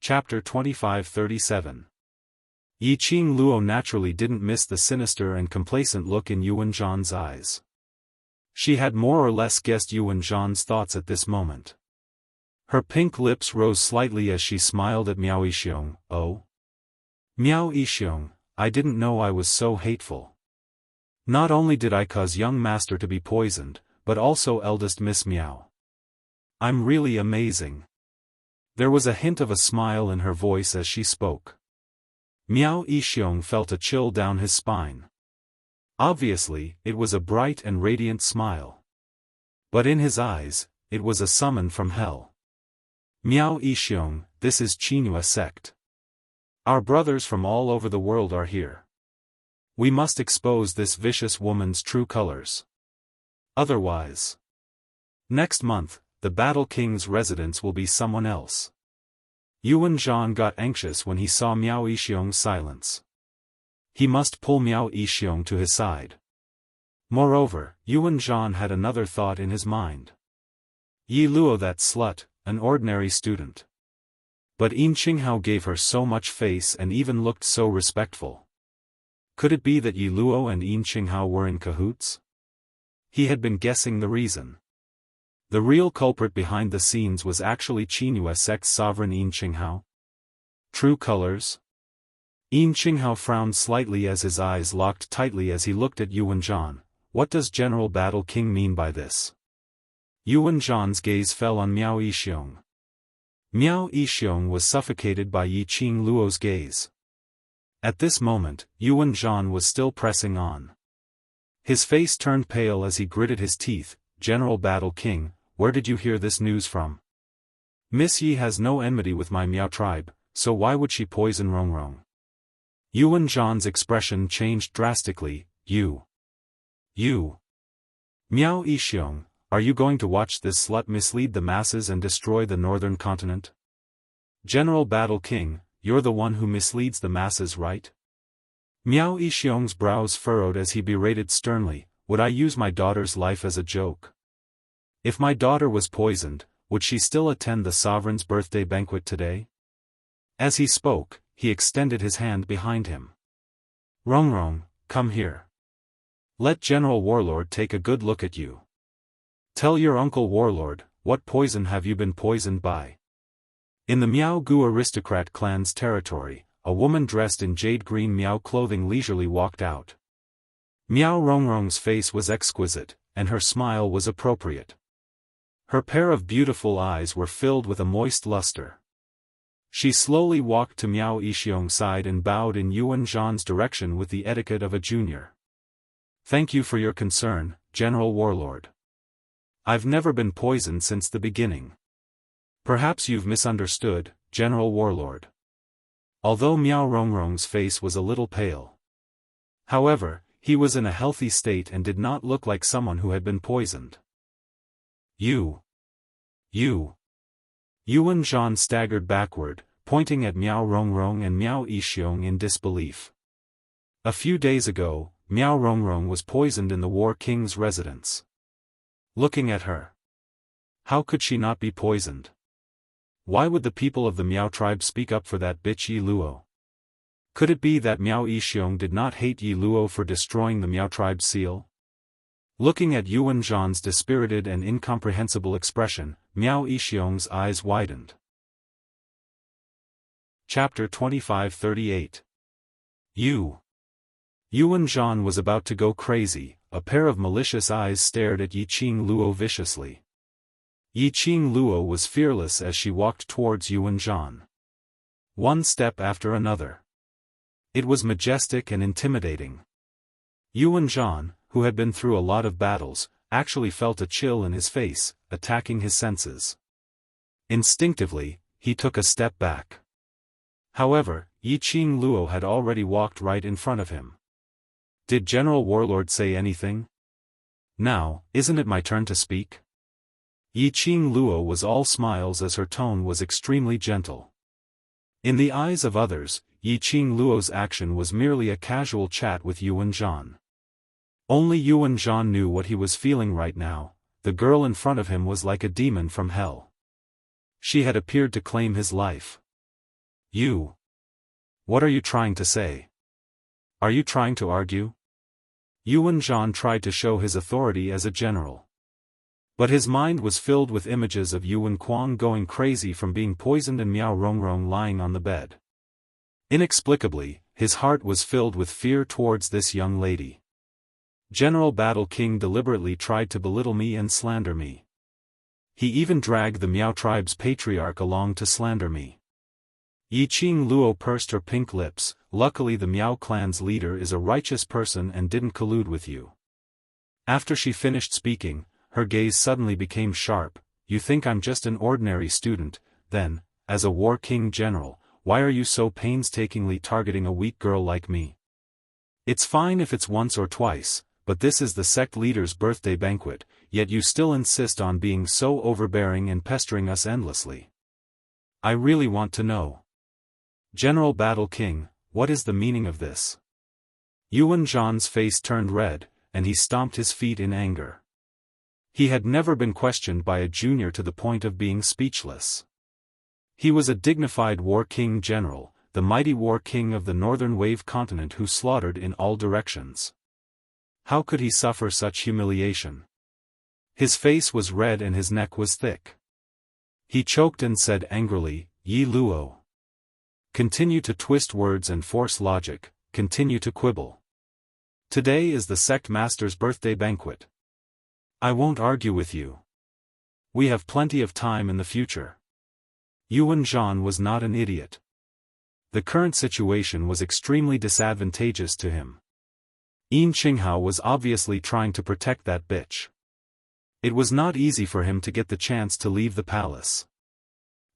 Chapter 25-37. Yiqing Luo naturally didn't miss the sinister and complacent look in Yuan Zhan's eyes. She had more or less guessed Yuan Zhan's thoughts at this moment. Her pink lips rose slightly as she smiled at Miao Yixiong. Oh? Miao Yixiong, I didn't know I was so hateful. Not only did I cause young master to be poisoned, but also eldest Miss Miao. I'm really amazing. There was a hint of a smile in her voice as she spoke. Miao Yixiong felt a chill down his spine. Obviously, it was a bright and radiant smile. But in his eyes, it was a summon from hell. Miao Yixiong, this is Qinhua sect. Our brothers from all over the world are here. We must expose this vicious woman's true colors. Otherwise, next month, the Battle King's residence will be someone else. Yuan Zhan got anxious when he saw Miao Yixiong's silence. He must pull Miao Yixiong to his side. Moreover, Yuan Zhan had another thought in his mind. Yi Luo, that slut, an ordinary student. But Yin Qinghao gave her so much face and even looked so respectful. Could it be that Yi Luo and Yin Qinghao were in cahoots? He had been guessing the reason. The real culprit behind the scenes was actually Qinhua sect's sovereign Yin Qinghao. True colors? Yin Qinghao frowned slightly as his eyes locked tightly as he looked at Yuan Zhan. What does General Battle King mean by this? Yuan Zhan's gaze fell on Miao Yixiong. Miao Yixiong was suffocated by Yiqing Luo's gaze. At this moment, Yuan Zhan was still pressing on. His face turned pale as he gritted his teeth. General Battle King, where did you hear this news from? Miss Yi has no enmity with my Miao tribe, so why would she poison Rongrong? Yuan Zhan's expression changed drastically. You. Miao Yixiong, are you going to watch this slut mislead the masses and destroy the northern continent? General Battle King, you're the one who misleads the masses, right? Miao Yixiong's brows furrowed as he berated sternly, would I use my daughter's life as a joke? If my daughter was poisoned, would she still attend the sovereign's birthday banquet today? As he spoke, he extended his hand behind him. Rongrong, come here. Let General Warlord take a good look at you. Tell your uncle Warlord, what poison have you been poisoned by? In the Miao Gu aristocrat clan's territory, a woman dressed in jade green Miao clothing leisurely walked out. Miao Rongrong's face was exquisite, and her smile was appropriate. Her pair of beautiful eyes were filled with a moist luster. She slowly walked to Miao Yixiong's side and bowed in Yuan Zhan's direction with the etiquette of a junior. Thank you for your concern, General Warlord. I've never been poisoned since the beginning. Perhaps you've misunderstood, General Warlord. Although Miao Rongrong's face was a little pale. However, he was in a healthy state and did not look like someone who had been poisoned. You. Yuan Zhan staggered backward, pointing at Miao Rongrong and Miao Yixiong in disbelief. A few days ago, Miao Rongrong was poisoned in the War King's residence. Looking at her. How could she not be poisoned? Why would the people of the Miao tribe speak up for that bitch Yi Luo? Could it be that Miao Yixiong did not hate Yi Luo for destroying the Miao tribe's seal? Looking at Yuan Zhan's dispirited and incomprehensible expression, Miao Yixiong's eyes widened. Chapter 25-38. Yuan Zhan was about to go crazy. A pair of malicious eyes stared at Yiqing Luo viciously. Yiqing Luo was fearless as she walked towards Yuan Zhan. One step after another. It was majestic and intimidating. Yuan Zhan, who had been through a lot of battles, actually felt a chill in his face, attacking his senses. Instinctively, he took a step back. However, Yiqing Luo had already walked right in front of him. Did General Warlord say anything? Now, isn't it my turn to speak? Yiqing Luo was all smiles as her tone was extremely gentle. In the eyes of others, Yiqing Luo's action was merely a casual chat with Yuan Zhan. Only Yuan Zhan knew what he was feeling right now. The girl in front of him was like a demon from hell. She had appeared to claim his life. You. What are you trying to say? Are you trying to argue? Yuan Zhan tried to show his authority as a general. But his mind was filled with images of Yuan Kuang going crazy from being poisoned and Miao Rongrong lying on the bed. Inexplicably, his heart was filled with fear towards this young lady. General Battle King deliberately tried to belittle me and slander me. He even dragged the Miao tribe's patriarch along to slander me. Yiqing Luo pursed her pink lips. Luckily the Miao clan's leader is a righteous person and didn't collude with you. After she finished speaking, her gaze suddenly became sharp. You think I'm just an ordinary student, then, as a war king general, why are you so painstakingly targeting a weak girl like me? It's fine if it's once or twice, but this is the sect leader's birthday banquet, yet you still insist on being so overbearing and pestering us endlessly. I really want to know. General Battle King, what is the meaning of this? Yuan Zhan's face turned red, and he stomped his feet in anger. He had never been questioned by a junior to the point of being speechless. He was a dignified war king general, the mighty war king of the northern wave continent who slaughtered in all directions. How could he suffer such humiliation? His face was red and his neck was thick. He choked and said angrily, Yi Luo. Continue to twist words and force logic, continue to quibble. Today is the sect master's birthday banquet. I won't argue with you. We have plenty of time in the future. Yuan Zhan was not an idiot. The current situation was extremely disadvantageous to him. Yin Qinghao was obviously trying to protect that bitch. It was not easy for him to get the chance to leave the palace.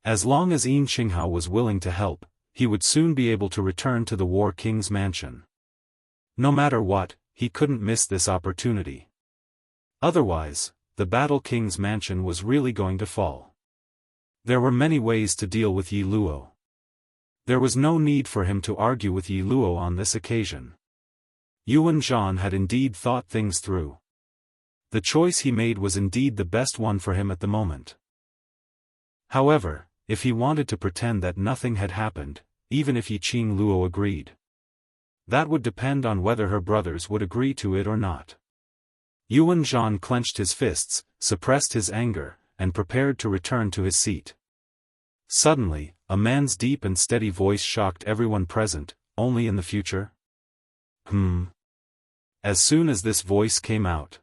As long as Yin Qinghao was willing to help, he would soon be able to return to the War King's mansion. No matter what, he couldn't miss this opportunity. Otherwise, the Battle King's mansion was really going to fall. There were many ways to deal with Yi Luo. There was no need for him to argue with Yi Luo on this occasion. Yuan Zhan had indeed thought things through. The choice he made was indeed the best one for him at the moment. However, if he wanted to pretend that nothing had happened, even if Yiqing Luo agreed, that would depend on whether her brothers would agree to it or not. Yuan Zhan clenched his fists, suppressed his anger, and prepared to return to his seat. Suddenly, a man's deep and steady voice shocked everyone present. Only in the future? As soon as this voice came out,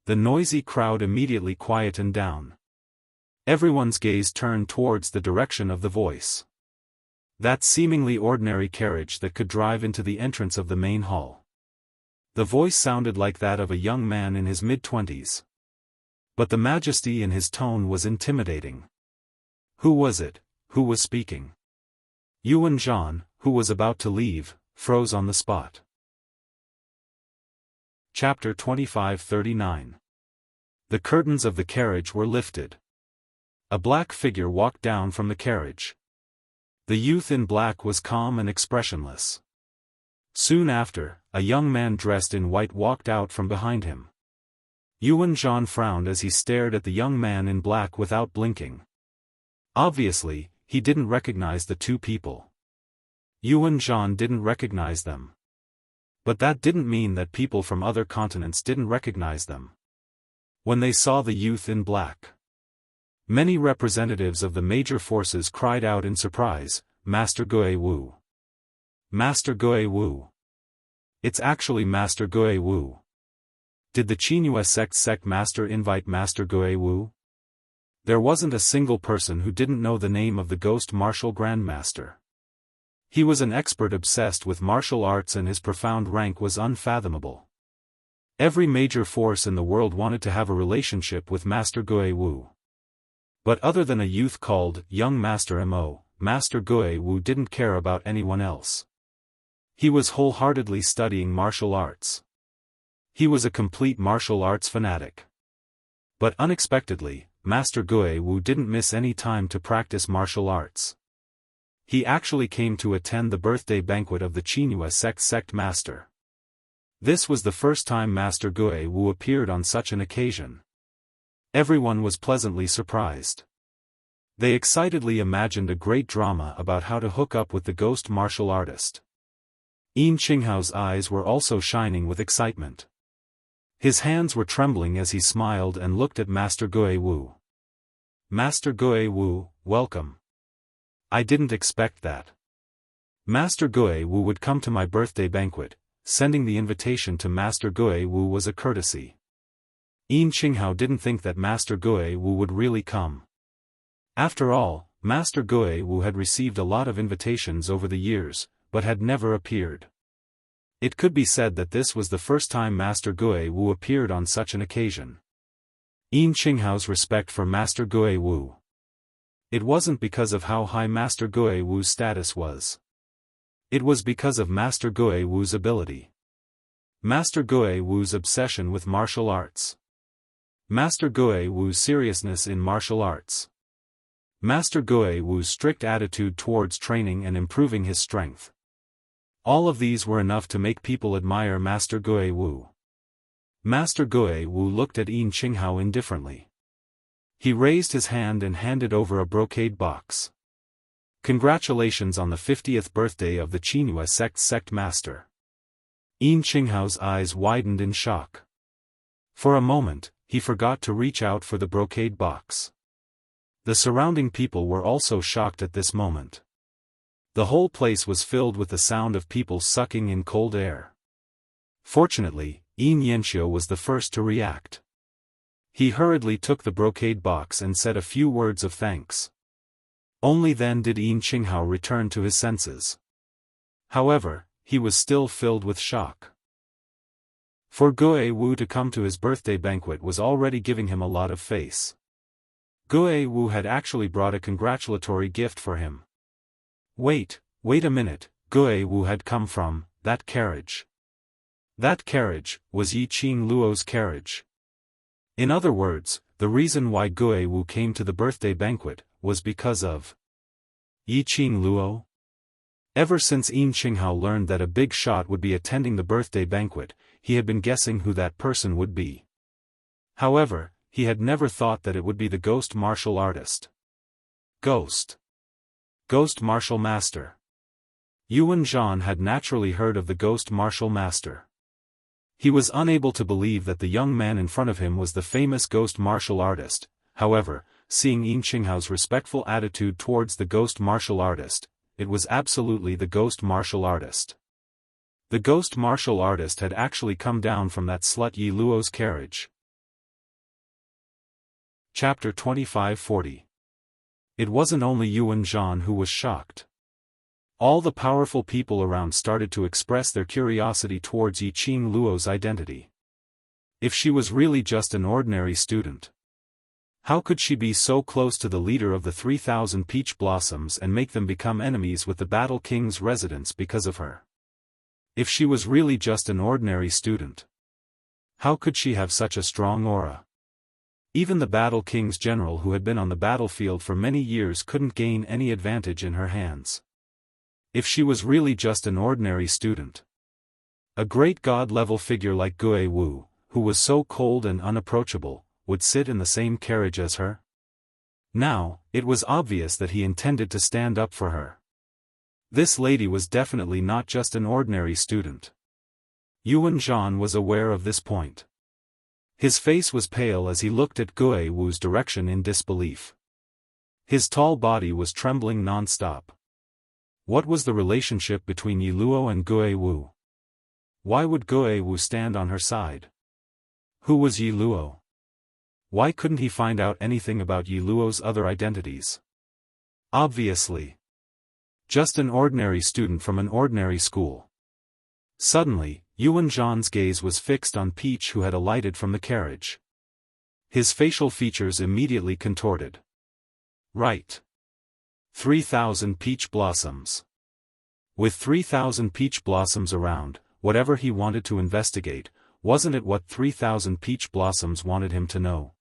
the noisy crowd immediately quietened down. Everyone's gaze turned towards the direction of the voice. That seemingly ordinary carriage that could drive into the entrance of the main hall. The voice sounded like that of a young man in his mid-20s. But the majesty in his tone was intimidating. Who was it, who was speaking? Yuan Zhan, who was about to leave, froze on the spot. Chapter 2539. The curtains of the carriage were lifted. A black figure walked down from the carriage. The youth in black was calm and expressionless. Soon after, a young man dressed in white walked out from behind him. Yuan Zhan frowned as he stared at the young man in black without blinking. Obviously, he didn't recognize the two people. Yuan Zhan didn't recognize them. But that didn't mean that people from other continents didn't recognize them. When they saw the youth in black, many representatives of the major forces cried out in surprise, Master Gue Wu. Master Gue Wu. It's actually Master Gue Wu. Did the Qinghua sect master invite Master Gue Wu? There wasn't a single person who didn't know the name of the ghost martial grandmaster. He was an expert obsessed with martial arts and his profound rank was unfathomable. Every major force in the world wanted to have a relationship with Master Gue Wu. But other than a youth called Young Master Mo, Master Gue Wu didn't care about anyone else. He was wholeheartedly studying martial arts. He was a complete martial arts fanatic. But unexpectedly, Master Gue Wu didn't miss any time to practice martial arts. He actually came to attend the birthday banquet of the Qinghua sect master. This was the first time Master Gue Wu appeared on such an occasion. Everyone was pleasantly surprised. They excitedly imagined a great drama about how to hook up with the ghost martial artist. Yin Qinghao's eyes were also shining with excitement. His hands were trembling as he smiled and looked at Master Gue Wu. Master Gue Wu, welcome. I didn't expect that. Master Gue Wu would come to my birthday banquet. Sending the invitation to Master Gue Wu was a courtesy. Yin Qinghao didn't think that Master Gue Wu would really come. After all, Master Gue Wu had received a lot of invitations over the years, but had never appeared. It could be said that this was the first time Master Gue Wu appeared on such an occasion. Yin Qinghao's respect for Master Gue Wu. It wasn't because of how high Master Gue Wu's status was. It was because of Master Gue Wu's ability. Master Gue Wu's obsession with martial arts. Master Gue Wu's seriousness in martial arts. Master Gue Wu's strict attitude towards training and improving his strength. All of these were enough to make people admire Master Gue Wu. Master Gue Wu looked at Yin Qinghao indifferently. He raised his hand and handed over a brocade box. Congratulations on the 50th birthday of the Qinhua sect master. Yin Qinghao's eyes widened in shock. For a moment, he forgot to reach out for the brocade box. The surrounding people were also shocked at this moment. The whole place was filled with the sound of people sucking in cold air. Fortunately, Yin Yanxiu was the first to react. He hurriedly took the brocade box and said a few words of thanks. Only then did Yin Qinghao return to his senses. However, he was still filled with shock. For Gue Wu to come to his birthday banquet was already giving him a lot of face. Gue Wu had actually brought a congratulatory gift for him. Wait a minute, Gue Wu had come from that carriage. That carriage was Yi Qing Luo's carriage. In other words, the reason why Gue Wu came to the birthday banquet was because of Yi Qing Luo. Ever since Yin Qinghao learned that a big shot would be attending the birthday banquet, he had been guessing who that person would be. However, he had never thought that it would be the ghost martial artist. Ghost martial master. Yuan Zhan had naturally heard of the ghost martial master. He was unable to believe that the young man in front of him was the famous ghost martial artist. However, seeing Yin Qinghao's respectful attitude towards the ghost martial artist, it was absolutely the ghost martial artist. The ghost martial artist had actually come down from that slut Yi Luo's carriage. Chapter 2540. It wasn't only Yuan Zhan who was shocked. All the powerful people around started to express their curiosity towards Yi Qing Luo's identity. If she was really just an ordinary student, how could she be so close to the leader of the 3,000 peach blossoms and make them become enemies with the Battle King's residents because of her? If she was really just an ordinary student, how could she have such a strong aura? Even the Battle King's general who had been on the battlefield for many years couldn't gain any advantage in her hands. If she was really just an ordinary student, a great god-level figure like Gue Wu, who was so cold and unapproachable, would sit in the same carriage as her? Now, it was obvious that he intended to stand up for her. This lady was definitely not just an ordinary student. Yuan Zhan was aware of this point. His face was pale as he looked at Gue Wu's direction in disbelief. His tall body was trembling non-stop. What was the relationship between Yi Luo and Gue Wu? Why would Gue Wu stand on her side? Who was Yi Luo? Why couldn't he find out anything about Yi Luo's other identities? Obviously, just an ordinary student from an ordinary school. Suddenly, Yuan Zhan's gaze was fixed on Peach, who had alighted from the carriage. His facial features immediately contorted. Right. 3,000 peach blossoms. With 3,000 peach blossoms around, whatever he wanted to investigate, wasn't it what 3,000 peach blossoms wanted him to know?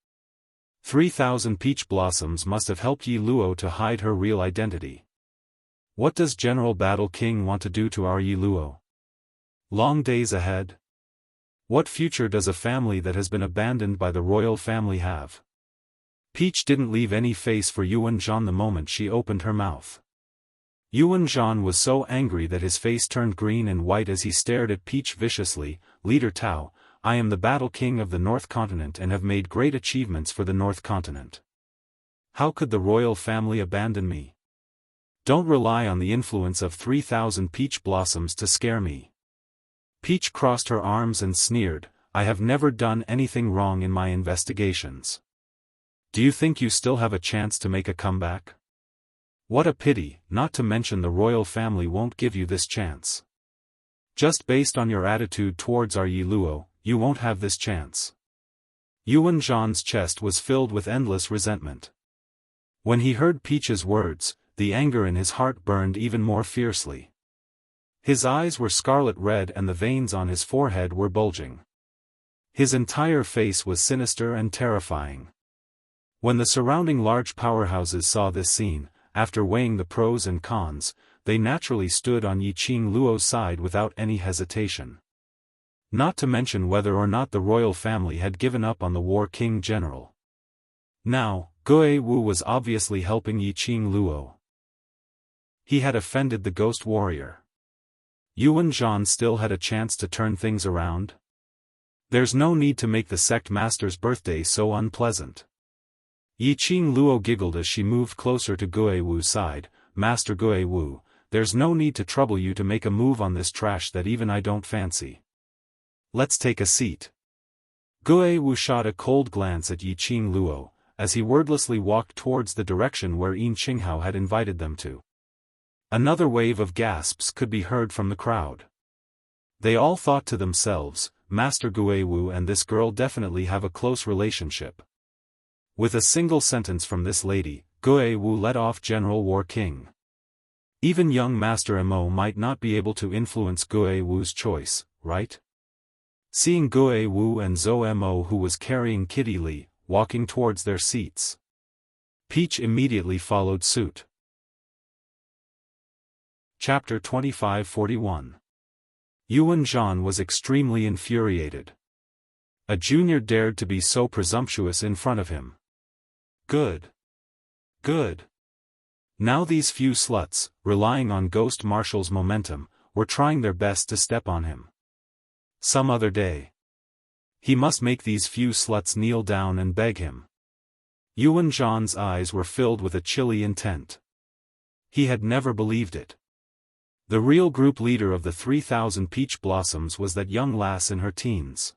3,000 peach blossoms must have helped Yi Luo to hide her real identity. What does General Battle King want to do to our Yi Luo? Long days ahead? What future does a family that has been abandoned by the royal family have? Peach didn't leave any face for Yuan Zhan the moment she opened her mouth. Yuan Zhan was so angry that his face turned green and white as he stared at Peach viciously. "Leader Tao, I am the Battle King of the North Continent and have made great achievements for the North Continent. How could the royal family abandon me? Don't rely on the influence of 3,000 peach blossoms to scare me." Peach crossed her arms and sneered, "I have never done anything wrong in my investigations. Do you think you still have a chance to make a comeback? What a pity, not to mention the royal family won't give you this chance. Just based on your attitude towards our Yi Luo, you won't have this chance." Yuan Zhan's chest was filled with endless resentment. When he heard Peach's words, the anger in his heart burned even more fiercely. His eyes were scarlet red and the veins on his forehead were bulging. His entire face was sinister and terrifying. When the surrounding large powerhouses saw this scene, after weighing the pros and cons, they naturally stood on Yiqing Luo's side without any hesitation. Not to mention whether or not the royal family had given up on the War King General. Now, Guo Wu was obviously helping Yiqing Luo. He had offended the Ghost Warrior. Yuan Zhan still had a chance to turn things around. There's no need to make the sect master's birthday so unpleasant. Yiqing Luo giggled as she moved closer to Guo Wu's side. "Master Guo Wu, there's no need to trouble you to make a move on this trash that even I don't fancy. Let's take a seat." Guo Wu shot a cold glance at Yiqing Luo, as he wordlessly walked towards the direction where Yin Qinghao had invited them to. Another wave of gasps could be heard from the crowd. They all thought to themselves, "Master Guo Wu and this girl definitely have a close relationship." With a single sentence from this lady, Guo Wu let off General War King. Even young Master Mo might not be able to influence Guo Wu's choice, right? Seeing Guo Wu and Zhou Mo, who was carrying Kitty Li, walking towards their seats, Peach immediately followed suit. Chapter 2541. Yuan Zhan was extremely infuriated. A junior dared to be so presumptuous in front of him. Good. Good. Now these few sluts, relying on Ghost Marshal's momentum, were trying their best to step on him. Some other day, he must make these few sluts kneel down and beg him. Yuan Zhan's eyes were filled with a chilly intent. He had never believed it. The real group leader of the 3,000 peach blossoms was that young lass in her teens.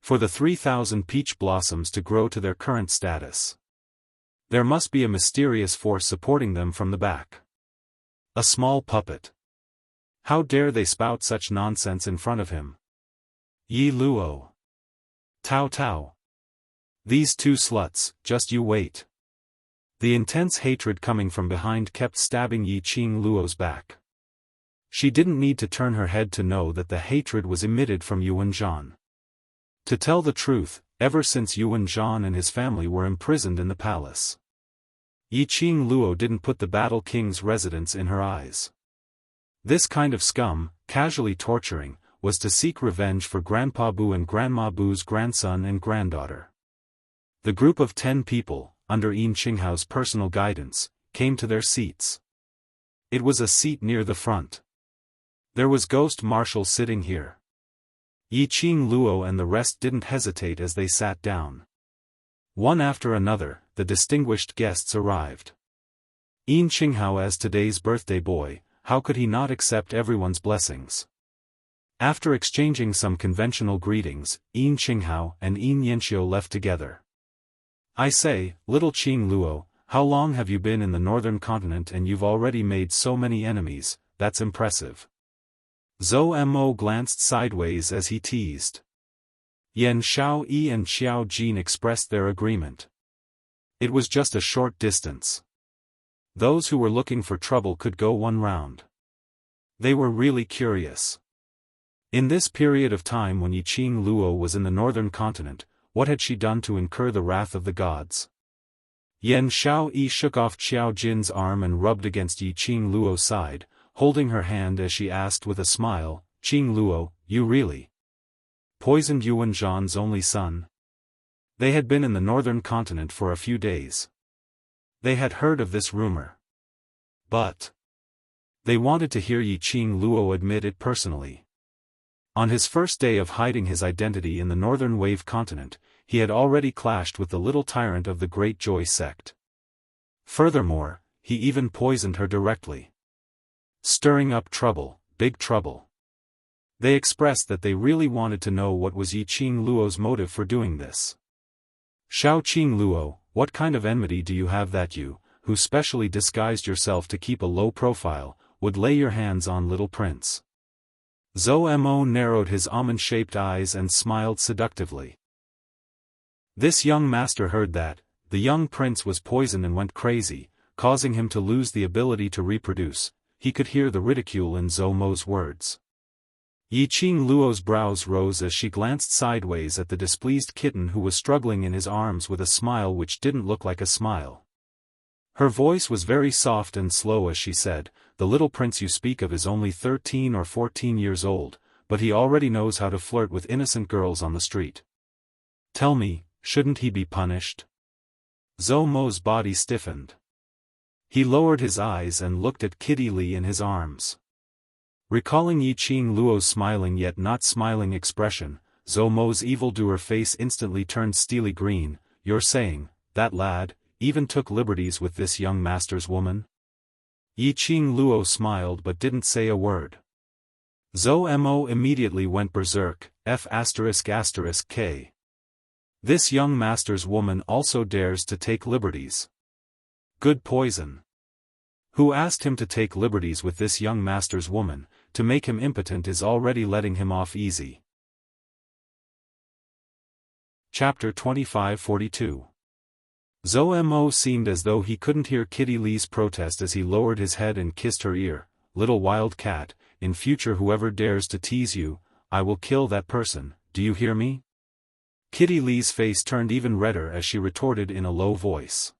For the 3,000 peach blossoms to grow to their current status, there must be a mysterious force supporting them from the back. A small puppet. How dare they spout such nonsense in front of him? Yi Luo. Tao Tao. These two sluts, just you wait. The intense hatred coming from behind kept stabbing Yiqing Luo's back. She didn't need to turn her head to know that the hatred was emitted from Yuan Zhan. To tell the truth, ever since Yuan Zhan and his family were imprisoned in the palace, Yiqing Luo didn't put the Battle King's residence in her eyes. This kind of scum, casually torturing, was to seek revenge for Grandpa Bu and Grandma Bu's grandson and granddaughter. The group of 10 people, under Yin Qinghao's personal guidance, came to their seats. It was a seat near the front. There was Ghost Marshal sitting here. Yiqing Luo and the rest didn't hesitate as they sat down. One after another, the distinguished guests arrived. Yin Qinghao, as today's birthday boy, how could he not accept everyone's blessings? After exchanging some conventional greetings, Yin Qinghao and Yin Yanxiu left together. "I say, little Qing Luo, how long have you been in the northern continent and you've already made so many enemies? That's impressive." Zhou Mo glanced sideways as he teased. Yan Xiaoyi and Xiao Jin expressed their agreement. It was just a short distance. Those who were looking for trouble could go one round. They were really curious. In this period of time when Yiqing Luo was in the northern continent, what had she done to incur the wrath of the gods? Yan Xiaoyi shook off Xiao Jin's arm and rubbed against Yiqing Luo's side, holding her hand as she asked with a smile, "Qing Luo, you really poisoned Yuan Zhan's only son?" They had been in the northern continent for a few days. They had heard of this rumor. But they wanted to hear Yiqing Luo admit it personally. On his first day of hiding his identity in the northern wave continent, he had already clashed with the little tyrant of the Great Joy sect. Furthermore, he even poisoned her directly. Stirring up trouble, big trouble. They expressed that they really wanted to know what was Yiqing Luo's motive for doing this. Xiaoqing Luo, what kind of enmity do you have that you, who specially disguised yourself to keep a low profile, would lay your hands on little prince? Zhou Mo narrowed his almond-shaped eyes and smiled seductively. This young master heard that the young prince was poisoned and went crazy, causing him to lose the ability to reproduce. He could hear the ridicule in Zhou Mo's words. Yiqing Luo's brows rose as she glanced sideways at the displeased kitten who was struggling in his arms with a smile which didn't look like a smile. Her voice was very soft and slow as she said, "The little prince you speak of is only 13 or 14 years old, but he already knows how to flirt with innocent girls on the street. Tell me, shouldn't he be punished?" Zhou Mo's body stiffened. He lowered his eyes and looked at Kitty Li in his arms. Recalling Yiqing Luo's smiling yet not smiling expression, Zhou Mo's evildoer face instantly turned steely green. "You're saying, that lad, even took liberties with this young master's woman?" Yiqing Luo smiled but didn't say a word. Zhou Mo immediately went berserk, F***K. This young master's woman also dares to take liberties. Good poison. Who asked him to take liberties with this young master's woman? To make him impotent is already letting him off easy. Chapter 2542. Zhou Mo seemed as though he couldn't hear Kitty Li's protest as he lowered his head and kissed her ear. "Little wild cat, in future whoever dares to tease you, I will kill that person, do you hear me?" Kitty Li's face turned even redder as she retorted in a low voice.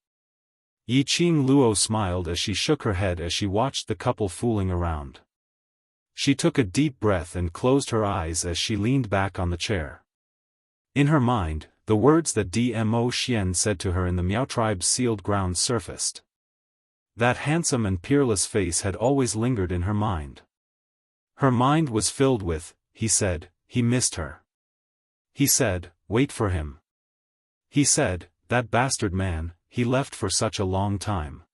Yiqing Luo smiled as she shook her head as she watched the couple fooling around. She took a deep breath and closed her eyes as she leaned back on the chair. In her mind, the words that Dmo Xian said to her in the Miao tribe's sealed ground surfaced. That handsome and peerless face had always lingered in her mind. Her mind was filled with, he said, he missed her. He said, wait for him. He said, that bastard man, he left for such a long time.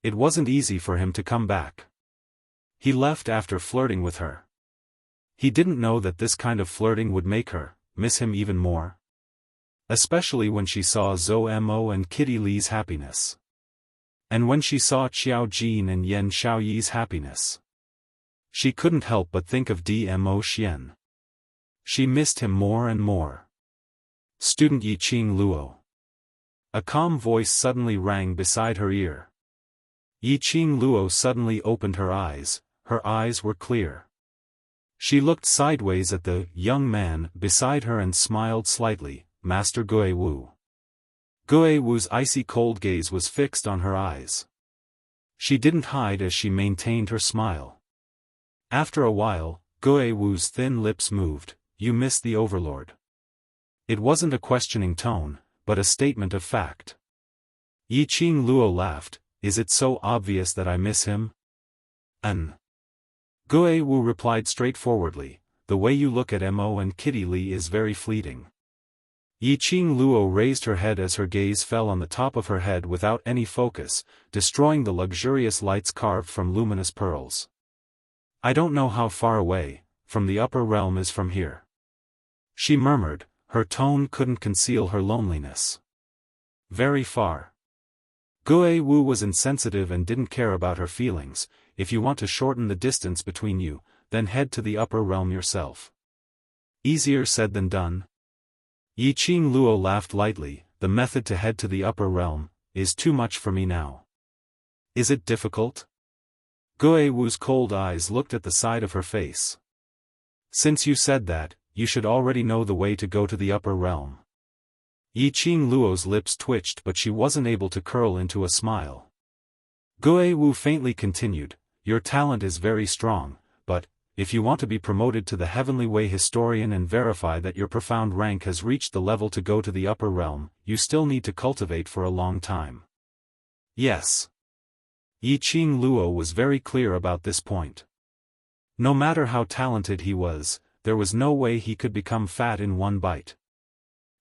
It wasn't easy for him to come back. He left after flirting with her. He didn't know that this kind of flirting would make her miss him even more. Especially when she saw Zhou Mo and Kitty Li's happiness. And when she saw Qiao Jin and Yan Xiaoyi's happiness. She couldn't help but think of Dmo Xian. She missed him more and more. Student Yiqing Luo. A calm voice suddenly rang beside her ear. Yiqing Luo suddenly opened her eyes were clear. She looked sideways at the young man beside her and smiled slightly, Master Gui Wu. Gui Wu's icy cold gaze was fixed on her eyes. She didn't hide as she maintained her smile. After a while, Gui Wu's thin lips moved, you missed the overlord. It wasn't a questioning tone, but a statement of fact. Yiqing Luo laughed, is it so obvious that I miss him? Gui Wu replied straightforwardly, the way you look at Mo and Kitty Li is very fleeting. Yiqing Luo raised her head as her gaze fell on the top of her head without any focus, destroying the luxurious lights carved from luminous pearls. I don't know how far away, from the upper realm is from here. She murmured, her tone couldn't conceal her loneliness. Very far. Gui Wu was insensitive and didn't care about her feelings. If you want to shorten the distance between you, then head to the upper realm yourself. Easier said than done. Yiqing Luo laughed lightly, the method to head to the upper realm is too much for me now. Is it difficult? Gui Wu's cold eyes looked at the side of her face. Since you said that, you should already know the way to go to the upper realm. Yiqing Luo's lips twitched but she wasn't able to curl into a smile. Gui Wu faintly continued, your talent is very strong, but, if you want to be promoted to the Heavenly Way historian and verify that your profound rank has reached the level to go to the upper realm, you still need to cultivate for a long time. Yes. Yi Qing Luo was very clear about this point. No matter how talented he was, there was no way he could become fat in one bite.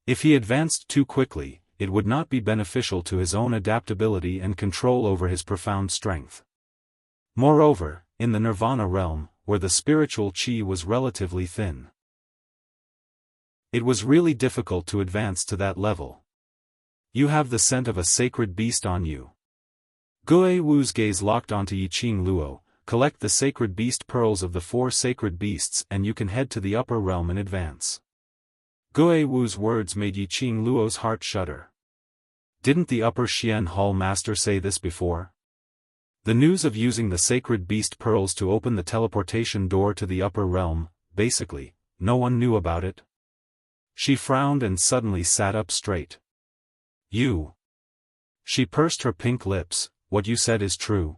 If he advanced too quickly, it would not be beneficial to his own adaptability and control over his profound strength. Moreover, in the Nirvana realm, where the spiritual qi was relatively thin, it was really difficult to advance to that level. You have the scent of a sacred beast on you. Gue Wu's gaze locked onto Yi Qing Luo. Collect the sacred beast pearls of the 4 sacred beasts and you can head to the upper realm in advance. Gue Wu's words made Yi Qing Luo's heart shudder. Didn't the upper Xian Hall master say this before? The news of using the sacred beast pearls to open the teleportation door to the upper realm, basically, no one knew about it. She frowned and suddenly sat up straight. You. She pursed her pink lips. What you said is true.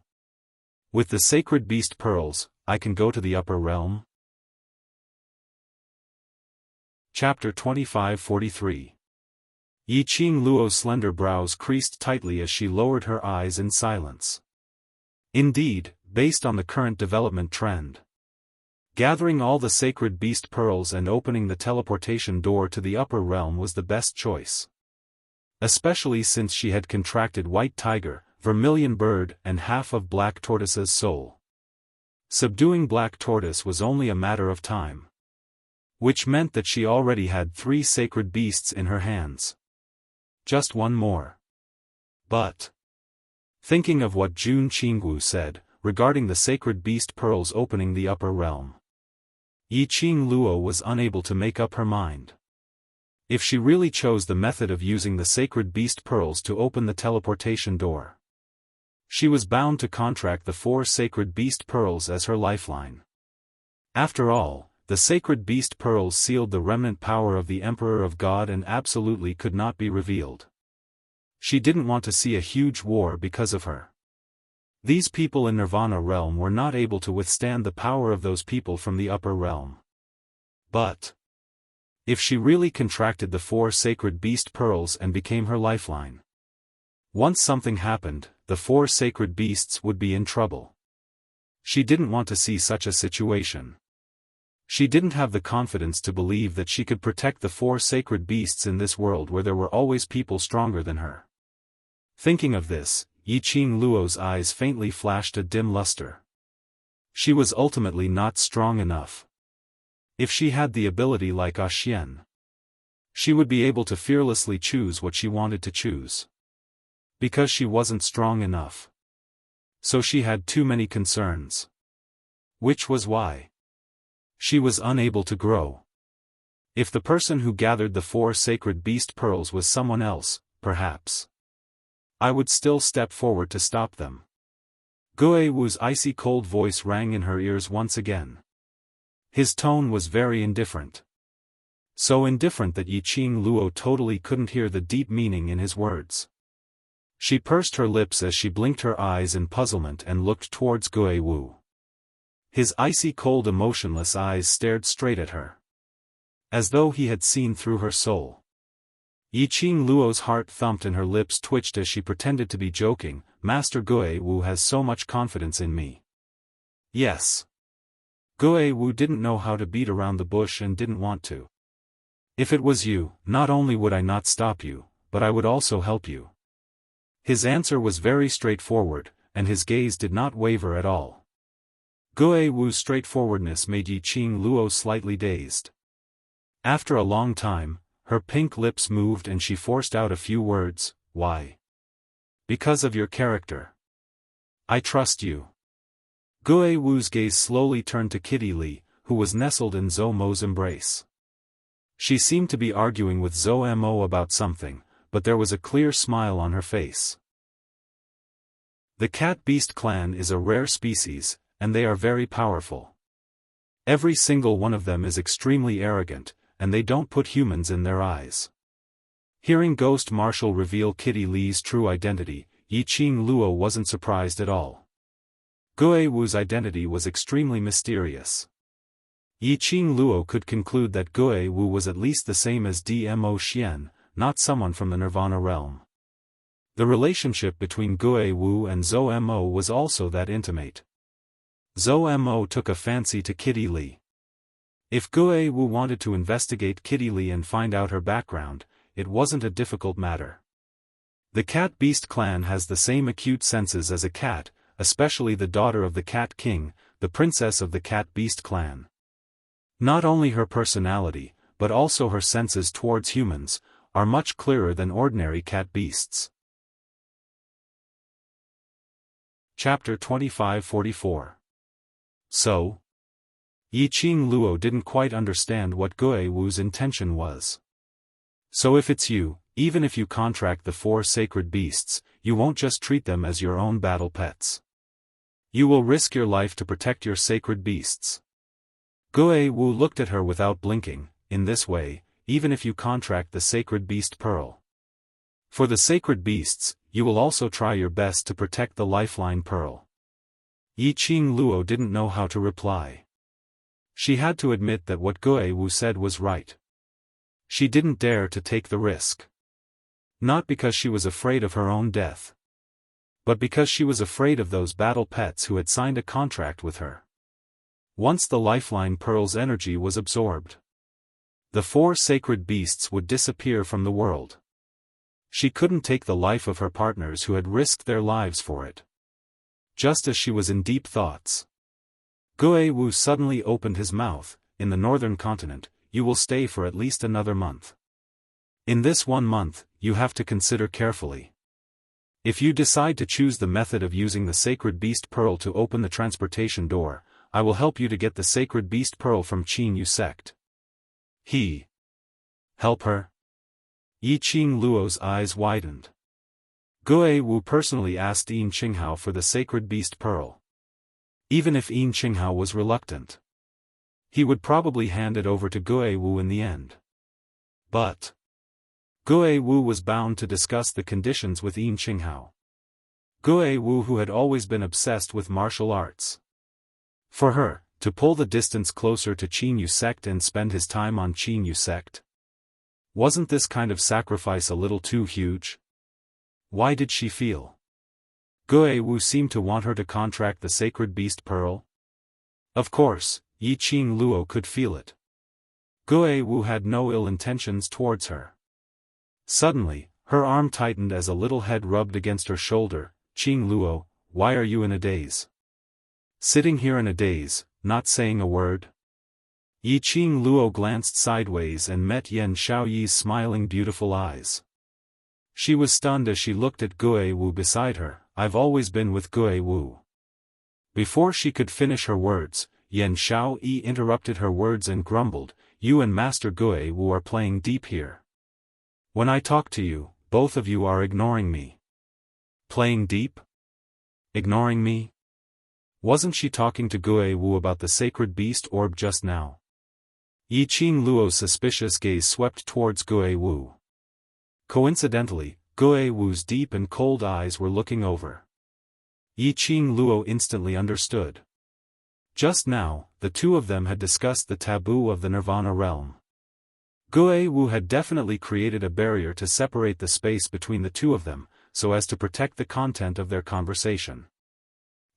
With the sacred beast pearls, I can go to the upper realm? Chapter 25-43. Yi Qing Luo's slender brows creased tightly as she lowered her eyes in silence. Indeed, based on the current development trend, gathering all the sacred beast pearls and opening the teleportation door to the upper realm was the best choice. Especially since she had contracted white tiger, vermilion bird and half of black tortoise's soul. Subduing black tortoise was only a matter of time. Which meant that she already had 3 sacred beasts in her hands. Just one more. But, thinking of what Jun Qingwu said, regarding the sacred beast pearls opening the upper realm, Yi Qing Luo was unable to make up her mind. If she really chose the method of using the sacred beast pearls to open the teleportation door, she was bound to contract the 4 sacred beast pearls as her lifeline. After all, the sacred beast pearls sealed the remnant power of the Emperor of God and absolutely could not be revealed. She didn't want to see a huge war because of her. These people in Nirvana realm were not able to withstand the power of those people from the upper realm. But if she really contracted the 4 sacred beast pearls and became her lifeline, once something happened, the 4 sacred beasts would be in trouble. She didn't want to see such a situation. She didn't have the confidence to believe that she could protect the 4 sacred beasts in this world where there were always people stronger than her. Thinking of this, Yi Qing Luo's eyes faintly flashed a dim luster. She was ultimately not strong enough. If she had the ability like Xian, she would be able to fearlessly choose what she wanted to choose. Because she wasn't strong enough. So she had too many concerns. Which was why she was unable to grow. If the person who gathered the 4 sacred beast pearls was someone else, perhaps I would still step forward to stop them. Gue Wu's icy cold voice rang in her ears once again. His tone was very indifferent. So indifferent that Yi Qing Luo totally couldn't hear the deep meaning in his words. She pursed her lips as she blinked her eyes in puzzlement and looked towards Gue Wu. His icy cold emotionless eyes stared straight at her, as though he had seen through her soul. Yi Qing Luo's heart thumped and her lips twitched as she pretended to be joking. Master Gue Wu has so much confidence in me. Yes. Gue Wu didn't know how to beat around the bush and didn't want to. If it was you, not only would I not stop you, but I would also help you. His answer was very straightforward, and his gaze did not waver at all. Gue Wu's straightforwardness made Yi Qing Luo slightly dazed. After a long time, her pink lips moved and she forced out a few words. Why? Because of your character. I trust you. Gue Wu's gaze slowly turned to Kitty Li, who was nestled in Zhou Mo's embrace. She seemed to be arguing with Zhou Mo about something, but there was a clear smile on her face. The cat-beast clan is a rare species, and they are very powerful. Every single one of them is extremely arrogant, and they don't put humans in their eyes. Hearing Ghost Marshal reveal Kitty Li's true identity, Yi Qing Luo wasn't surprised at all. Gue Wu's identity was extremely mysterious. Yiqing Luo could conclude that Gue Wu was at least the same as Dmo Xian, not someone from the Nirvana realm. The relationship between Gue Wu and Zhou Mo was also that intimate. Zhou Mo took a fancy to Kitty Li. If Gue Wu wanted to investigate Kitty Li and find out her background, it wasn't a difficult matter. The cat-beast clan has the same acute senses as a cat, especially the daughter of the Cat King, the princess of the cat-beast clan. Not only her personality, but also her senses towards humans, are much clearer than ordinary cat-beasts. Chapter 25-44. So? Yiqing Luo didn't quite understand what Gue Wu's intention was. So if it's you, even if you contract the 4 sacred beasts, you won't just treat them as your own battle pets. You will risk your life to protect your sacred beasts. Gue Wu looked at her without blinking. In this way, even if you contract the sacred beast pearl. For the sacred beasts, you will also try your best to protect the lifeline pearl. Yiqing Luo didn't know how to reply. She had to admit that what Gue Wu said was right. She didn't dare to take the risk. Not because she was afraid of her own death, but because she was afraid of those battle pets who had signed a contract with her. Once the lifeline pearl's energy was absorbed, the 4 sacred beasts would disappear from the world. She couldn't take the life of her partners who had risked their lives for it. Just as she was in deep thoughts, Gue Wu suddenly opened his mouth. In the northern continent, you will stay for at least another month. In this 1 month, you have to consider carefully. If you decide to choose the method of using the sacred beast pearl to open the transportation door, I will help you to get the sacred beast pearl from Qin Yu sect. Help her? Yiqing Luo's eyes widened. Gue Wu personally asked Yin Qinghao for the sacred beast pearl. Even if Yin Qinghao was reluctant, he would probably hand it over to Gue Wu in the end. But Gue Wu was bound to discuss the conditions with Yin Qinghao. Gue Wu, who had always been obsessed with martial arts. For her, to pull the distance closer to Qin Yu sect and spend his time on Qin Yu sect. Wasn't this kind of sacrifice a little too huge? Why did she feel Gue Wu seemed to want her to contract the sacred beast pearl? Of course, Yiqing Luo could feel it. Gue Wu had no ill intentions towards her. Suddenly, her arm tightened as a little head rubbed against her shoulder. Qing Luo, why are you in a daze? Sitting here in a daze, not saying a word? Yiqing Luo glanced sideways and met Yan Xiaoyi's smiling beautiful eyes. She was stunned as she looked at Gue Wu beside her. I've always been with Gue Wu. Before she could finish her words, Yan Xiaoyi interrupted her words and grumbled, you and Master Gue Wu are playing deep here. When I talk to you, both of you are ignoring me. Playing deep? Ignoring me? Wasn't she talking to Gue Wu about the sacred beast orb just now? Yiqing Luo's suspicious gaze swept towards Gue Wu. Coincidentally, Gue Wu's deep and cold eyes were looking over. Yiqing Luo instantly understood. Just now, the two of them had discussed the taboo of the Nirvana realm. Gue Wu had definitely created a barrier to separate the space between the two of them, so as to protect the content of their conversation.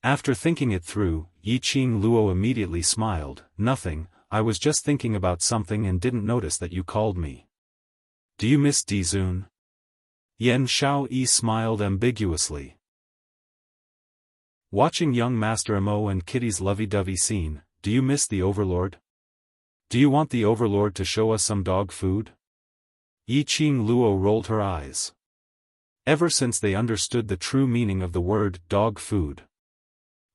After thinking it through, Yiqing Luo immediately smiled. Nothing, I was just thinking about something and didn't notice that you called me. Do you miss Dizun? Yan Xiaoyi smiled ambiguously. Watching young Master Mo and Kitty's lovey-dovey scene, do you miss the Overlord? Do you want the Overlord to show us some dog food? Yiqing Luo rolled her eyes. Ever since they understood the true meaning of the word dog food,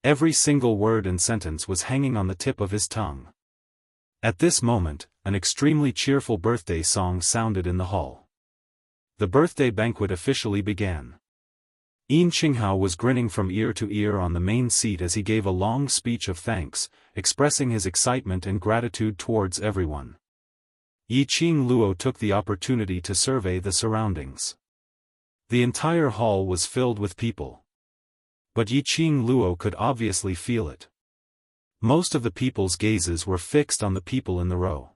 every single word and sentence was hanging on the tip of his tongue. At this moment, an extremely cheerful birthday song sounded in the hall. The birthday banquet officially began. Yin Qinghao was grinning from ear to ear on the main seat as he gave a long speech of thanks, expressing his excitement and gratitude towards everyone. Yiqing Luo took the opportunity to survey the surroundings. The entire hall was filled with people. But Yiqing Luo could obviously feel it. Most of the people's gazes were fixed on the people in the row.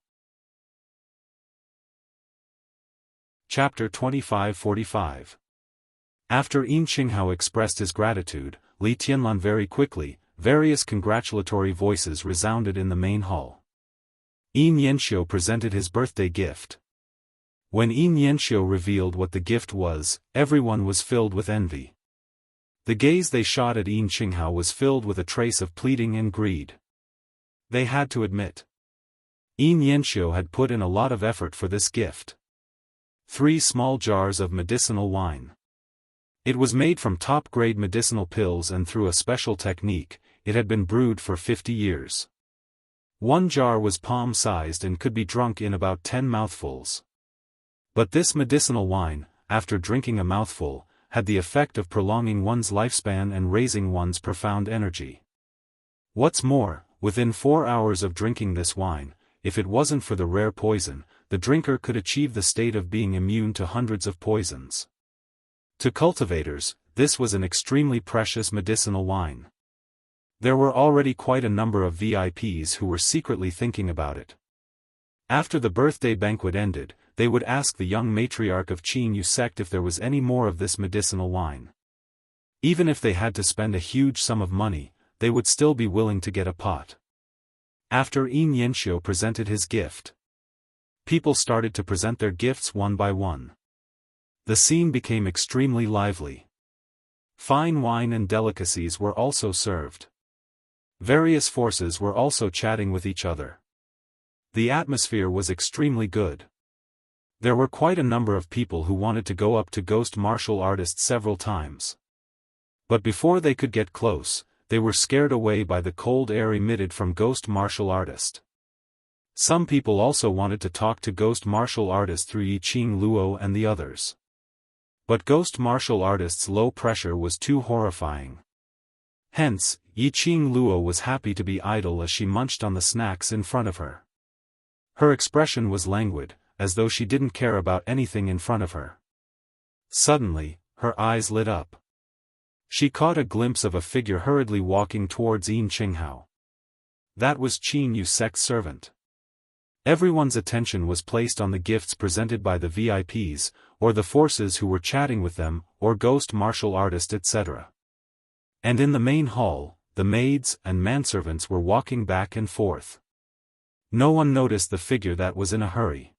Chapter 25-45. After Yin Qinghao expressed his gratitude, Li Tianlan very quickly, various congratulatory voices resounded in the main hall. Yin Yanxiu presented his birthday gift. When Yin Yanxiu revealed what the gift was, everyone was filled with envy. The gaze they shot at Yin Qinghao was filled with a trace of pleading and greed. They had to admit. Yin Yanxiu had put in a lot of effort for this gift. 3 small jars of medicinal wine. It was made from top-grade medicinal pills, and through a special technique, it had been brewed for 50 years. 1 jar was palm-sized and could be drunk in about 10 mouthfuls. But this medicinal wine, after drinking a mouthful, had the effect of prolonging one's lifespan and raising one's profound energy. What's more, within 4 hours of drinking this wine, if it wasn't for the rare poison, the drinker could achieve the state of being immune to hundreds of poisons. To cultivators, this was an extremely precious medicinal wine. There were already quite a number of VIPs who were secretly thinking about it. After the birthday banquet ended, they would ask the young matriarch of Qin Yu sect if there was any more of this medicinal wine. Even if they had to spend a huge sum of money, they would still be willing to get a pot. After Yin Yanxiu presented his gift, people started to present their gifts one by one. The scene became extremely lively. Fine wine and delicacies were also served. Various forces were also chatting with each other. The atmosphere was extremely good. There were quite a number of people who wanted to go up to Ghost Martial Artist several times. But before they could get close, they were scared away by the cold air emitted from Ghost Martial Artist. Some people also wanted to talk to Ghost Martial Artist through Yiqing Luo and the others. But Ghost Martial Artist's low pressure was too horrifying. Hence, Yiqing Luo was happy to be idle as she munched on the snacks in front of her. Her expression was languid, as though she didn't care about anything in front of her. Suddenly, her eyes lit up. She caught a glimpse of a figure hurriedly walking towards Yin Qinghao. That was Qin Yu's sect's servant. Everyone's attention was placed on the gifts presented by the VIPs, or the forces who were chatting with them, or Ghost Martial Artist, etc. And in the main hall, the maids and manservants were walking back and forth. No one noticed the figure that was in a hurry.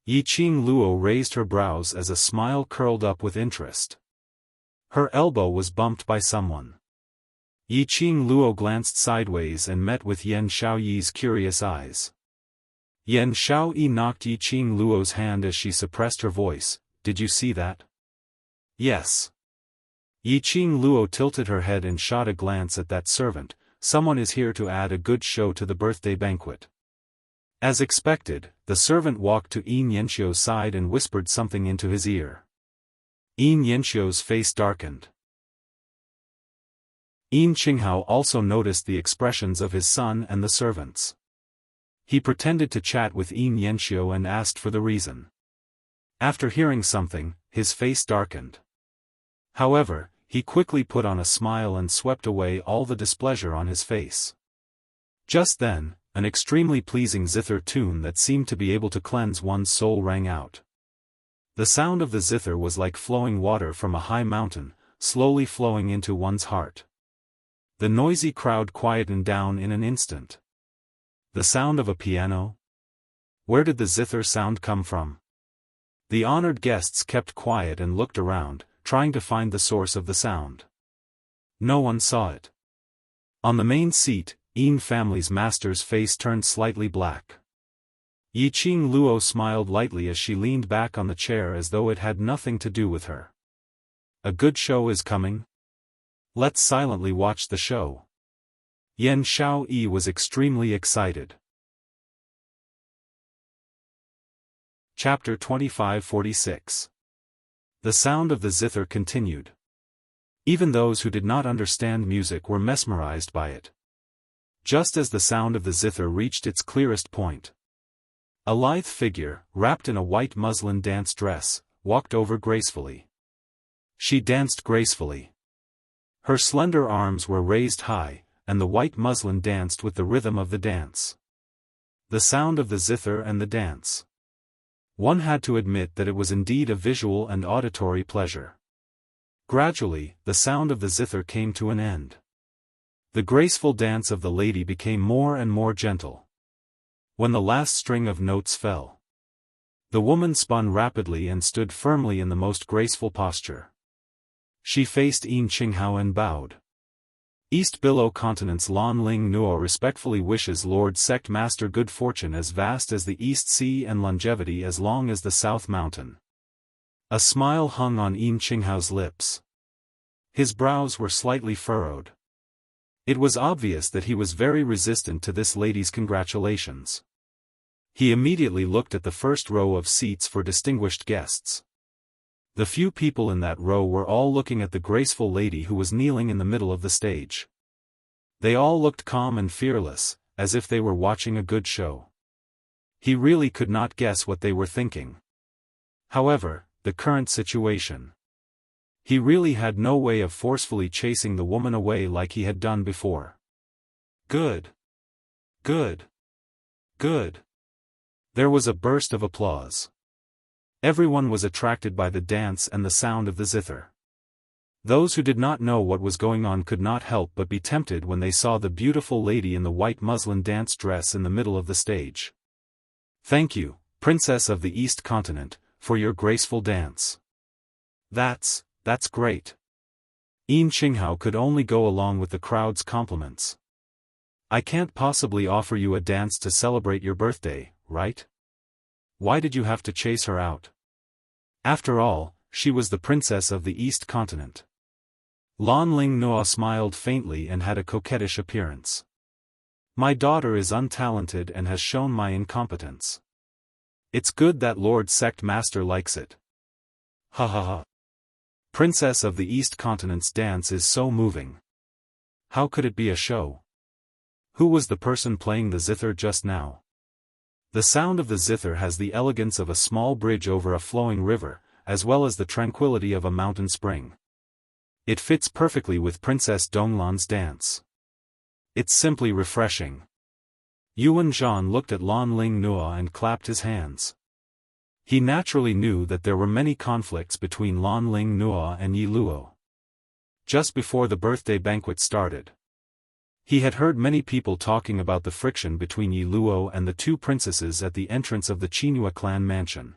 Yiqing Luo raised her brows as a smile curled up with interest. Her elbow was bumped by someone. Yiqing Luo glanced sideways and met with Yan Xiaoyi's curious eyes. Yan Xiaoyi knocked Yiqing Luo's hand as she suppressed her voice. "Did you see that?" "Yes." Yiqing Luo tilted her head and shot a glance at that servant. "Someone is here to add a good show to the birthday banquet." As expected, the servant walked to Yin Yanxiu's side and whispered something into his ear. Yin Yanxiu's face darkened. Yin Qinghao also noticed the expressions of his son and the servants. He pretended to chat with Yin Yanxiu and asked for the reason. After hearing something, his face darkened. However, he quickly put on a smile and swept away all the displeasure on his face. Just then, an extremely pleasing zither tune that seemed to be able to cleanse one's soul rang out. The sound of the zither was like flowing water from a high mountain, slowly flowing into one's heart. The noisy crowd quietened down in an instant. The sound of a piano? Where did the zither sound come from? The honored guests kept quiet and looked around, trying to find the source of the sound. No one saw it. On the main seat, Yin family's master's face turned slightly black. Yiqing Luo smiled lightly as she leaned back on the chair as though it had nothing to do with her. A good show is coming? Let's silently watch the show. Yan Xiaoyi was extremely excited. Chapter 25-46. The sound of the zither continued. Even those who did not understand music were mesmerized by it. Just as the sound of the zither reached its clearest point, a lithe figure, wrapped in a white muslin dance dress, walked over gracefully. She danced gracefully. Her slender arms were raised high, and the white muslin danced with the rhythm of the dance. The sound of the zither and the dance. One had to admit that it was indeed a visual and auditory pleasure. Gradually, the sound of the zither came to an end. The graceful dance of the lady became more and more gentle. When the last string of notes fell, the woman spun rapidly and stood firmly in the most graceful posture. She faced Yin Qinghao and bowed. East Below Continent's Lan Ling Nuo respectfully wishes Lord Sect Master good fortune as vast as the East Sea and longevity as long as the South Mountain. A smile hung on Yin Qinghao's lips. His brows were slightly furrowed. It was obvious that he was very resistant to this lady's congratulations. He immediately looked at the first row of seats for distinguished guests. The few people in that row were all looking at the graceful lady who was kneeling in the middle of the stage. They all looked calm and fearless, as if they were watching a good show. He really could not guess what they were thinking. However, the current situation. He really had no way of forcefully chasing the woman away like he had done before. Good. Good. Good. There was a burst of applause. Everyone was attracted by the dance and the sound of the zither. Those who did not know what was going on could not help but be tempted when they saw the beautiful lady in the white muslin dance dress in the middle of the stage. Thank you, Princess of the East Continent, for your graceful dance. That's great. Yin Qinghao could only go along with the crowd's compliments. I can't possibly offer you a dance to celebrate your birthday, right? Why did you have to chase her out? After all, she was the princess of the East Continent. Lan Ling Nuo smiled faintly and had a coquettish appearance. My daughter is untalented and has shown my incompetence. It's good that Lord Sect Master likes it. Ha ha ha. Princess of the East Continent's dance is so moving. How could it be a show? Who was the person playing the zither just now? The sound of the zither has the elegance of a small bridge over a flowing river, as well as the tranquility of a mountain spring. It fits perfectly with Princess Donglan's dance. It's simply refreshing. Yuan Zhan looked at Lan Ling Nuo and clapped his hands. He naturally knew that there were many conflicts between Lan Ling Nuo and Yi Luo. Just before the birthday banquet started, he had heard many people talking about the friction between Yi Luo and the two princesses at the entrance of the Qinhua clan mansion.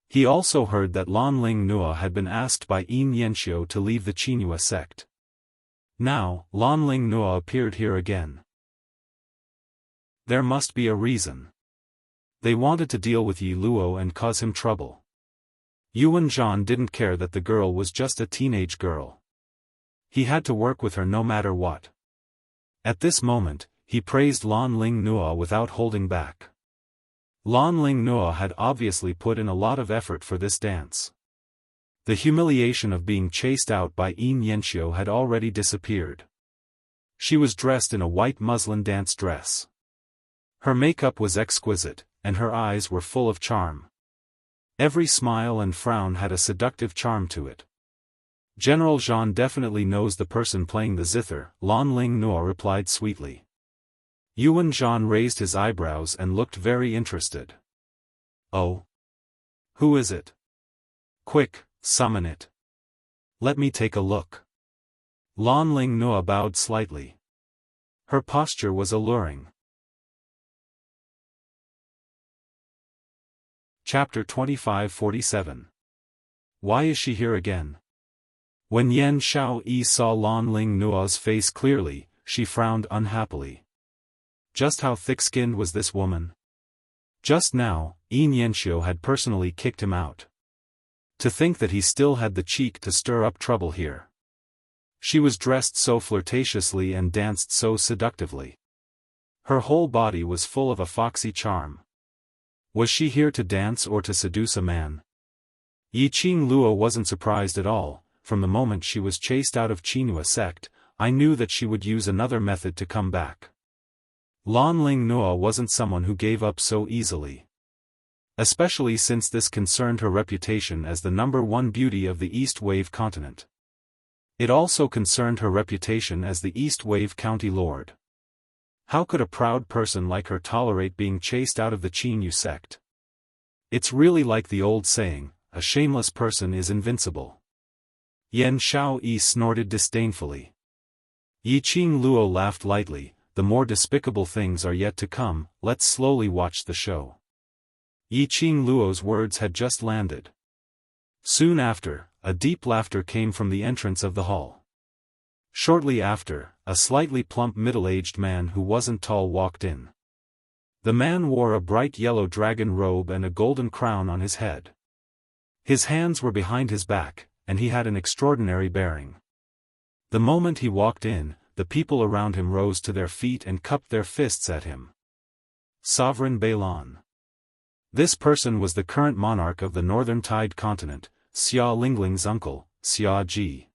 He also heard that Lan Ling Nuo had been asked by Yin Yanxiu to leave the Qinhua sect. Now, Lan Ling Nuo appeared here again. There must be a reason. They wanted to deal with Yi Luo and cause him trouble. Yuan Zhan didn't care that the girl was just a teenage girl. He had to work with her no matter what. At this moment, he praised Lan Ling Nuo without holding back. Lan Ling Nuo had obviously put in a lot of effort for this dance. The humiliation of being chased out by Yin Yanxiu had already disappeared. She was dressed in a white muslin dance dress. Her makeup was exquisite, and her eyes were full of charm. Every smile and frown had a seductive charm to it. General Zhan definitely knows the person playing the zither, Lan Ling Nuo replied sweetly. Yuan Zhan raised his eyebrows and looked very interested. Oh? Who is it? Quick, summon it. Let me take a look. Lan Ling Nuo bowed slightly. Her posture was alluring. Chapter 2547. Why is she here again? When Yan Xiaoyi saw Lan Ling Nuo's face clearly, she frowned unhappily. Just how thick-skinned was this woman? Just now, Yin Yanxiu had personally kicked him out. To think that he still had the cheek to stir up trouble here. She was dressed so flirtatiously and danced so seductively. Her whole body was full of a foxy charm. Was she here to dance or to seduce a man? Yi Qing Luo wasn't surprised at all. From the moment she was chased out of Qinhua sect, I knew that she would use another method to come back. Lan Ling Nuo wasn't someone who gave up so easily. Especially since this concerned her reputation as the #1 beauty of the East Wave continent. It also concerned her reputation as the East Wave County Lord. How could a proud person like her tolerate being chased out of the Qinyu sect? It's really like the old saying, a shameless person is invincible. Yan Xiaoyi snorted disdainfully. Yiqing Luo laughed lightly. The more despicable things are yet to come, let's slowly watch the show. Yiqing Luo's words had just landed. Soon after, a deep laughter came from the entrance of the hall. Shortly after, a slightly plump middle-aged man who wasn't tall walked in. The man wore a bright yellow dragon robe and a golden crown on his head. His hands were behind his back, and he had an extraordinary bearing. The moment he walked in, the people around him rose to their feet and cupped their fists at him. Sovereign Beilan. This person was the current monarch of the Northern Tide Continent, Xia Lingling's uncle, Xia Ji.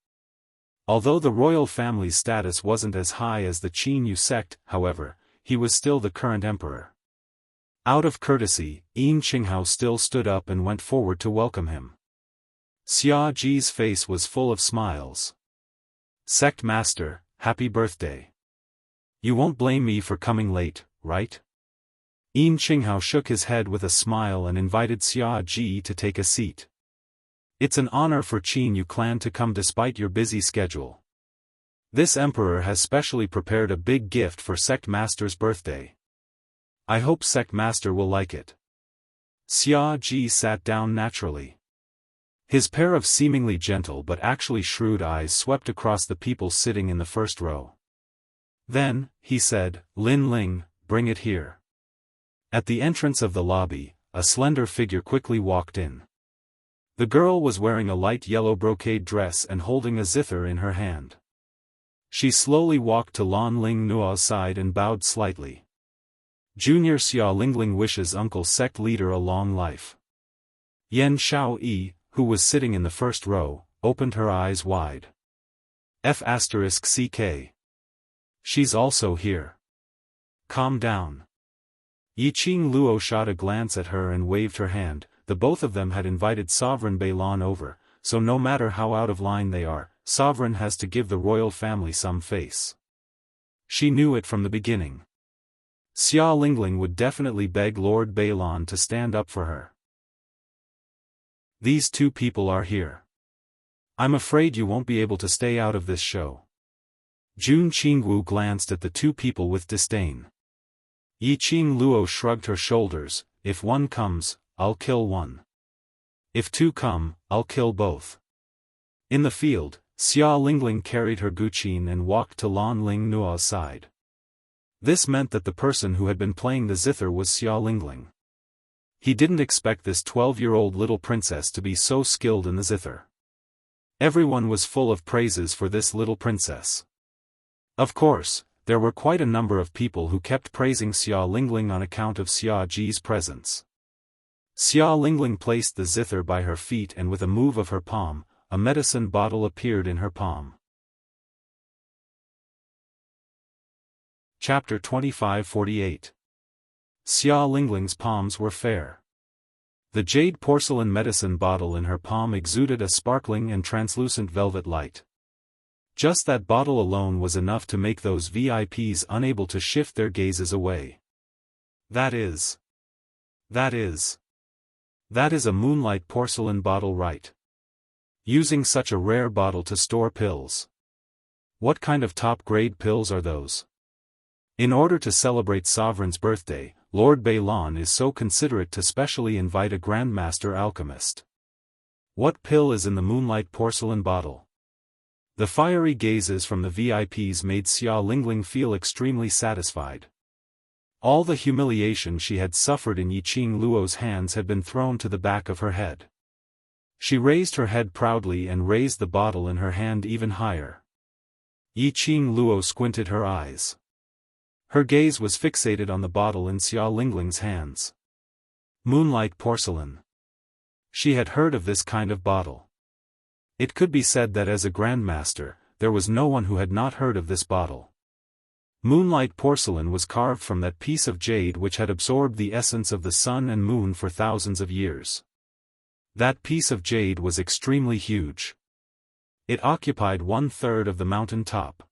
Although the royal family's status wasn't as high as the Qinyu sect, however, he was still the current emperor. Out of courtesy, Yin Qinghao still stood up and went forward to welcome him. Xia Ji's face was full of smiles. Sect Master, happy birthday. You won't blame me for coming late, right? Yin Qinghao shook his head with a smile and invited Xia Ji to take a seat. It's an honor for Qinyu clan to come despite your busy schedule. This emperor has specially prepared a big gift for Sect Master's birthday. I hope Sect Master will like it. Xia Ji sat down naturally. His pair of seemingly gentle but actually shrewd eyes swept across the people sitting in the first row. Then, he said, Lin Ling, bring it here. At the entrance of the lobby, a slender figure quickly walked in. The girl was wearing a light yellow brocade dress and holding a zither in her hand. She slowly walked to Lan Ling Nua's side and bowed slightly. Junior Xia Lingling wishes Uncle Sect Leader a long life. Yan Xiaoyi, who was sitting in the first row, opened her eyes wide. F***CK. She's also here. Calm down. Yiqing Luo shot a glance at her and waved her hand. The both of them had invited Sovereign Beilan over, so no matter how out of line they are, Sovereign has to give the royal family some face. She knew it from the beginning. Xia Lingling would definitely beg Lord Beilan to stand up for her. These two people are here. I'm afraid you won't be able to stay out of this show. Jun Qingwu glanced at the two people with disdain. Yiqing Luo shrugged her shoulders. If one comes, I'll kill one. If two come, I'll kill both. In the field, Xia Lingling carried her guqin and walked to Lan Ling Nua's side. This meant that the person who had been playing the zither was Xia Lingling. He didn't expect this 12-year-old little princess to be so skilled in the zither. Everyone was full of praises for this little princess. Of course, there were quite a number of people who kept praising Xia Lingling on account of Xia Ji's presence. Xia Lingling placed the zither by her feet and with a move of her palm, a medicine bottle appeared in her palm. Chapter 2548. Xia Lingling's palms were fair. The jade porcelain medicine bottle in her palm exuded a sparkling and translucent velvet light. Just that bottle alone was enough to make those VIPs unable to shift their gazes away. That is a moonlight porcelain bottle, right? Using such a rare bottle to store pills. What kind of top-grade pills are those? In order to celebrate Sovereign's birthday, Lord Beilan is so considerate to specially invite a Grandmaster Alchemist. What pill is in the moonlight porcelain bottle? The fiery gazes from the VIPs made Xia Lingling feel extremely satisfied. All the humiliation she had suffered in Yiqing Luo's hands had been thrown to the back of her head. She raised her head proudly and raised the bottle in her hand even higher. Yiqing Luo squinted her eyes. Her gaze was fixated on the bottle in Xia Lingling's hands. Moonlight porcelain. She had heard of this kind of bottle. It could be said that as a grandmaster, there was no one who had not heard of this bottle. Moonlight porcelain was carved from that piece of jade which had absorbed the essence of the sun and moon for thousands of years. That piece of jade was extremely huge. It occupied 1/3 of the mountain top.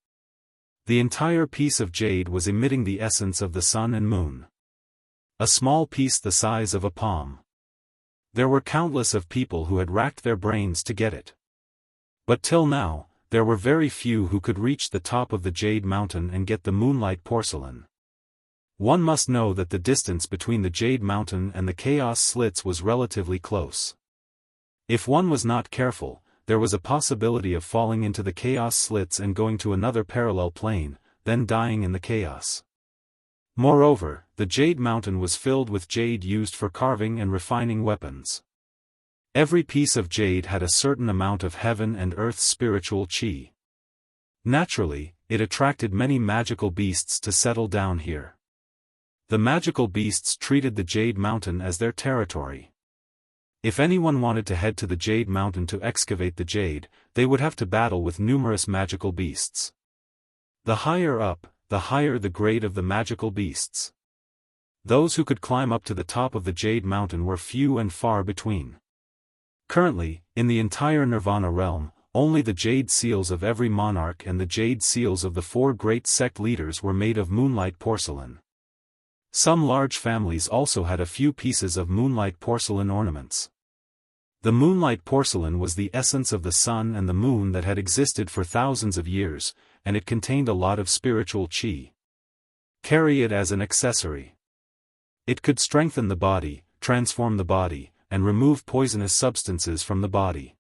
The entire piece of jade was emitting the essence of the sun and moon. A small piece the size of a palm. There were countless of people who had racked their brains to get it. But till now, there were very few who could reach the top of the jade mountain and get the moonlight porcelain. One must know that the distance between the jade mountain and the chaos slits was relatively close. If one was not careful, there was a possibility of falling into the chaos slits and going to another parallel plane, then dying in the chaos. Moreover, the jade mountain was filled with jade used for carving and refining weapons. Every piece of jade had a certain amount of heaven and earth's spiritual chi. Naturally, it attracted many magical beasts to settle down here. The magical beasts treated the jade mountain as their territory. If anyone wanted to head to the jade mountain to excavate the jade, they would have to battle with numerous magical beasts. The higher up, the higher the grade of the magical beasts. Those who could climb up to the top of the jade mountain were few and far between. Currently, in the entire Nirvana realm, only the jade seals of every monarch and the jade seals of the 4 great sect leaders were made of moonlight porcelain. Some large families also had a few pieces of moonlight porcelain ornaments. The moonlight porcelain was the essence of the sun and the moon that had existed for thousands of years, and it contained a lot of spiritual chi. Carry it as an accessory. It could strengthen the body, transform the body, and remove poisonous substances from the body.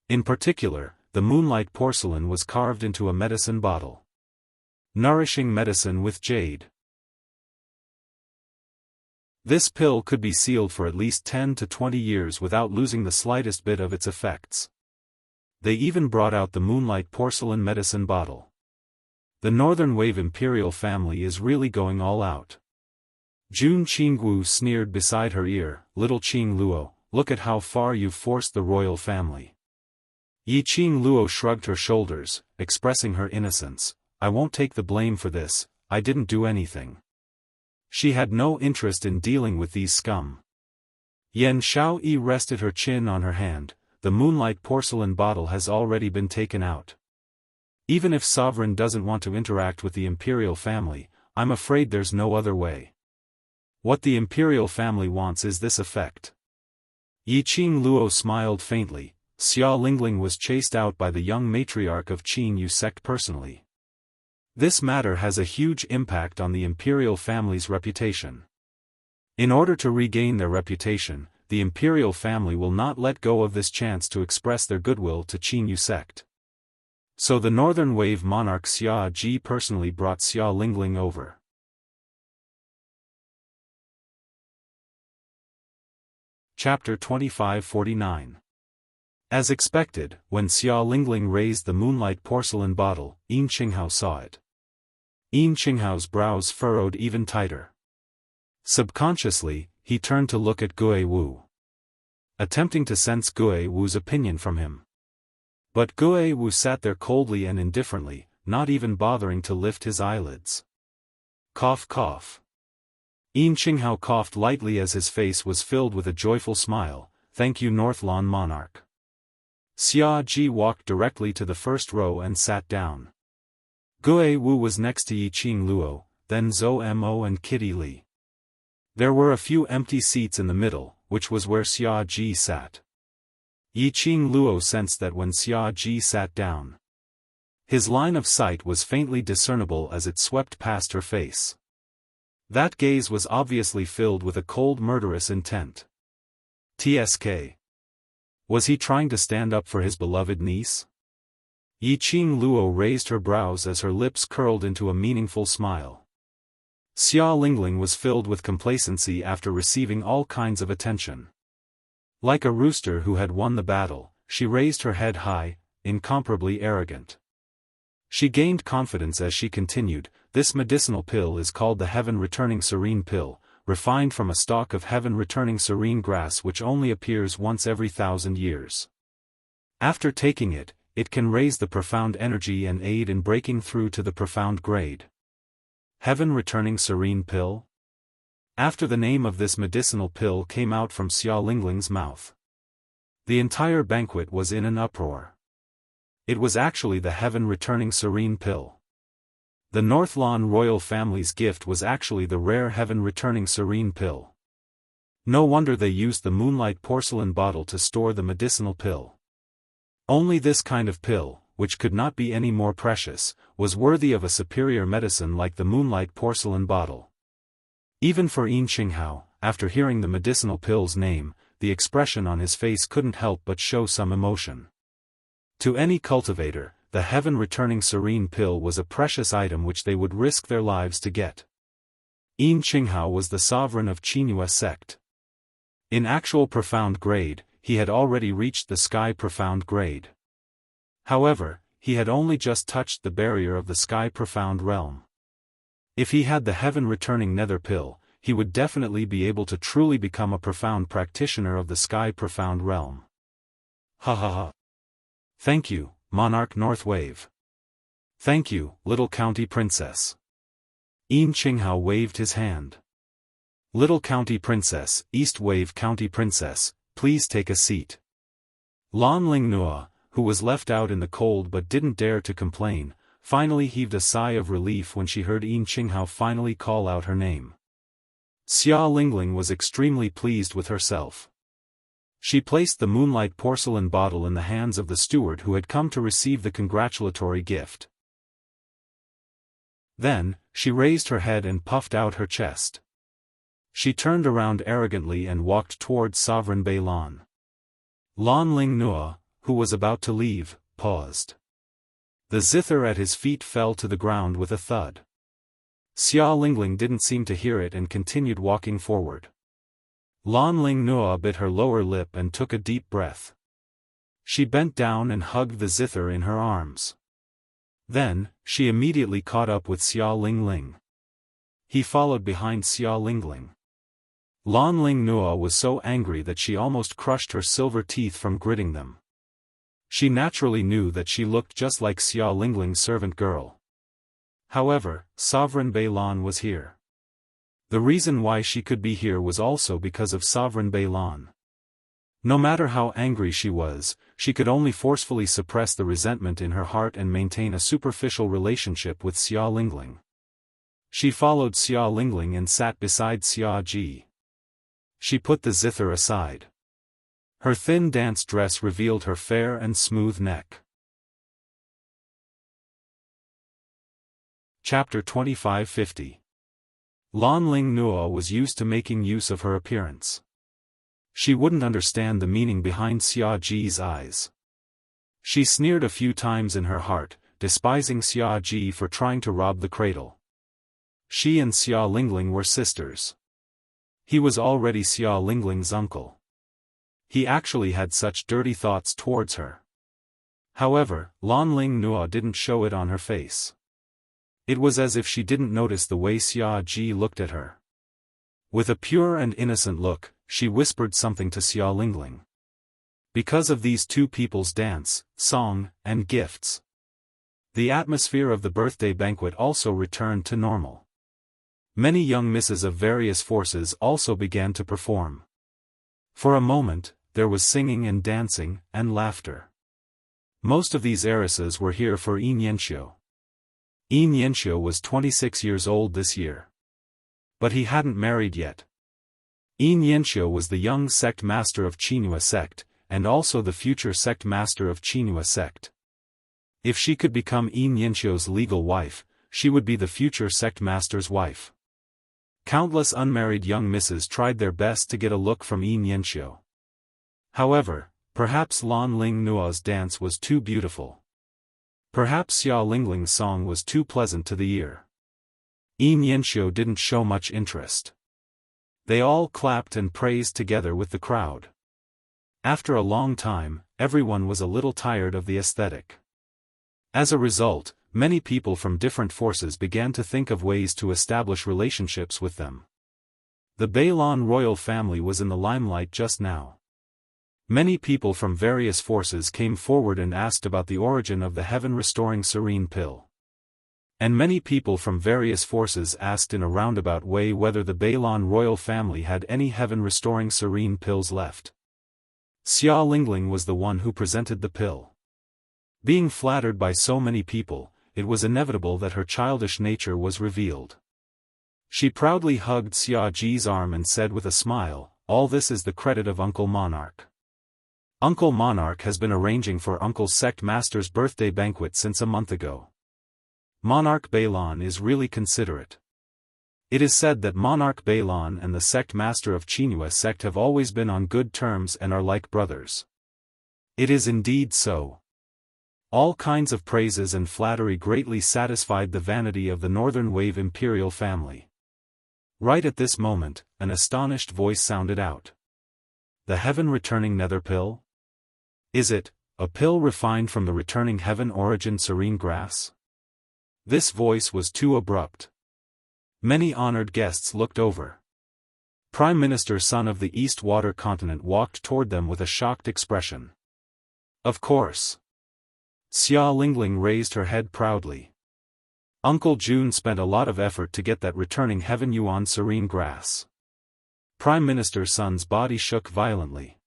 In particular, the moonlight porcelain was carved into a medicine bottle. Nourishing medicine with jade. This pill could be sealed for at least 10 to 20 years without losing the slightest bit of its effects. They even brought out the moonlight porcelain medicine bottle. The Northern Wave Imperial family is really going all out. Jun Qingwu sneered beside her ear, "Little Qing Luo, look at how far you've forced the royal family." Yi Qing Luo shrugged her shoulders, expressing her innocence. "I won't take the blame for this, I didn't do anything." She had no interest in dealing with these scum. Yan Xiaoyi rested her chin on her hand. The moonlight porcelain bottle has already been taken out. Even if Sovereign doesn't want to interact with the imperial family, I'm afraid there's no other way. What the imperial family wants is this effect. Yi Qing Luo smiled faintly. Xia Lingling was chased out by the young matriarch of Qin Yu sect personally. This matter has a huge impact on the imperial family's reputation. In order to regain their reputation, the imperial family will not let go of this chance to express their goodwill to Qin Yu sect. So the Northern Wave monarch Xia Ji personally brought Xia Lingling over. Chapter 2549. As expected, when Xia Lingling raised the moonlight porcelain bottle, Yin Qinghao saw it. Yin Qinghao's brows furrowed even tighter. Subconsciously, he turned to look at Gui Wu, attempting to sense Gui Wu's opinion from him. But Gui Wu sat there coldly and indifferently, not even bothering to lift his eyelids. Cough cough. Yin Qinghao coughed lightly as his face was filled with a joyful smile. "Thank you, Northlawn monarch." Xia Ji walked directly to the first row and sat down. Gui Wu was next to Yi Qing Luo, then Zhou Mo and Kitty Li. There were a few empty seats in the middle, which was where Xia Ji sat. Yi Qing Luo sensed that when Xia Ji sat down, his line of sight was faintly discernible as it swept past her face. That gaze was obviously filled with a cold murderous intent. TSK. Was he trying to stand up for his beloved niece? Yi Qing Luo raised her brows as her lips curled into a meaningful smile. Xia Lingling was filled with complacency after receiving all kinds of attention. Like a rooster who had won the battle, she raised her head high, incomparably arrogant. She gained confidence as she continued, "This medicinal pill is called the Heaven-Returning Serene Pill, refined from a stalk of heaven-returning serene grass which only appears once every 1,000 years. After taking it, it can raise the profound energy and aid in breaking through to the profound grade." Heaven-Returning Serene Pill? After the name of this medicinal pill came out from Xia Lingling's mouth, the entire banquet was in an uproar. It was actually the heaven-returning serene pill. The Northlawn royal family's gift was actually the rare heaven-returning serene pill. No wonder they used the moonlight porcelain bottle to store the medicinal pill. Only this kind of pill, which could not be any more precious, was worthy of a superior medicine like the moonlight porcelain bottle. Even for Yin Qinghao, after hearing the medicinal pill's name, the expression on his face couldn't help but show some emotion. To any cultivator, the heaven-returning serene pill was a precious item which they would risk their lives to get. Yin Qinghao was the sovereign of Qinghua sect. In actual profound grade, he had already reached the sky profound grade. However, he had only just touched the barrier of the sky profound realm. If he had the heaven-returning nether pill, he would definitely be able to truly become a profound practitioner of the sky profound realm. Ha ha ha. Thank you, Monarch Northwave. Thank you, Little County Princess. Yin Qinghao waved his hand. Little County Princess, East Wave County Princess, please take a seat. Lan Ling Nua, who was left out in the cold but didn't dare to complain, finally heaved a sigh of relief when she heard Yin Qinghao finally call out her name. Xia Lingling was extremely pleased with herself. She placed the moonlight porcelain bottle in the hands of the steward who had come to receive the congratulatory gift. Then, she raised her head and puffed out her chest. She turned around arrogantly and walked towards Sovereign Beilan. Lan Ling Nua, who was about to leave, paused. The zither at his feet fell to the ground with a thud. Xia Lingling didn't seem to hear it and continued walking forward. Lan Ling Nua bit her lower lip and took a deep breath. She bent down and hugged the zither in her arms. Then, she immediately caught up with Xia Lingling. He followed behind Xia Lingling. Lan Ling Nua was so angry that she almost crushed her silver teeth from gritting them. She naturally knew that she looked just like Xia Lingling's servant girl. However, Sovereign Beilan was here. The reason why she could be here was also because of Sovereign Beilan. No matter how angry she was, she could only forcefully suppress the resentment in her heart and maintain a superficial relationship with Xia Lingling. She followed Xia Lingling and sat beside Xia Ji. She put the zither aside. Her thin dance dress revealed her fair and smooth neck. Chapter 2550. Lan Ling Nua was used to making use of her appearance. She wouldn't understand the meaning behind Xia Ji's eyes. She sneered a few times in her heart, despising Xia Ji for trying to rob the cradle. She and Xia Lingling were sisters. He was already Xia Lingling's uncle. He actually had such dirty thoughts towards her. However, Lan Ling Nua didn't show it on her face. It was as if she didn't notice the way Xia Ji looked at her. With a pure and innocent look, she whispered something to Xia Lingling. Because of these two people's dance, song, and gifts, the atmosphere of the birthday banquet also returned to normal. Many young misses of various forces also began to perform. For a moment, there was singing and dancing, and laughter. Most of these heiresses were here for Yin Yanxiu. Yin Yanxiu was 26 years old this year. But he hadn't married yet. Yin Yanxiu was the young sect master of Qinghua sect, and also the future sect master of Qinghua sect. If she could become Yin Yanxiu's legal wife, she would be the future sect master's wife. Countless unmarried young misses tried their best to get a look from Yin Yanxiu. However, perhaps Lan Ling Nua's dance was too beautiful. Perhaps Xia Lingling's song was too pleasant to the ear. Yin Yanxiu didn't show much interest. They all clapped and praised together with the crowd. After a long time, everyone was a little tired of the aesthetic. As a result, many people from different forces began to think of ways to establish relationships with them. The Beilan royal family was in the limelight just now. Many people from various forces came forward and asked about the origin of the heaven-restoring serene pill. And many people from various forces asked in a roundabout way whether the Beilan royal family had any heaven-restoring serene pills left. Xia Lingling was the one who presented the pill. Being flattered by so many people, it was inevitable that her childish nature was revealed. She proudly hugged Xiaoji's arm and said with a smile, "All this is the credit of Uncle Monarch. Uncle Monarch has been arranging for Uncle's sect master's birthday banquet since a month ago. Monarch Balon is really considerate. It is said that Monarch Balon and the sect master of Qinghua sect have always been on good terms and are like brothers." It is indeed so. All kinds of praises and flattery greatly satisfied the vanity of the Northern Wave imperial family. Right at this moment, an astonished voice sounded out. "The heaven-returning nether pill? Is it, a pill refined from the returning heaven origin serene grass?" This voice was too abrupt. Many honored guests looked over. Prime Minister Sun of the East Water Continent walked toward them with a shocked expression. "Of course." Xia Lingling raised her head proudly. "Uncle June spent a lot of effort to get that returning heaven yuan serene grass." Prime Minister Sun's body shook violently.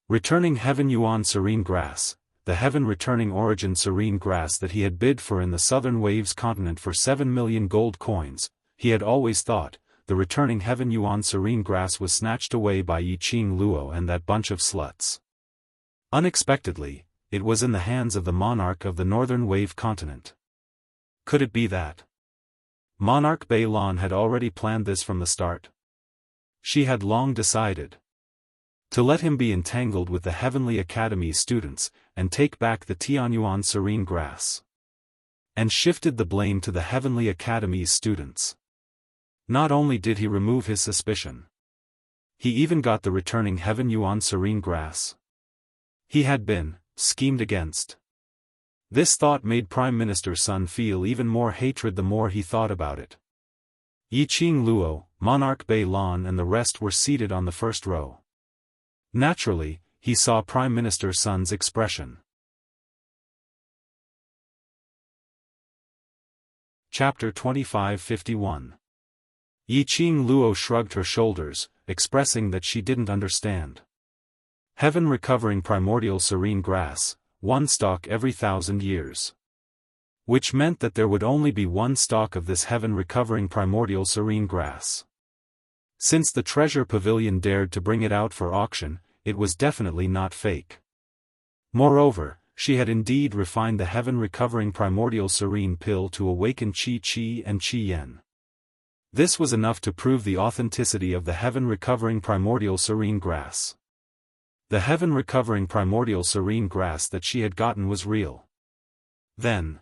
Returning heaven yuan serene grass, the heaven-returning origin serene grass that he had bid for in the Southern Waves continent for 7 million gold coins, he had always thought, the returning heaven yuan serene grass was snatched away by Yiqing Luo and that bunch of sluts. Unexpectedly, it was in the hands of the monarch of the Northern Wave continent. Could it be that Monarch Balon had already planned this from the start? She had long decided to let him be entangled with the Heavenly Academy's students, and take back the Tianyuan serene grass. And shifted the blame to the Heavenly Academy's students. Not only did he remove his suspicion, he even got the returning heaven yuan serene grass. He had been schemed against. This thought made Prime Minister Sun feel even more hatred the more he thought about it. Yiqing Luo, Monarch Balon and the rest were seated on the first row. Naturally, he saw Prime Minister Sun's expression. Chapter 2551. Yiqing Luo shrugged her shoulders, expressing that she didn't understand. Heaven recovering primordial serene grass, one stalk every 1,000 years. Which meant that there would only be one stalk of this heaven recovering primordial serene grass. Since the treasure pavilion dared to bring it out for auction, it was definitely not fake. Moreover, she had indeed refined the heaven-recovering primordial serene pill to awaken Qi and Qi Yen. This was enough to prove the authenticity of the heaven-recovering primordial serene grass. The heaven-recovering primordial serene grass that she had gotten was real. Then,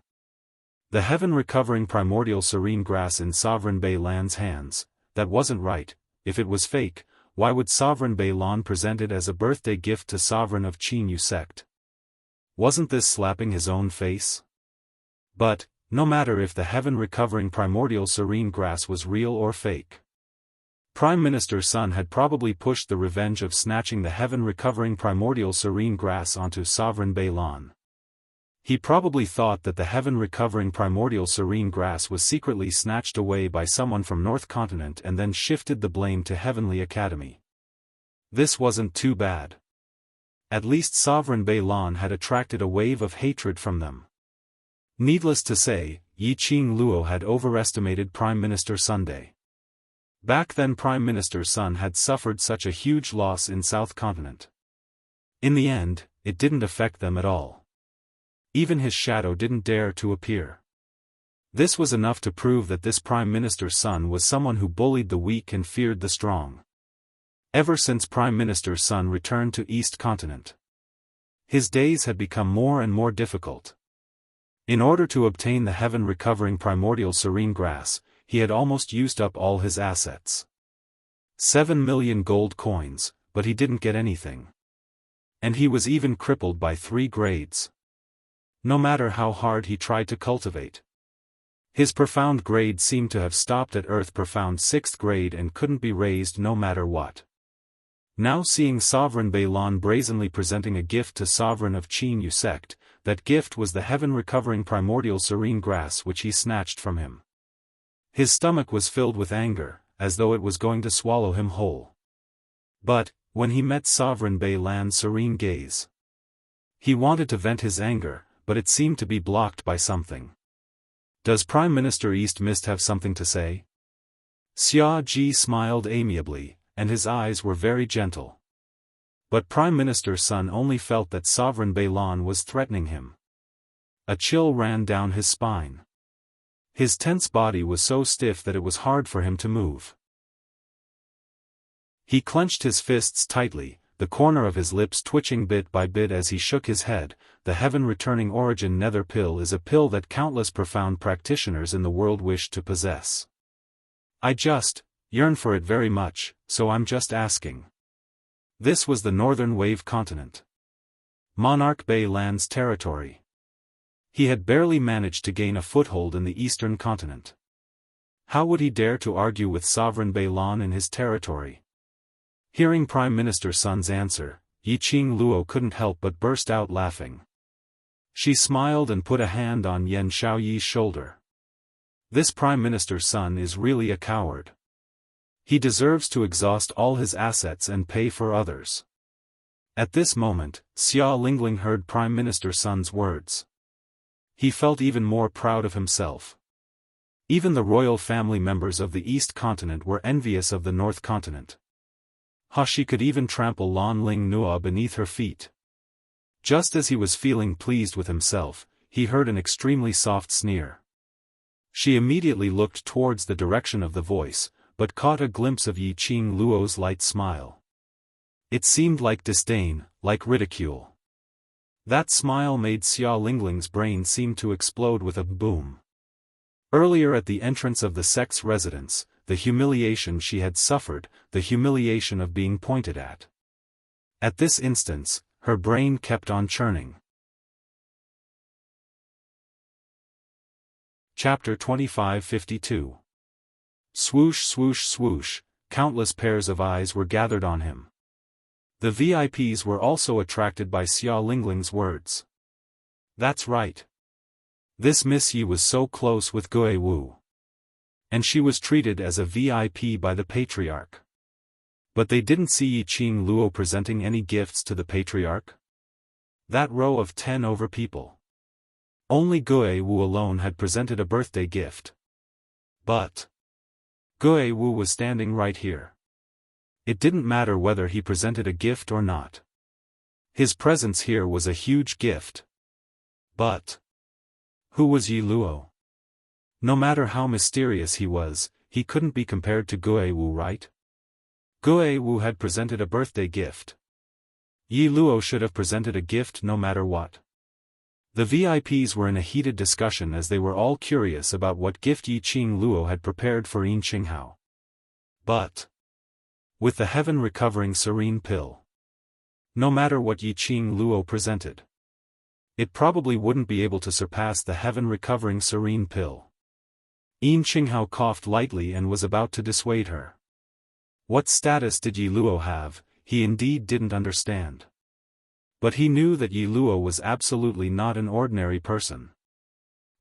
the heaven-recovering primordial serene grass in Sovereign Beilan's hands, that wasn't right. If it was fake, why would Sovereign Beilan present it as a birthday gift to Sovereign of Qinyu sect? Wasn't this slapping his own face? But, no matter if the heaven-recovering primordial serene grass was real or fake, Prime Minister Sun had probably pushed the revenge of snatching the heaven-recovering primordial serene grass onto Sovereign Beilan. He probably thought that the heaven-recovering primordial serene grass was secretly snatched away by someone from North Continent and then shifted the blame to Heavenly Academy. This wasn't too bad. At least Sovereign Beilan had attracted a wave of hatred from them. Needless to say, Yiqing Luo had overestimated Prime Minister Sunday. Back then Prime Minister Sun had suffered such a huge loss in South Continent. In the end, it didn't affect them at all. Even his shadow didn't dare to appear. This was enough to prove that this Prime Minister Sun was someone who bullied the weak and feared the strong. Ever since Prime Minister Sun returned to East Continent, his days had become more and more difficult. In order to obtain the heaven-recovering primordial serene grass, he had almost used up all his assets. 7 million gold coins, but he didn't get anything. And he was even crippled by 3 grades. No matter how hard he tried to cultivate. His profound grade seemed to have stopped at Earth profound 6th grade and couldn't be raised no matter what. Now seeing Sovereign Beilan brazenly presenting a gift to Sovereign of Qinyu sect, that gift was the heaven-recovering primordial serene grass which he snatched from him. His stomach was filled with anger, as though it was going to swallow him whole. But, when he met Sovereign Beilan's serene gaze, He wanted to vent his anger, but it seemed to be blocked by something. Does Prime Minister East Mist have something to say? Xia Ji smiled amiably, and his eyes were very gentle. But Prime Minister Sun only felt that Sovereign Beilan was threatening him. A chill ran down his spine. His tense body was so stiff that it was hard for him to move. He clenched his fists tightly, the corner of his lips twitching bit by bit as he shook his head. The heaven-returning origin nether pill is a pill that countless profound practitioners in the world wish to possess. I just yearn for it very much, so I'm just asking. This was the Northern Wave continent. Monarch Beilan's territory. He had barely managed to gain a foothold in the eastern continent. How would he dare to argue with Sovereign Beilan in his territory? Hearing Prime Minister Sun's answer, Yiqing Luo couldn't help but burst out laughing. She smiled and put a hand on Yan Xiaoyi's shoulder. This Prime Minister Sun is really a coward. He deserves to exhaust all his assets and pay for others. At this moment, Xia Lingling heard Prime Minister Sun's words. He felt even more proud of himself. Even the royal family members of the East Continent were envious of the North Continent. She could even trample Lan Ling Nua beneath her feet. Just as he was feeling pleased with himself, he heard an extremely soft sneer. She immediately looked towards the direction of the voice, but caught a glimpse of Yiqing Luo's light smile. It seemed like disdain, like ridicule. That smile made Xia Lingling's brain seem to explode with a boom. Earlier at the entrance of the sect's residence, the humiliation she had suffered, the humiliation of being pointed at. At this instance, her brain kept on churning. Chapter 2552. Swoosh swoosh swoosh, countless pairs of eyes were gathered on him. The VIPs were also attracted by Xia Lingling's words. That's right. This Miss Yi was so close with Gui Wu. And she was treated as a VIP by the Patriarch. But they didn't see Yiqing Luo presenting any gifts to the Patriarch? That row of 10 over people. Only Gui Wu alone had presented a birthday gift. But Gui Wu was standing right here. It didn't matter whether he presented a gift or not. His presence here was a huge gift. But who was Yi Luo? No matter how mysterious he was, he couldn't be compared to Gui Wu, right? Gui Wu had presented a birthday gift. Yi Luo should have presented a gift no matter what. The VIPs were in a heated discussion as they were all curious about what gift Yiqing Luo had prepared for Yin Qinghao. But with the heaven-recovering serene pill, no matter what Yiqing Luo presented, it probably wouldn't be able to surpass the heaven-recovering serene pill. Yin Qinghao coughed lightly and was about to dissuade her. What status did Yi Luo have? He indeed didn't understand. But he knew that Yi Luo was absolutely not an ordinary person.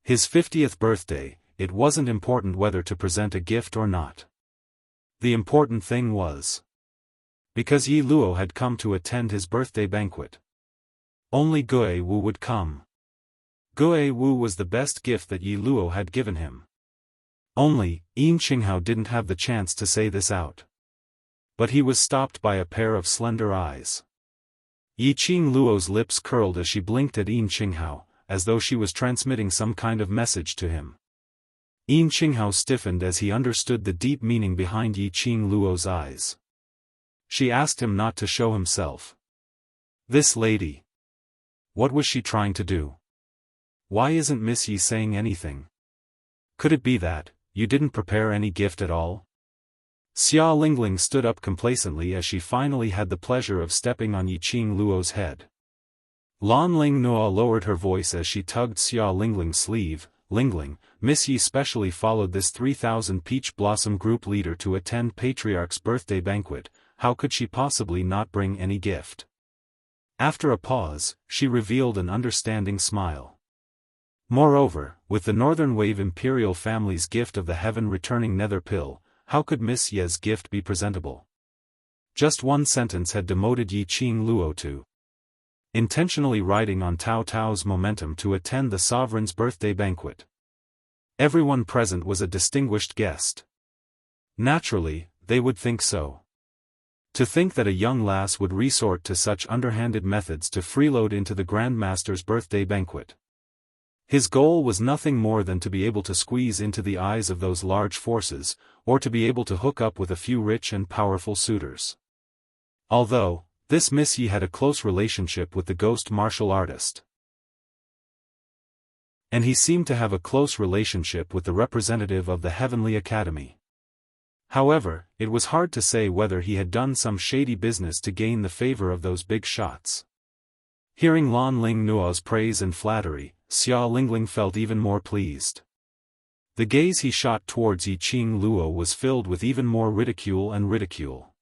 His 50th birthday, it wasn't important whether to present a gift or not. The important thing was, because Yi Luo had come to attend his birthday banquet, only Gui Wu would come. Gui Wu was the best gift that Yi Luo had given him. Only, Yin Qinghao didn't have the chance to say this out. But he was stopped by a pair of slender eyes. Yiqing Luo's lips curled as she blinked at Yin Qinghao, as though she was transmitting some kind of message to him. Yin Qinghao stiffened as he understood the deep meaning behind Yiqing Luo's eyes. She asked him not to show himself. This lady. What was she trying to do? Why isn't Miss Yi saying anything? Could it be that you didn't prepare any gift at all? Xia Lingling stood up complacently as she finally had the pleasure of stepping on Yiqing Luo's head. Lan Ling Nua lowered her voice as she tugged Xia Lingling's sleeve. Lingling, Miss Yi specially followed this 3,000 Peach Blossom group leader to attend Patriarch's birthday banquet. How could she possibly not bring any gift? After a pause, she revealed an understanding smile. Moreover, with the Northern Wave Imperial family's gift of the heaven-returning nether pill, how could Miss Ye's gift be presentable? Just one sentence had demoted Yiqing Luo to intentionally riding on Tao Tao's momentum to attend the sovereign's birthday banquet. Everyone present was a distinguished guest. Naturally, they would think so. To think that a young lass would resort to such underhanded methods to freeload into the Grand Master's birthday banquet. His goal was nothing more than to be able to squeeze into the eyes of those large forces, or to be able to hook up with a few rich and powerful suitors. Although, this Miss Yi had a close relationship with the ghost martial artist. And he seemed to have a close relationship with the representative of the Heavenly Academy. However, it was hard to say whether he had done some shady business to gain the favor of those big shots. Hearing Lan Ling Nuo's praise and flattery, Xia Lingling felt even more pleased. The gaze he shot towards Yiqing Luo was filled with even more ridicule and ridicule.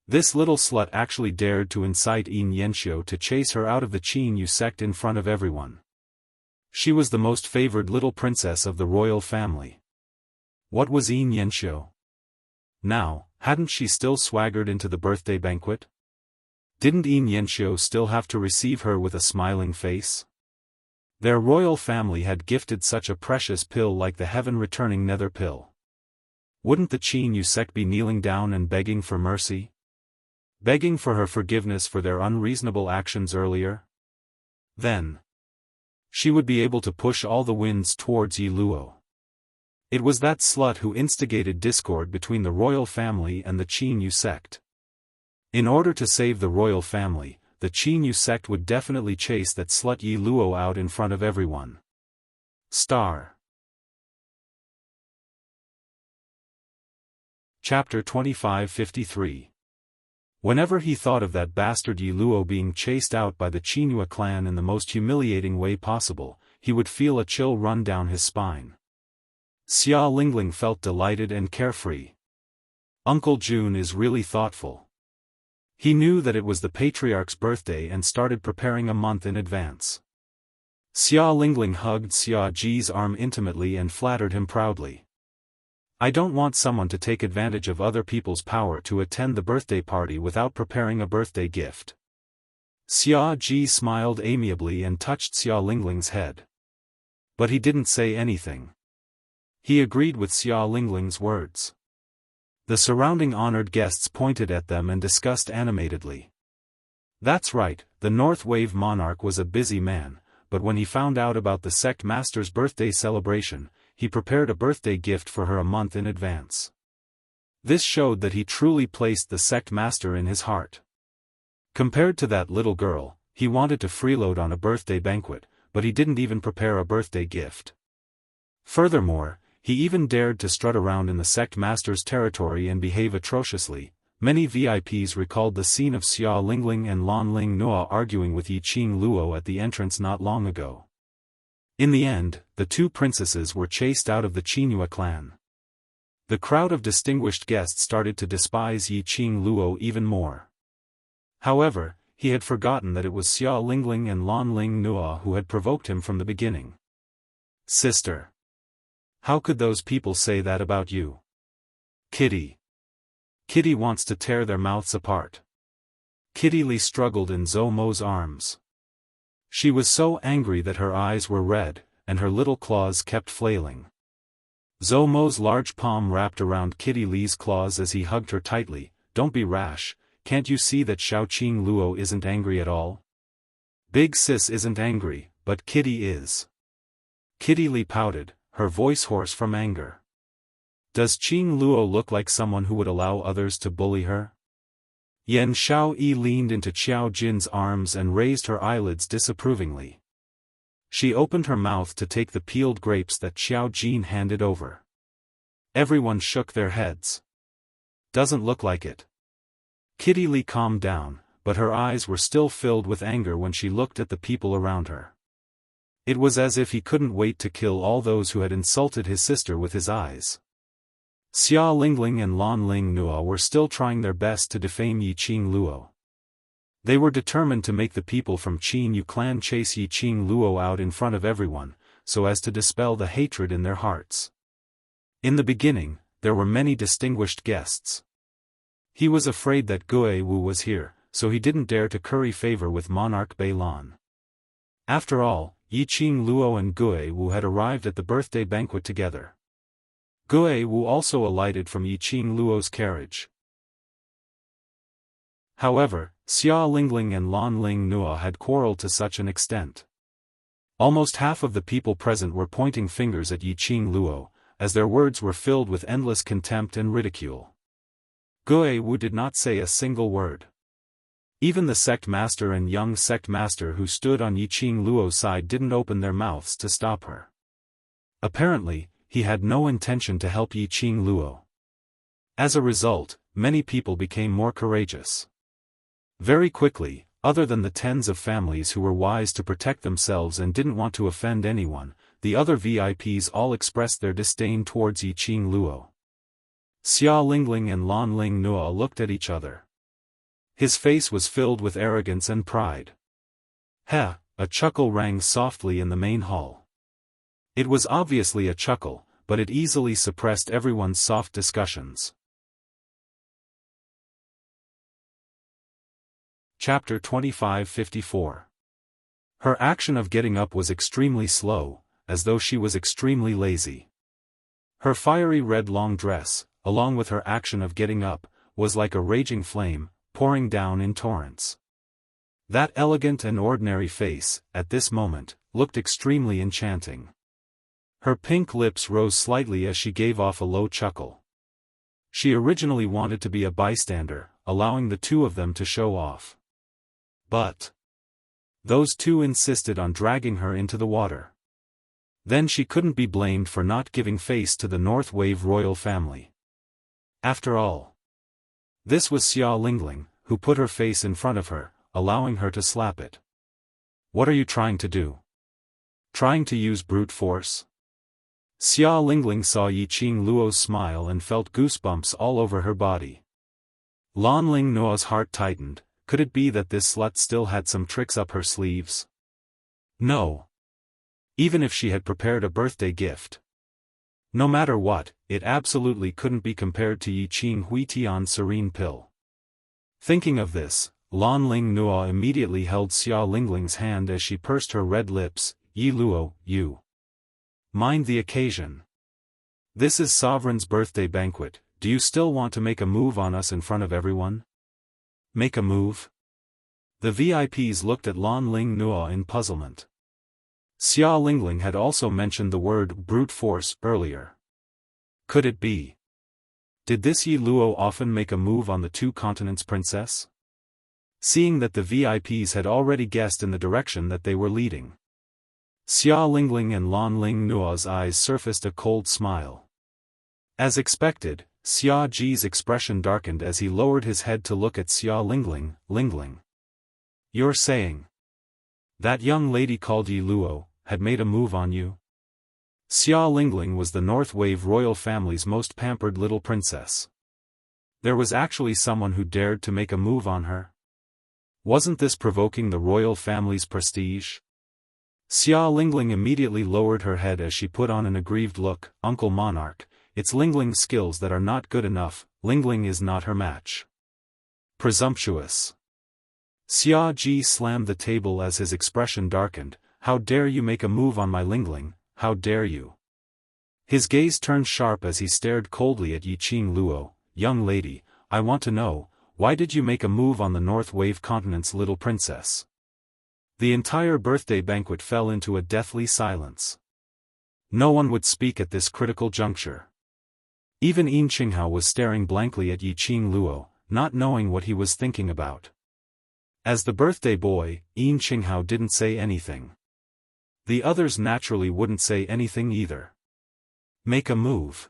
This little slut actually dared to incite Yin Yanxiu to chase her out of the Qin Yu sect in front of everyone. She was the most favored little princess of the royal family. What was Yin Yanxiu? Now, hadn't she still swaggered into the birthday banquet? Didn't Yin Yanxiu still have to receive her with a smiling face? Their royal family had gifted such a precious pill like the heaven-returning nether pill. Wouldn't the Qin Yu sect be kneeling down and begging for mercy? Begging for her forgiveness for their unreasonable actions earlier? Then she would be able to push all the winds towards Yi Luo. It was that slut who instigated discord between the royal family and the Qin Yu sect. In order to save the royal family, the Qin Yu sect would definitely chase that slut Yi Luo out in front of everyone. Chapter 2553. Whenever he thought of that bastard Yi Luo being chased out by the Qinhua clan in the most humiliating way possible, he would feel a chill run down his spine. Xia Lingling felt delighted and carefree. Uncle Jun is really thoughtful. He knew that it was the patriarch's birthday and started preparing a month in advance. Xia Lingling hugged Xia Ji's arm intimately and flattered him proudly. I don't want someone to take advantage of other people's power to attend the birthday party without preparing a birthday gift. Xia Ji smiled amiably and touched Xia Lingling's head. But he didn't say anything. He agreed with Xia Lingling's words. The surrounding honored guests pointed at them and discussed animatedly. That's right, the North Wave monarch was a busy man, but when he found out about the sect master's birthday celebration, he prepared a birthday gift for her a month in advance. This showed that he truly placed the sect master in his heart. Compared to that little girl, he wanted to freeload on a birthday banquet, but he didn't even prepare a birthday gift. Furthermore, he even dared to strut around in the sect master's territory and behave atrociously. Many VIPs recalled the scene of Xia Lingling and Lan Ling Nuo arguing with Yiqing Luo at the entrance not long ago. In the end, the two princesses were chased out of the Qinhua clan. The crowd of distinguished guests started to despise Yiqing Luo even more. However, he had forgotten that it was Xia Lingling and Lan Ling Nuo who had provoked him from the beginning. Sister. How could those people say that about you? Kitty. Kitty wants to tear their mouths apart. Kitty Lee struggled in Zhou Mo's arms. She was so angry that her eyes were red, and her little claws kept flailing. Zhou Mo's large palm wrapped around Kitty Lee's claws as he hugged her tightly. Don't be rash, can't you see that Xiaoqing Luo isn't angry at all? Big sis isn't angry, but Kitty is. Kitty Lee pouted, her voice hoarse from anger. Does Qing Luo look like someone who would allow others to bully her? Yan Xiaoyi leaned into Qiao Jin's arms and raised her eyelids disapprovingly. She opened her mouth to take the peeled grapes that Qiao Jin handed over. Everyone shook their heads. Doesn't look like it. Kitty Lee calmed down, but her eyes were still filled with anger when she looked at the people around her. It was as if he couldn't wait to kill all those who had insulted his sister with his eyes. Xia Lingling and Lan Ling Nuo were still trying their best to defame Yiqing Luo. They were determined to make the people from Qin Yu clan chase Yiqing Luo out in front of everyone, so as to dispel the hatred in their hearts. In the beginning, there were many distinguished guests. He was afraid that Gue Wu was here, so he didn't dare to curry favor with monarch Bei Lan. After all, Yiqing Luo and Gui Wu had arrived at the birthday banquet together. Gui Wu also alighted from Yiqing Luo's carriage. However, Xia Lingling and Lan Ling Nua had quarreled to such an extent. Almost half of the people present were pointing fingers at Yiqing Luo, as their words were filled with endless contempt and ridicule. Gui Wu did not say a single word. Even the sect master and young sect master who stood on Yiqing Luo's side didn't open their mouths to stop her. Apparently, he had no intention to help Yiqing Luo. As a result, many people became more courageous. Very quickly, other than the tens of families who were wise to protect themselves and didn't want to offend anyone, the other VIPs all expressed their disdain towards Yiqing Luo. Xia Lingling and Lan Ling Nua looked at each other. His face was filled with arrogance and pride. Heh, a chuckle rang softly in the main hall. It was obviously a chuckle, but it easily suppressed everyone's soft discussions. Chapter 2554. Her action of getting up was extremely slow, as though she was extremely lazy. Her fiery red long dress, along with her action of getting up, was like a raging flame, pouring down in torrents. That elegant and ordinary face, at this moment, looked extremely enchanting. Her pink lips rose slightly as she gave off a low chuckle. She originally wanted to be a bystander, allowing the two of them to show off. But those two insisted on dragging her into the water. Then she couldn't be blamed for not giving face to the North Wave royal family. After all, this was Xia Lingling, who put her face in front of her, allowing her to slap it. What are you trying to do? Trying to use brute force? Xia Lingling saw Yiqing Luo's smile and felt goosebumps all over her body. Lan Ling Nua's heart tightened. Could it be that this slut still had some tricks up her sleeves? No. Even if she had prepared a birthday gift. No matter what, it absolutely couldn't be compared to Yiqing Huitian's serene pill. Thinking of this, Lan Ling Nua immediately held Xia Lingling's hand as she pursed her red lips. Yi Luo, you mind the occasion. This is Sovereign's birthday banquet. Do you still want to make a move on us in front of everyone? Make a move? The VIPs looked at Lan Ling Nua in puzzlement. Xia Lingling had also mentioned the word brute force earlier. Could it be? Did this Yi Luo often make a move on the two continents princess? Seeing that the VIPs had already guessed in the direction that they were leading. Xia Lingling and Lan Ling Nua's eyes surfaced a cold smile. As expected, Xia Ji's expression darkened as he lowered his head to look at Xia Lingling. Lingling. You're saying that young lady called Yi Luo had made a move on you? Xia Lingling was the North Wave royal family's most pampered little princess. There was actually someone who dared to make a move on her? Wasn't this provoking the royal family's prestige? Xia Lingling immediately lowered her head as she put on an aggrieved look. Uncle Monarch, it's Lingling's skills that are not good enough. Lingling is not her match. Presumptuous. Xia Ji slammed the table as his expression darkened. How dare you make a move on my Lingling, how dare you? His gaze turned sharp as he stared coldly at Yiqing Luo. Young lady, I want to know, why did you make a move on the North Wave continent's little princess? The entire birthday banquet fell into a deathly silence. No one would speak at this critical juncture. Even Yin Qinghao was staring blankly at Yiqing Luo, not knowing what he was thinking about. As the birthday boy, Yin Qinghao didn't say anything. The others naturally wouldn't say anything either. Make a move.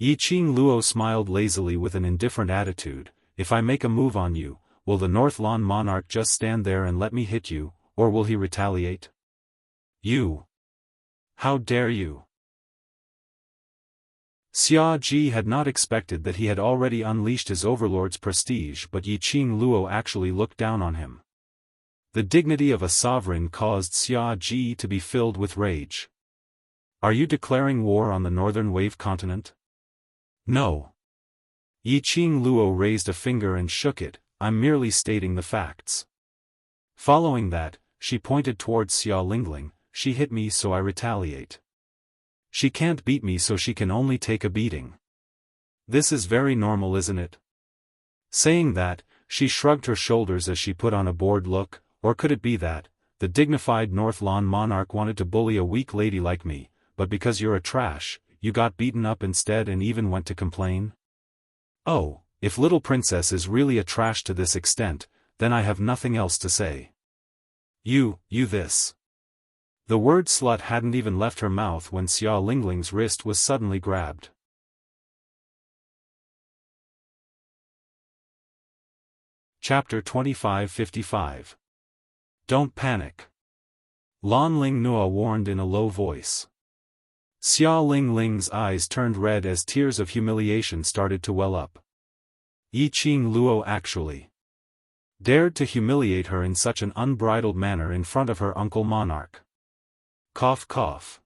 Yiqing Luo smiled lazily with an indifferent attitude. If I make a move on you, will the North Lan monarch just stand there and let me hit you, or will he retaliate? You. How dare you? Xia Ji had not expected that he had already unleashed his overlord's prestige, but Yiqing Luo actually looked down on him. The dignity of a sovereign caused Xia Ji to be filled with rage. Are you declaring war on the Northern Wave continent? No. Yiqing Luo raised a finger and shook it. I'm merely stating the facts. Following that, she pointed towards Xia Lingling, she hit me so I retaliate. She can't beat me so she can only take a beating. This is very normal, isn't it? Saying that, she shrugged her shoulders as she put on a bored look, or could it be that, the dignified North Lawn monarch wanted to bully a weak lady like me, but because you're a trash, you got beaten up instead and even went to complain? Oh, if little princess is really a trash to this extent, then I have nothing else to say. You this. The word slut hadn't even left her mouth when Xia Lingling's wrist was suddenly grabbed. Chapter 2555. Don't panic. Lan Ling Nua warned in a low voice. Xia Lingling's eyes turned red as tears of humiliation started to well up. Yi Qing Luo actually dared to humiliate her in such an unbridled manner in front of her uncle monarch. Cough cough.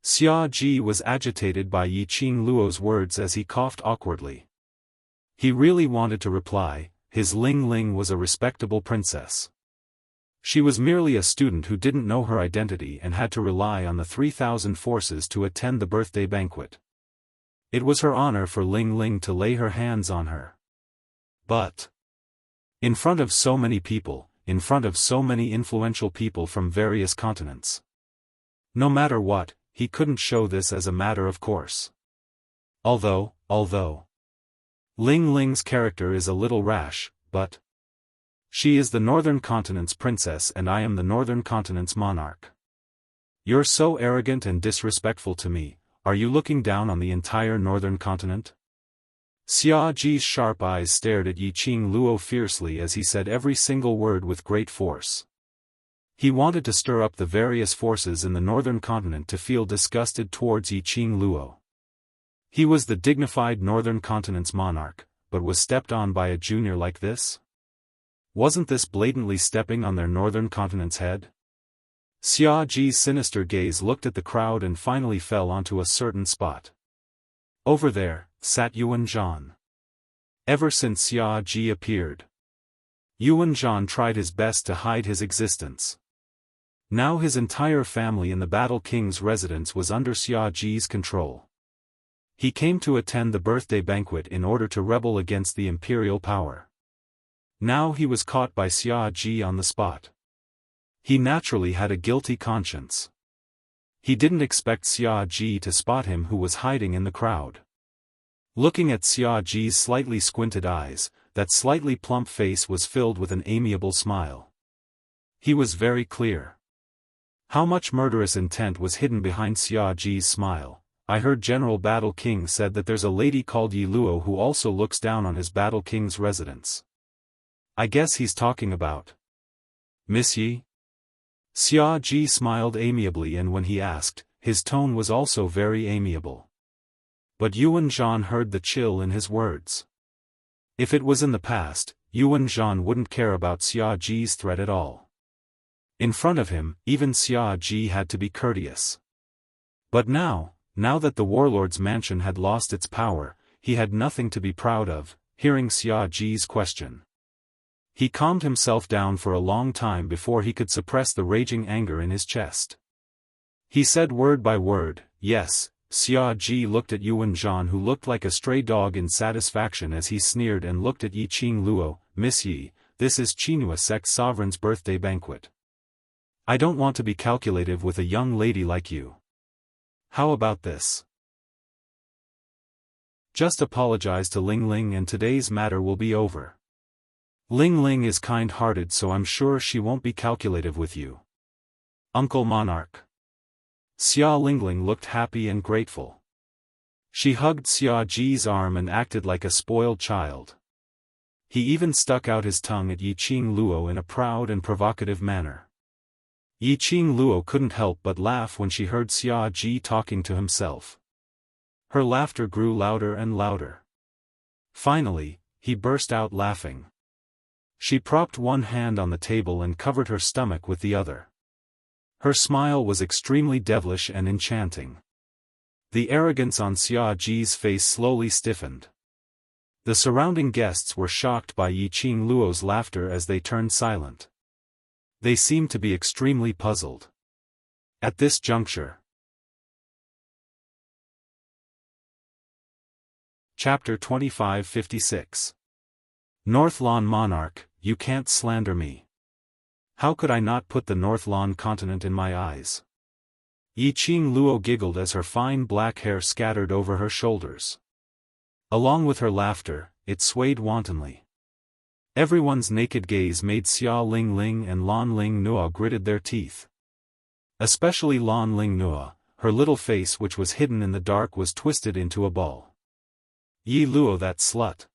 Xia Ji was agitated by Yi Qing Luo's words as he coughed awkwardly. He really wanted to reply, his Ling Ling was a respectable princess. She was merely a student who didn't know her identity and had to rely on the 3,000 forces to attend the birthday banquet. It was her honor for Ling Ling to lay her hands on her. But in front of so many people, in front of so many influential people from various continents. No matter what, he couldn't show this as a matter of course. Although, Ling Ling's character is a little rash, but she is the Northern Continent's princess and I am the Northern Continent's monarch. You're so arrogant and disrespectful to me, are you looking down on the entire Northern Continent? Xia Ji's sharp eyes stared at Yi Qing Luo fiercely as he said every single word with great force. He wanted to stir up the various forces in the Northern Continent to feel disgusted towards Yi Qing Luo. He was the dignified Northern Continent's monarch, but was stepped on by a junior like this? Wasn't this blatantly stepping on their Northern Continent's head? Xia Ji's sinister gaze looked at the crowd and finally fell onto a certain spot. Over there, sat Yuan Zhan. Ever since Xia Ji appeared, Yuan Zhan tried his best to hide his existence. Now his entire family in the Battle King's residence was under Xia Ji's control. He came to attend the birthday banquet in order to rebel against the imperial power. Now he was caught by Xia Ji on the spot. He naturally had a guilty conscience. He didn't expect Xia Ji to spot him who was hiding in the crowd. Looking at Xia Ji's slightly squinted eyes, that slightly plump face was filled with an amiable smile. He was very clear. How much murderous intent was hidden behind Xia Ji's smile. I heard General Battle King said that there's a lady called Yi Luo who also looks down on his Battle King's residence. I guess he's talking about Miss Yi? Xia Ji smiled amiably and when he asked, his tone was also very amiable. But Yuan Zhan heard the chill in his words. If it was in the past, Yuan Zhan wouldn't care about Xia Ji's threat at all. In front of him, even Xia Ji had to be courteous. But now that the warlord's mansion had lost its power, he had nothing to be proud of, hearing Xia Ji's question. He calmed himself down for a long time before he could suppress the raging anger in his chest. He said word by word, yes. Xia Ji looked at Yuan Zhan who looked like a stray dog in satisfaction as he sneered and looked at Yi Qing Luo, Miss Yi, this is Qinghua sect sovereign's birthday banquet. I don't want to be calculative with a young lady like you. How about this? Just apologize to Ling Ling and today's matter will be over. Ling Ling is kind-hearted so I'm sure she won't be calculative with you. Uncle Monarch. Xia Lingling looked happy and grateful. She hugged Xia Ji's arm and acted like a spoiled child. He even stuck out his tongue at Yi Qing Luo in a proud and provocative manner. Yi Qing Luo couldn't help but laugh when she heard Xia Ji talking to himself. Her laughter grew louder and louder. Finally, he burst out laughing. She propped one hand on the table and covered her stomach with the other. Her smile was extremely devilish and enchanting. The arrogance on Xia Ji's face slowly stiffened. The surrounding guests were shocked by Yi Qing Luo's laughter as they turned silent. They seemed to be extremely puzzled. At this juncture. Chapter 2556. North Lawn Monarch, you can't slander me. How could I not put the North Lawn continent in my eyes? Yi Qing Luo giggled as her fine black hair scattered over her shoulders. Along with her laughter, it swayed wantonly. Everyone's naked gaze made Xia Ling Ling and Lan Ling Nua gritted their teeth. Especially Lan Ling Nua, her little face which was hidden in the dark was twisted into a ball. Yi Luo, that slut.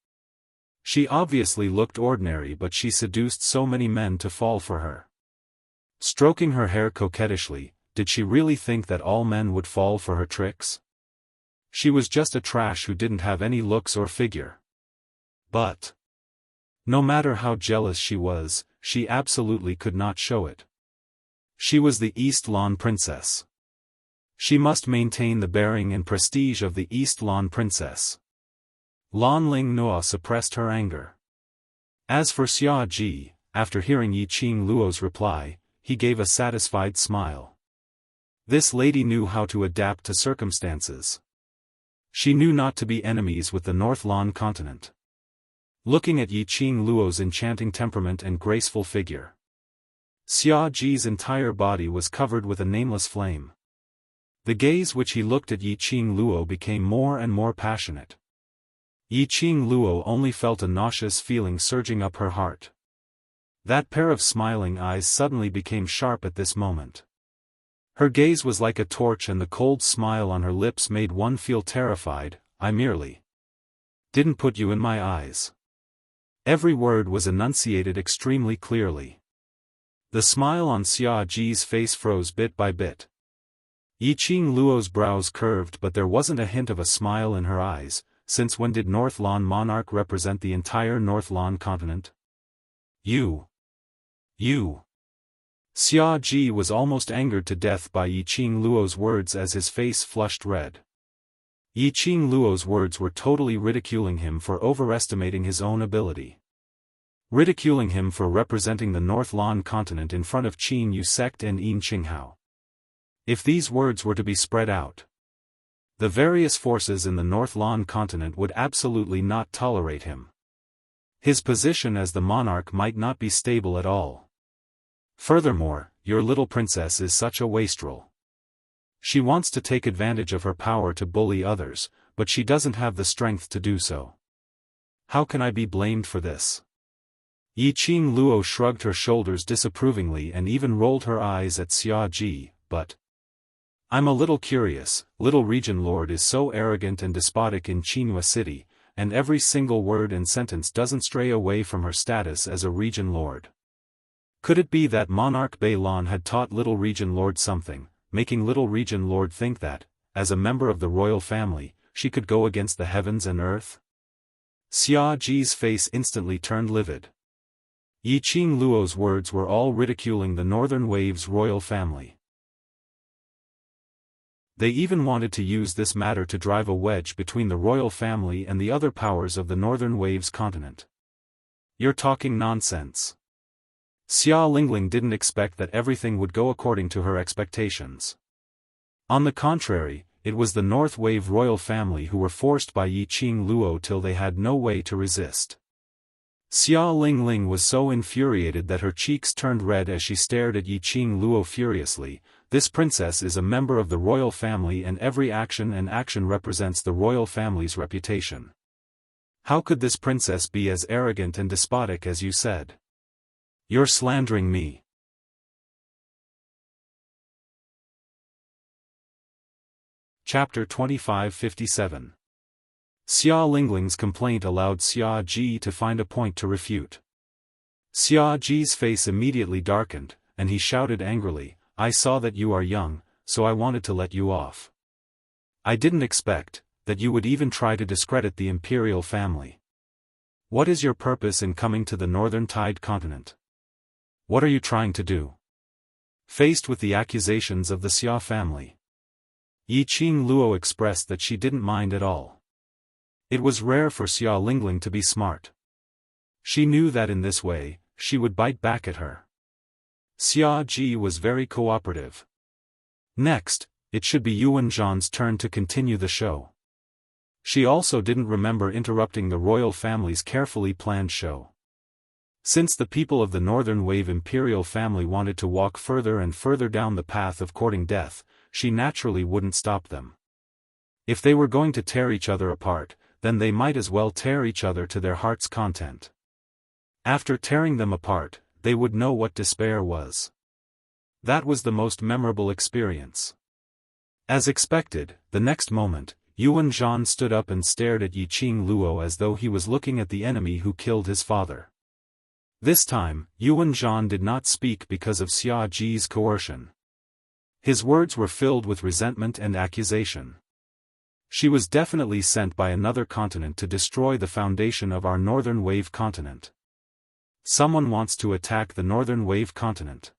She obviously looked ordinary, but she seduced so many men to fall for her. Stroking her hair coquettishly, did she really think that all men would fall for her tricks? She was just a trash who didn't have any looks or figure. But no matter how jealous she was, she absolutely could not show it. She was the East Lawn Princess. She must maintain the bearing and prestige of the East Lawn Princess. Lan Ling Nua suppressed her anger. As for Xia Ji, after hearing Yi Qing Luo's reply, he gave a satisfied smile. This lady knew how to adapt to circumstances. She knew not to be enemies with the North Lawn continent. Looking at Yi Qing Luo's enchanting temperament and graceful figure, Xia Ji's entire body was covered with a nameless flame. The gaze which he looked at Yi Qing Luo became more and more passionate. Yi Qing Luo only felt a nauseous feeling surging up her heart. That pair of smiling eyes suddenly became sharp at this moment. Her gaze was like a torch and the cold smile on her lips made one feel terrified. I merely didn't put you in my eyes. Every word was enunciated extremely clearly. The smile on Xia Ji's face froze bit by bit. Yi Qing Luo's brows curved, but there wasn't a hint of a smile in her eyes. Since when did North Lawn Monarch represent the entire North Lawn continent? You. Xia Ji was almost angered to death by Yi Qing Luo's words as his face flushed red. Yi Qing Luo's words were totally ridiculing him for overestimating his own ability. Ridiculing him for representing the North Lawn continent in front of Qin Yu sect and Yin Qinghao. If these words were to be spread out, the various forces in the North Lawn continent would absolutely not tolerate him. His position as the monarch might not be stable at all. Furthermore, your little princess is such a wastrel. She wants to take advantage of her power to bully others, but she doesn't have the strength to do so. How can I be blamed for this? Yi Qing Luo shrugged her shoulders disapprovingly and even rolled her eyes at Xia Ji, but I'm a little curious. Little Region Lord is so arrogant and despotic in Qinhua City, and every single word and sentence doesn't stray away from her status as a Region Lord. Could it be that Monarch Bei Lan had taught Little Region Lord something, making Little Region Lord think that, as a member of the royal family, she could go against the heavens and earth? Xia Ji's face instantly turned livid. Yi Qing Luo's words were all ridiculing the Northern Wave's royal family. They even wanted to use this matter to drive a wedge between the royal family and the other powers of the Northern Wave's continent. You're talking nonsense. Xia Lingling didn't expect that everything would go according to her expectations. On the contrary, it was the North Wave royal family who were forced by Yi Qing Luo till they had no way to resist. Xia Lingling was so infuriated that her cheeks turned red as she stared at Yi Qing Luo furiously. This princess is a member of the royal family and every action represents the royal family's reputation. How could this princess be as arrogant and despotic as you said? You're slandering me. Chapter 2557. Xia Lingling's complaint allowed Xia Ji to find a point to refute. Xia Ji's face immediately darkened, and he shouted angrily, I saw that you are young, so I wanted to let you off. I didn't expect that you would even try to discredit the imperial family. What is your purpose in coming to the Northern Tide continent? What are you trying to do? Faced with the accusations of the Xia family, Yi Qing Luo expressed that she didn't mind at all. It was rare for Xia Lingling to be smart. She knew that in this way, she would bite back at her. Xia Ji was very cooperative. Next, it should be Yuan Zhan's turn to continue the show. She also didn't remember interrupting the royal family's carefully planned show. Since the people of the Northern Wave imperial family wanted to walk further and further down the path of courting death, she naturally wouldn't stop them. If they were going to tear each other apart, then they might as well tear each other to their heart's content. After tearing them apart, they would know what despair was. That was the most memorable experience. As expected, the next moment, Yuan Zhan stood up and stared at Yiqing Luo as though he was looking at the enemy who killed his father. This time, Yuan Zhan did not speak because of Xia Ji's coercion. His words were filled with resentment and accusation. She was definitely sent by another continent to destroy the foundation of our Northern Wave continent. Someone wants to attack the Northern Wave continent.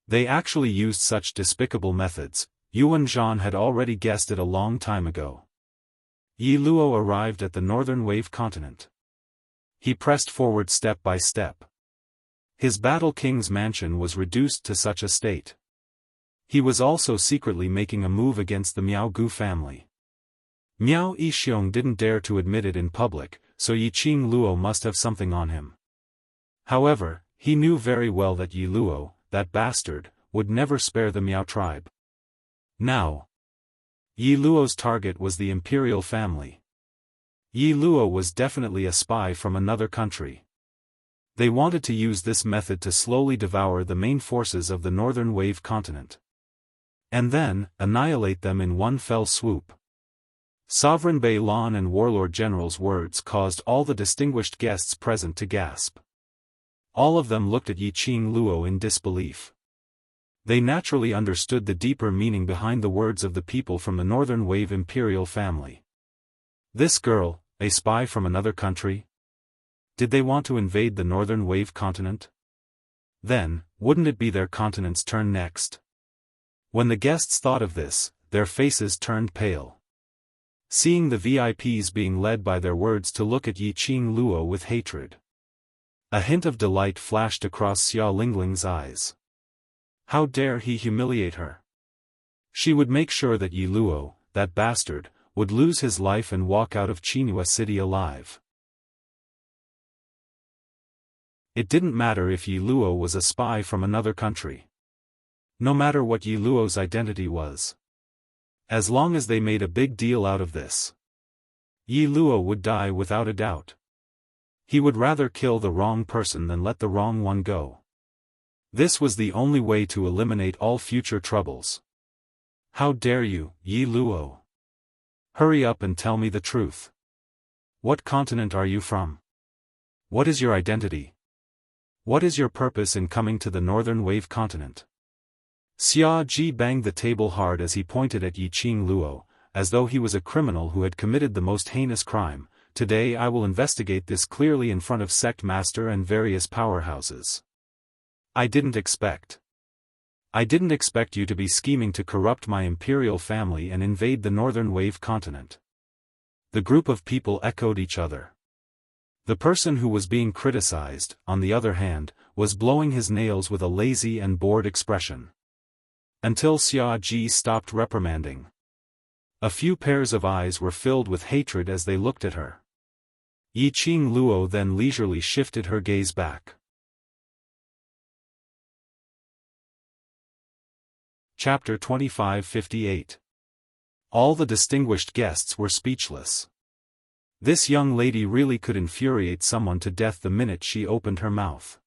They actually used such despicable methods. Yuan Zhan had already guessed it a long time ago. Yi Luo arrived at the Northern Wave continent. He pressed forward step by step. His Battle King's mansion was reduced to such a state. He was also secretly making a move against the Miao Gu family. Miao Yixiong didn't dare to admit it in public, so Yiqing Luo must have something on him. However, he knew very well that Yi Luo, that bastard, would never spare the Miao tribe. Now, Yi Luo's target was the imperial family. Yi Luo was definitely a spy from another country. They wanted to use this method to slowly devour the main forces of the Northern Wave continent. And then, annihilate them in one fell swoop. Sovereign Bei Lan and Warlord General's words caused all the distinguished guests present to gasp. All of them looked at Yiqing Luo in disbelief. They naturally understood the deeper meaning behind the words of the people from the Northern Wave imperial family. This girl, a spy from another country? Did they want to invade the Northern Wave continent? Then, wouldn't it be their continent's turn next? When the guests thought of this, their faces turned pale. Seeing the VIPs being led by their words to look at Yiqing Luo with hatred. A hint of delight flashed across Xia Lingling's eyes. How dare he humiliate her? She would make sure that Yi Luo, that bastard, would lose his life and walk out of Qinghua City alive. It didn't matter if Yi Luo was a spy from another country. No matter what Yi Luo's identity was. As long as they made a big deal out of this, Yi Luo would die without a doubt. He would rather kill the wrong person than let the wrong one go. This was the only way to eliminate all future troubles. How dare you, Yi Luo? Hurry up and tell me the truth. What continent are you from? What is your identity? What is your purpose in coming to the Northern Wave continent? Xia Ji banged the table hard as he pointed at Yiqing Luo, as though he was a criminal who had committed the most heinous crime. Today I will investigate this clearly in front of Sect Master and various powerhouses. I didn't expect you to be scheming to corrupt my imperial family and invade the Northern Wave continent. The group of people echoed each other. The person who was being criticized, on the other hand, was blowing his nails with a lazy and bored expression. Until Xia Ji stopped reprimanding. A few pairs of eyes were filled with hatred as they looked at her. Yiqing Luo then leisurely shifted her gaze back. Chapter 2558. All the distinguished guests were speechless. This young lady really could infuriate someone to death the minute she opened her mouth.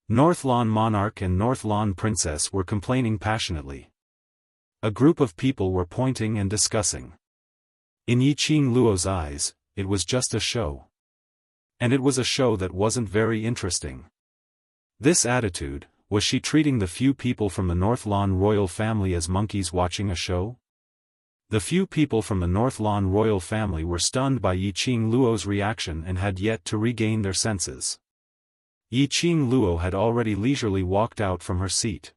Northlawn Monarch and Northlawn Princess were complaining passionately. A group of people were pointing and discussing. In Yiqing Luo's eyes, it was just a show. And it was a show that wasn't very interesting. This attitude, was she treating the few people from the Northlawn royal family as monkeys watching a show? The few people from the Northlawn royal family were stunned by Yiqing Luo's reaction and had yet to regain their senses. Yiqing Luo had already leisurely walked out from her seat.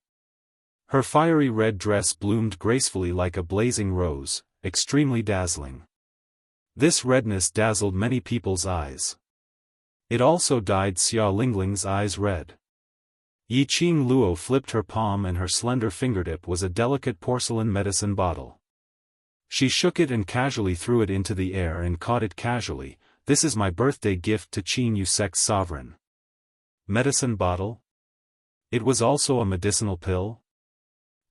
Her fiery red dress bloomed gracefully like a blazing rose, extremely dazzling. This redness dazzled many people's eyes. It also dyed Xia Lingling's eyes red. Yi Qing Luo flipped her palm and her slender fingertip was a delicate porcelain medicine bottle. She shook it and casually threw it into the air and caught it casually. This is my birthday gift to Qin Yu Sect's sovereign. Medicine bottle? It was also a medicinal pill?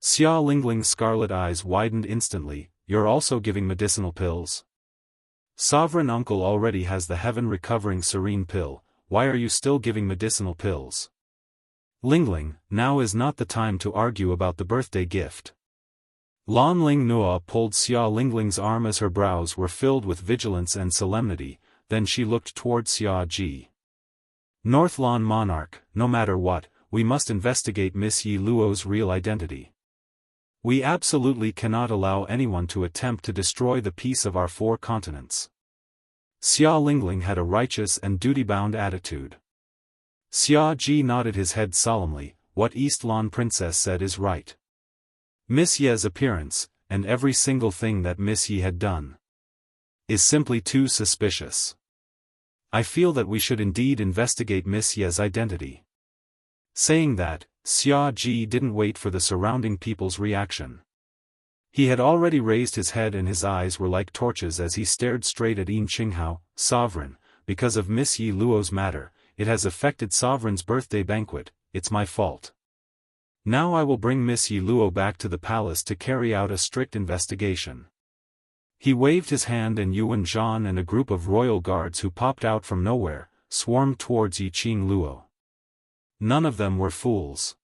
Xia Lingling's scarlet eyes widened instantly. You're also giving medicinal pills? Sovereign uncle already has the heaven recovering serene pill, why are you still giving medicinal pills? Lingling, now is not the time to argue about the birthday gift. Lan Ling Nua pulled Xia Lingling's arm as her brows were filled with vigilance and solemnity, then she looked toward Xia Ji. Northlan monarch, no matter what, we must investigate Miss Yi Luo's real identity. We absolutely cannot allow anyone to attempt to destroy the peace of our 4 continents. Xia Lingling had a righteous and duty-bound attitude. Xia Ji nodded his head solemnly, what East Lan princess said is right. Miss Ye's appearance, and every single thing that Miss Yi had done, is simply too suspicious. I feel that we should indeed investigate Miss Ye's identity. Saying that, Xia Ji didn't wait for the surrounding people's reaction. He had already raised his head and his eyes were like torches as he stared straight at Yin Qinghao, sovereign, because of Miss Yi Luo's matter, it has affected sovereign's birthday banquet, it's my fault. Now I will bring Miss Yi Luo back to the palace to carry out a strict investigation. He waved his hand and Yuan Zhan and a group of royal guards who popped out from nowhere, swarmed towards Yi Qing Luo. None of them were fools.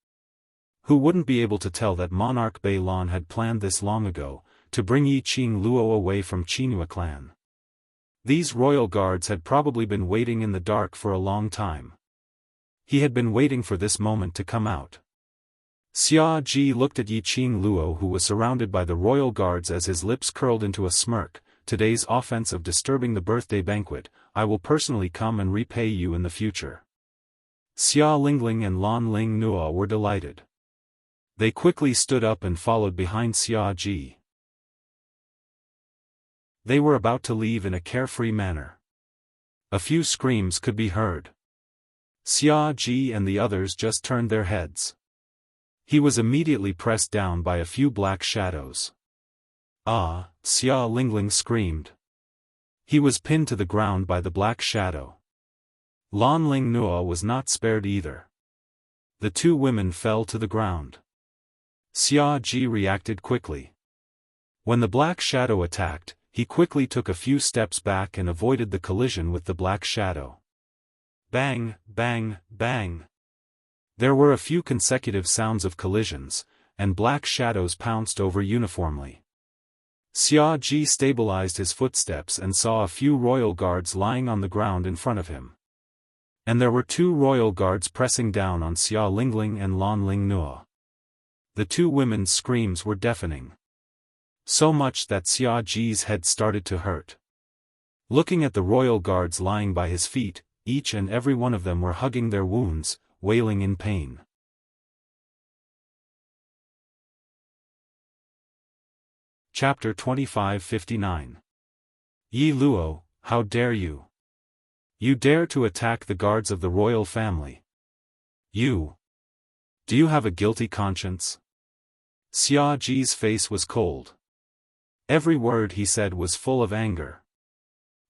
Who wouldn't be able to tell that Monarch Bei Lan had planned this long ago, to bring Yi Qing Luo away from Qinhua clan? These royal guards had probably been waiting in the dark for a long time. He had been waiting for this moment to come out. Xia Ji looked at Yi Qing Luo who was surrounded by the royal guards as his lips curled into a smirk. Today's offense of disturbing the birthday banquet, I will personally come and repay you in the future. Xia Lingling and Lan Ling Nua were delighted. They quickly stood up and followed behind Xia Ji. They were about to leave in a carefree manner. A few screams could be heard. Xia Ji and the others just turned their heads. He was immediately pressed down by a few black shadows. Ah, Xia Lingling screamed. He was pinned to the ground by the black shadow. Lan Ling Nua was not spared either. The 2 women fell to the ground. Xia Ji reacted quickly. When the black shadow attacked, he quickly took a few steps back and avoided the collision with the black shadow. Bang, bang, bang. There were a few consecutive sounds of collisions, and black shadows pounced over uniformly. Xia Ji stabilized his footsteps and saw a few royal guards lying on the ground in front of him. And there were 2 royal guards pressing down on Xia Lingling and Lan Ling Nua. The 2 women's screams were deafening. So much that Xia Ji's head started to hurt. Looking at the royal guards lying by his feet, each and every one of them were hugging their wounds, wailing in pain. Chapter 2559. Yi Luo, how dare you? You dare to attack the guards of the royal family. You. Do you have a guilty conscience? Xia Ji's face was cold. Every word he said was full of anger.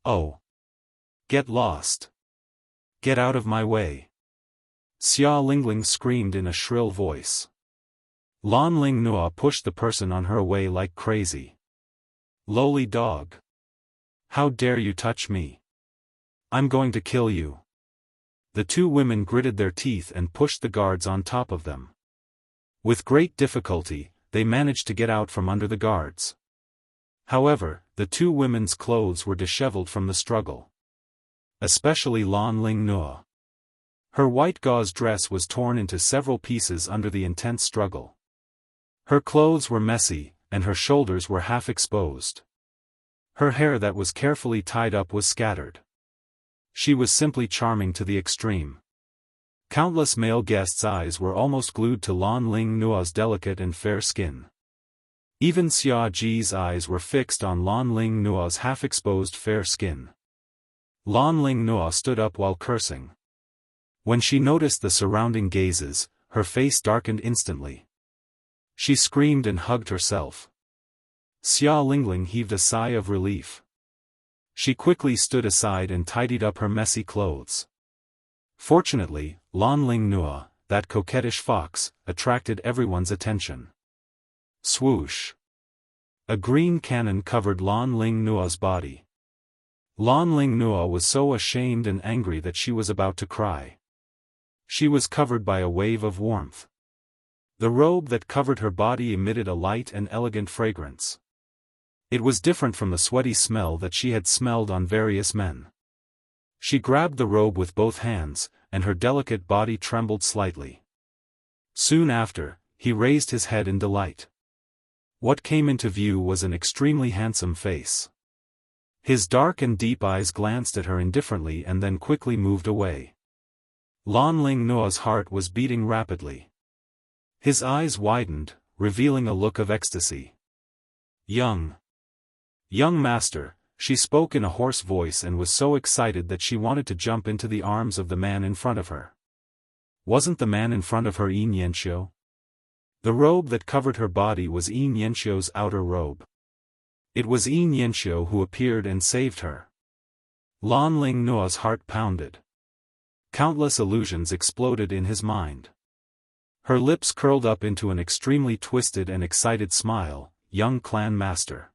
Oh. Get lost. Get out of my way. Xia Lingling screamed in a shrill voice. Lan Ling Nua pushed the person on her away like crazy. Lowly dog. How dare you touch me? I'm going to kill you. The 2 women gritted their teeth and pushed the guards on top of them. With great difficulty, they managed to get out from under the guards. However, the 2 women's clothes were disheveled from the struggle. Especially Lan Ling Nua. Her white gauze dress was torn into several pieces under the intense struggle. Her clothes were messy, and her shoulders were half exposed. Her hair that was carefully tied up was scattered. She was simply charming to the extreme. Countless male guests' eyes were almost glued to Lan Ling Nua's delicate and fair skin. Even Xia Ji's eyes were fixed on Lan Ling Nua's half-exposed fair skin. Lan Ling Nua stood up while cursing. When she noticed the surrounding gazes, her face darkened instantly. She screamed and hugged herself. Xia Lingling heaved a sigh of relief. She quickly stood aside and tidied up her messy clothes. Fortunately, Lan Ling Nua, that coquettish fox, attracted everyone's attention. Swoosh! A green cannon covered Lan Ling Nua's body. Lan Ling Nua was so ashamed and angry that she was about to cry. She was covered by a wave of warmth. The robe that covered her body emitted a light and elegant fragrance. It was different from the sweaty smell that she had smelled on various men. She grabbed the robe with both hands, and her delicate body trembled slightly. Soon after, he raised his head in delight. What came into view was an extremely handsome face. His dark and deep eyes glanced at her indifferently and then quickly moved away. Lan Ling Nua's heart was beating rapidly. His eyes widened, revealing a look of ecstasy. Young master, she spoke in a hoarse voice and was so excited that she wanted to jump into the arms of the man in front of her. Wasn't the man in front of her Yin Yanxiu? The robe that covered her body was Yin Yanxiu's outer robe. It was Yin Yanxiu who appeared and saved her. Lan Ling Nua's heart pounded. Countless illusions exploded in his mind. Her lips curled up into an extremely twisted and excited smile. Young clan master.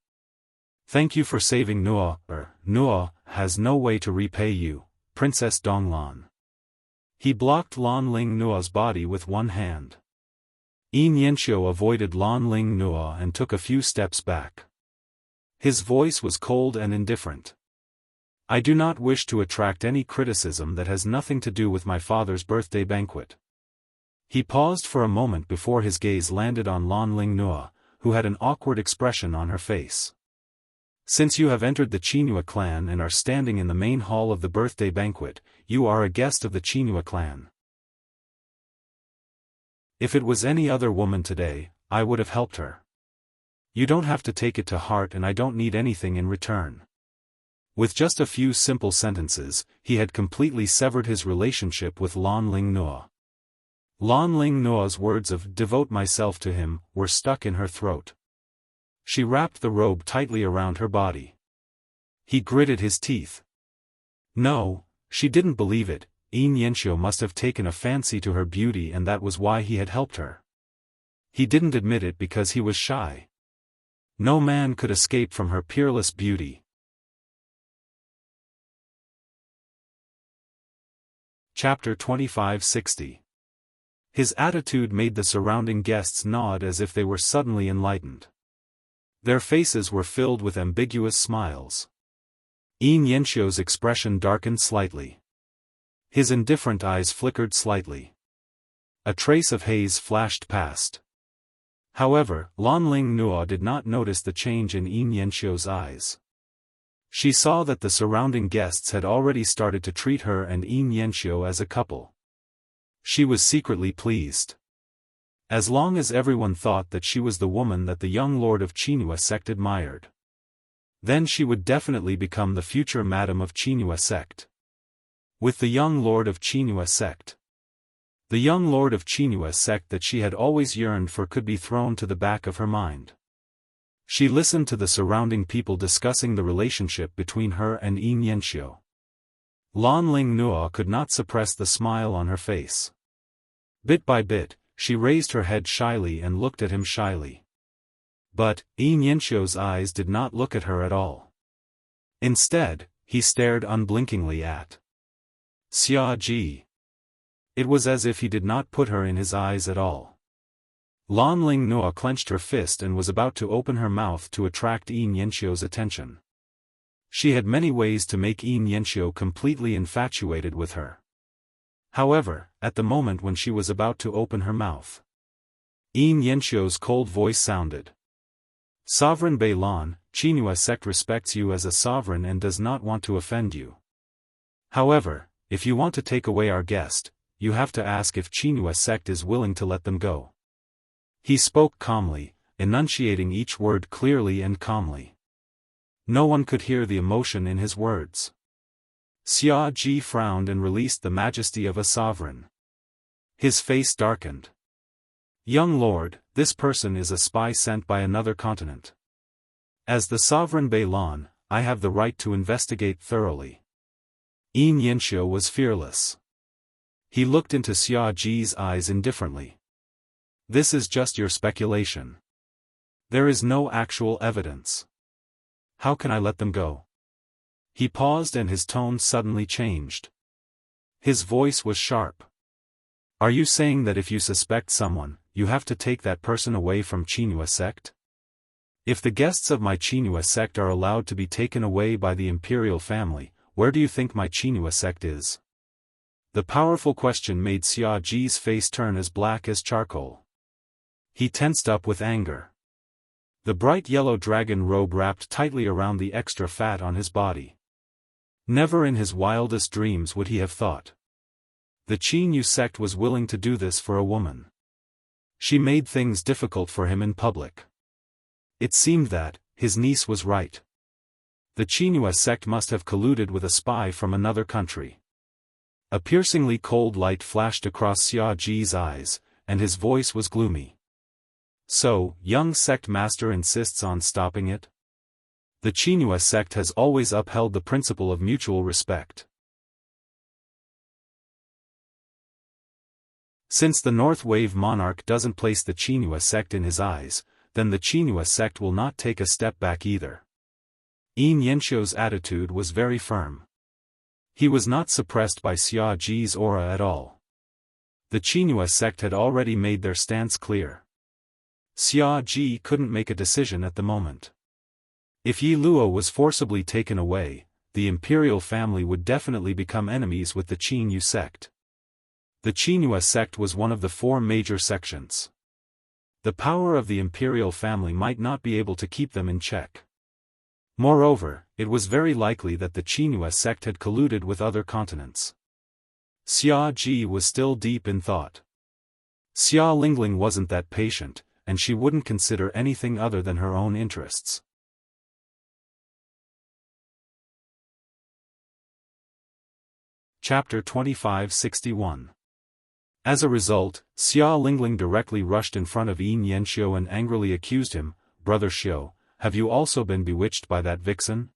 Thank you for saving Nua. Nua has no way to repay you, Princess Donglan. He blocked Lan Ling Nua's body with one hand. Yin Yanxiu avoided Lan Ling Nua and took a few steps back. His voice was cold and indifferent. I do not wish to attract any criticism that has nothing to do with my father's birthday banquet. He paused for a moment before his gaze landed on Lan Ling Nua, who had an awkward expression on her face. Since you have entered the Qinghua clan and are standing in the main hall of the birthday banquet, you are a guest of the Qinghua clan. If it was any other woman today, I would have helped her. You don't have to take it to heart and I don't need anything in return. With just a few simple sentences, he had completely severed his relationship with Lan Ling Nua. Lan Ling Nua's words of "devote myself to him" were stuck in her throat. She wrapped the robe tightly around her body. He gritted his teeth. No, she didn't believe it. Yin Yanxiu must have taken a fancy to her beauty and that was why he had helped her. He didn't admit it because he was shy. No man could escape from her peerless beauty. Chapter 2560. His attitude made the surrounding guests nod as if they were suddenly enlightened. Their faces were filled with ambiguous smiles. Yin Yanxiu's expression darkened slightly. His indifferent eyes flickered slightly. A trace of haze flashed past. However, Lan Ling Nua did not notice the change in Yin Yanxiu's eyes. She saw that the surrounding guests had already started to treat her and Yin Yanxiu as a couple. She was secretly pleased. As long as everyone thought that she was the woman that the young lord of Qinghua sect admired. Then she would definitely become the future madam of Qinghua sect. With the young lord of Qinghua sect. The young lord of Qinghua sect that she had always yearned for could be thrown to the back of her mind. She listened to the surrounding people discussing the relationship between her and Yin Yanxiu. Lan Ling Nua could not suppress the smile on her face. Bit by bit, she raised her head shyly and looked at him shyly. But, Yin Yanxiu's eyes did not look at her at all. Instead, he stared unblinkingly at Xia Ji. It was as if he did not put her in his eyes at all. Lan Ling Nua clenched her fist and was about to open her mouth to attract Yin Yanxiu's attention. She had many ways to make Yin Yanxiu completely infatuated with her. However, at the moment when she was about to open her mouth, Yin Yanxiu's cold voice sounded. Sovereign Beilan, Qinghua sect respects you as a sovereign and does not want to offend you. However, if you want to take away our guest, you have to ask if Qinghua sect is willing to let them go. He spoke calmly, enunciating each word clearly and calmly. No one could hear the emotion in his words. Xia Ji frowned and released the majesty of a sovereign. His face darkened. Young lord, this person is a spy sent by another continent. As the sovereign Beilan, I have the right to investigate thoroughly. Yin Yanxiu was fearless. He looked into Xia Ji's eyes indifferently. This is just your speculation. There is no actual evidence. How can I let them go? He paused and his tone suddenly changed. His voice was sharp. Are you saying that if you suspect someone, you have to take that person away from Qinghua sect? If the guests of my Qinghua sect are allowed to be taken away by the imperial family, where do you think my Qinghua sect is? The powerful question made Xia Ji's face turn as black as charcoal. He tensed up with anger. The bright yellow dragon robe wrapped tightly around the extra fat on his body. Never in his wildest dreams would he have thought. The Qinghua sect was willing to do this for a woman. She made things difficult for him in public. It seemed that, his niece was right. The Qinghua sect must have colluded with a spy from another country. A piercingly cold light flashed across Xia Ji's eyes, and his voice was gloomy. So, young sect master insists on stopping it? The Qinghua sect has always upheld the principle of mutual respect. Since the North Wave monarch doesn't place the Qinghua sect in his eyes, then the Qinghua sect will not take a step back either. Yin Yanxiu's attitude was very firm. He was not suppressed by Xia Ji's aura at all. The Qinghua sect had already made their stance clear. Xia Ji couldn't make a decision at the moment. If Yi Luo was forcibly taken away, the imperial family would definitely become enemies with the Qinghua sect. The Qinghua sect was one of the 4 major sections. The power of the imperial family might not be able to keep them in check. Moreover, it was very likely that the Qinghua sect had colluded with other continents. Xia Ji was still deep in thought. Xia Lingling wasn't that patient, and she wouldn't consider anything other than her own interests. Chapter 2561. As a result, Xia Lingling directly rushed in front of Yin Yanxiu and angrily accused him, "Brother Xiu, have you also been bewitched by that vixen?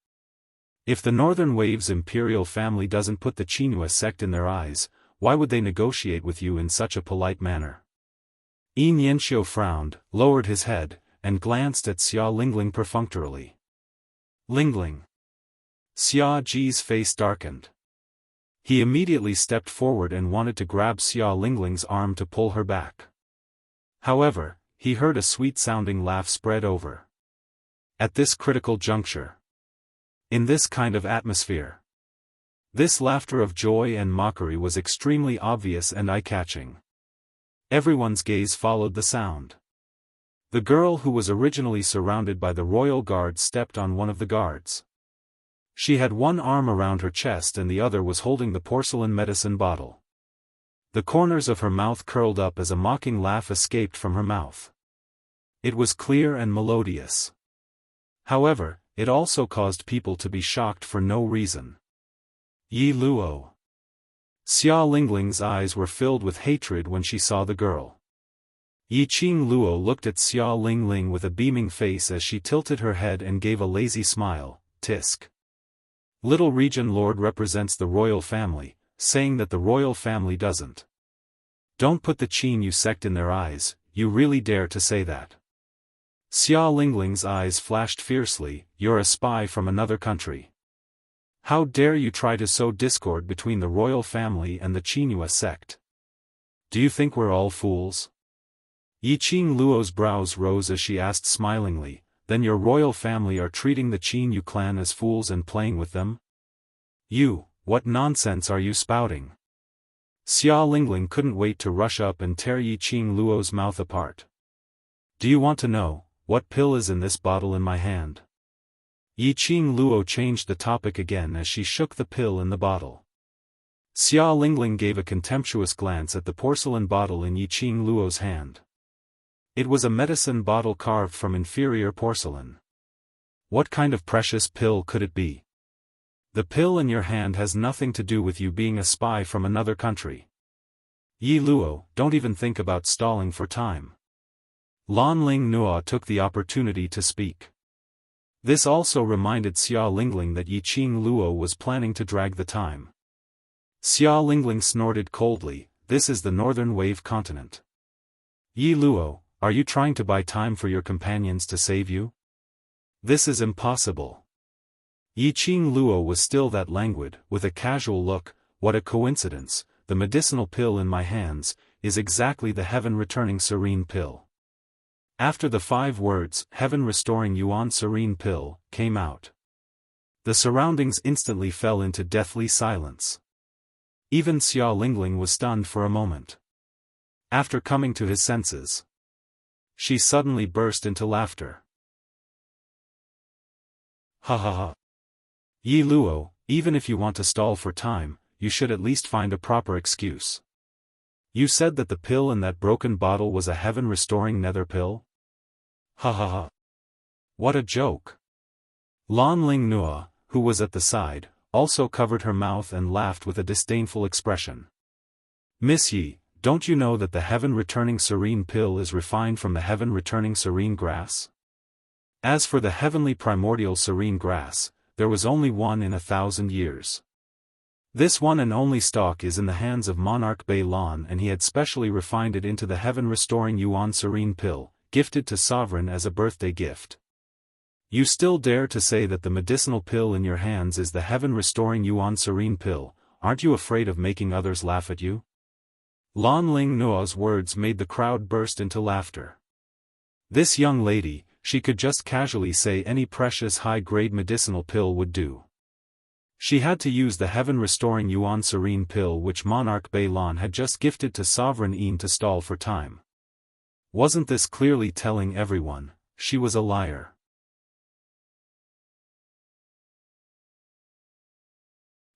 If the Northern Wave's imperial family doesn't put the Qinghua sect in their eyes, why would they negotiate with you in such a polite manner?" Yin Yanxiu frowned, lowered his head, and glanced at Xia Lingling perfunctorily. Lingling. Xia Ji's face darkened. He immediately stepped forward and wanted to grab Xia Lingling's arm to pull her back. However, he heard a sweet-sounding laugh spread over. At this critical juncture. In this kind of atmosphere. This laughter of joy and mockery was extremely obvious and eye-catching. Everyone's gaze followed the sound. The girl who was originally surrounded by the royal guard stepped on one of the guards. She had one arm around her chest and the other was holding the porcelain medicine bottle. The corners of her mouth curled up as a mocking laugh escaped from her mouth. It was clear and melodious. However, it also caused people to be shocked for no reason. Yi Luo. Xia Lingling's eyes were filled with hatred when she saw the girl. Yi Qing Luo looked at Xia Lingling with a beaming face as she tilted her head and gave a lazy smile. Tisk. Little Region Lord represents the royal family, saying that the royal family doesn't. Don't put the Qinghua sect in their eyes, you really dare to say that? Xia Lingling's eyes flashed fiercely, you're a spy from another country. How dare you try to sow discord between the royal family and the Qinghua sect? Do you think we're all fools? Yi Qing Luo's brows rose as she asked smilingly, then your royal family are treating the Qinghua clan as fools and playing with them? What nonsense are you spouting? Xia Lingling couldn't wait to rush up and tear Yi Qing Luo's mouth apart. Do you want to know, what pill is in this bottle in my hand? Yi Qing Luo changed the topic again as she shook the pill in the bottle. Xia Lingling gave a contemptuous glance at the porcelain bottle in Yi Qing Luo's hand. It was a medicine bottle carved from inferior porcelain. What kind of precious pill could it be? The pill in your hand has nothing to do with you being a spy from another country. Yi Luo, don't even think about stalling for time. Lan Ling Nuo took the opportunity to speak. This also reminded Xia Lingling that Yi Qing Luo was planning to drag the time. Xia Lingling snorted coldly, this is the Northern Wave continent. Yi Luo, are you trying to buy time for your companions to save you? This is impossible. Yi Qing Luo was still that languid, with a casual look. What a coincidence, the medicinal pill in my hands is exactly the heaven-returning serene pill. After the 5 words, heaven-restoring Yuan serene pill, came out. The surroundings instantly fell into deathly silence. Even Xia Lingling was stunned for a moment. After coming to his senses, she suddenly burst into laughter. Ha ha ha. Yi Luo, even if you want to stall for time, you should at least find a proper excuse. You said that the pill in that broken bottle was a heaven-restoring nether pill? Ha ha ha. What a joke. Lan Ling Nuo, who was at the side, also covered her mouth and laughed with a disdainful expression. Miss Yi, don't you know that the heaven-returning serene pill is refined from the heaven-returning serene grass? As for the heavenly primordial serene grass, there was only one in 1,000 years. This one and only stock is in the hands of Monarch Bei Lan, and he had specially refined it into the heaven-restoring Yuan serene pill, gifted to sovereign as a birthday gift. You still dare to say that the medicinal pill in your hands is the heaven-restoring Yuan serene pill? Aren't you afraid of making others laugh at you? Lan Ling Nuo's words made the crowd burst into laughter. This young lady, she could just casually say any precious high-grade medicinal pill would do. She had to use the heaven-restoring Yuan serene pill which Monarch Bei Lan had just gifted to Sovereign Yin to stall for time. Wasn't this clearly telling everyone, she was a liar?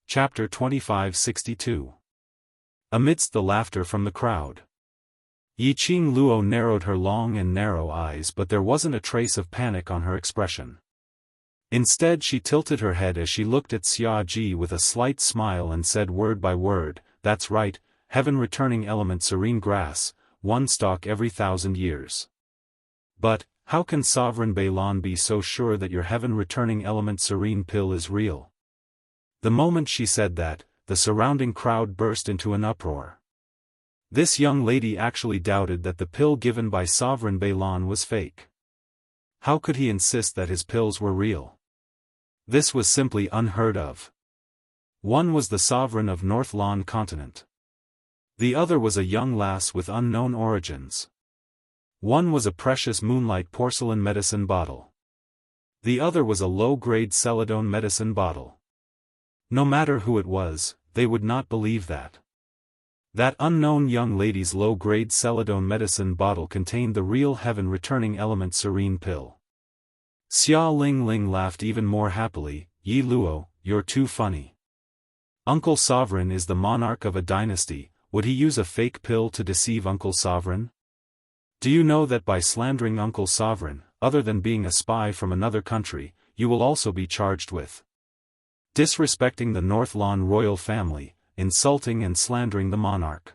Chapter 2562. Amidst the laughter from the crowd, Yi Qing Luo narrowed her long and narrow eyes, but there wasn't a trace of panic on her expression. Instead she tilted her head as she looked at Xia Ji with a slight smile and said word by word, that's right, heaven-returning element serene grass, 1 stalk every 1,000 years. But, how can Sovereign Bei Lan be so sure that your heaven-returning element serene pill is real? The moment she said that, the surrounding crowd burst into an uproar. This young lady actually doubted that the pill given by Sovereign Bei Lan was fake. How could he insist that his pills were real? This was simply unheard of. One was the sovereign of North Lan continent. The other was a young lass with unknown origins. One was a precious moonlight porcelain medicine bottle. The other was a low-grade celadone medicine bottle. No matter who it was, they would not believe that. That unknown young lady's low-grade celadone medicine bottle contained the real heaven-returning element serene pill. Xia Lingling laughed even more happily, Yi Luo, you're too funny. Uncle Sovereign is the monarch of a dynasty, would he use a fake pill to deceive Uncle Sovereign? Do you know that by slandering Uncle Sovereign, other than being a spy from another country, you will also be charged with disrespecting the North Lan royal family, insulting and slandering the monarch.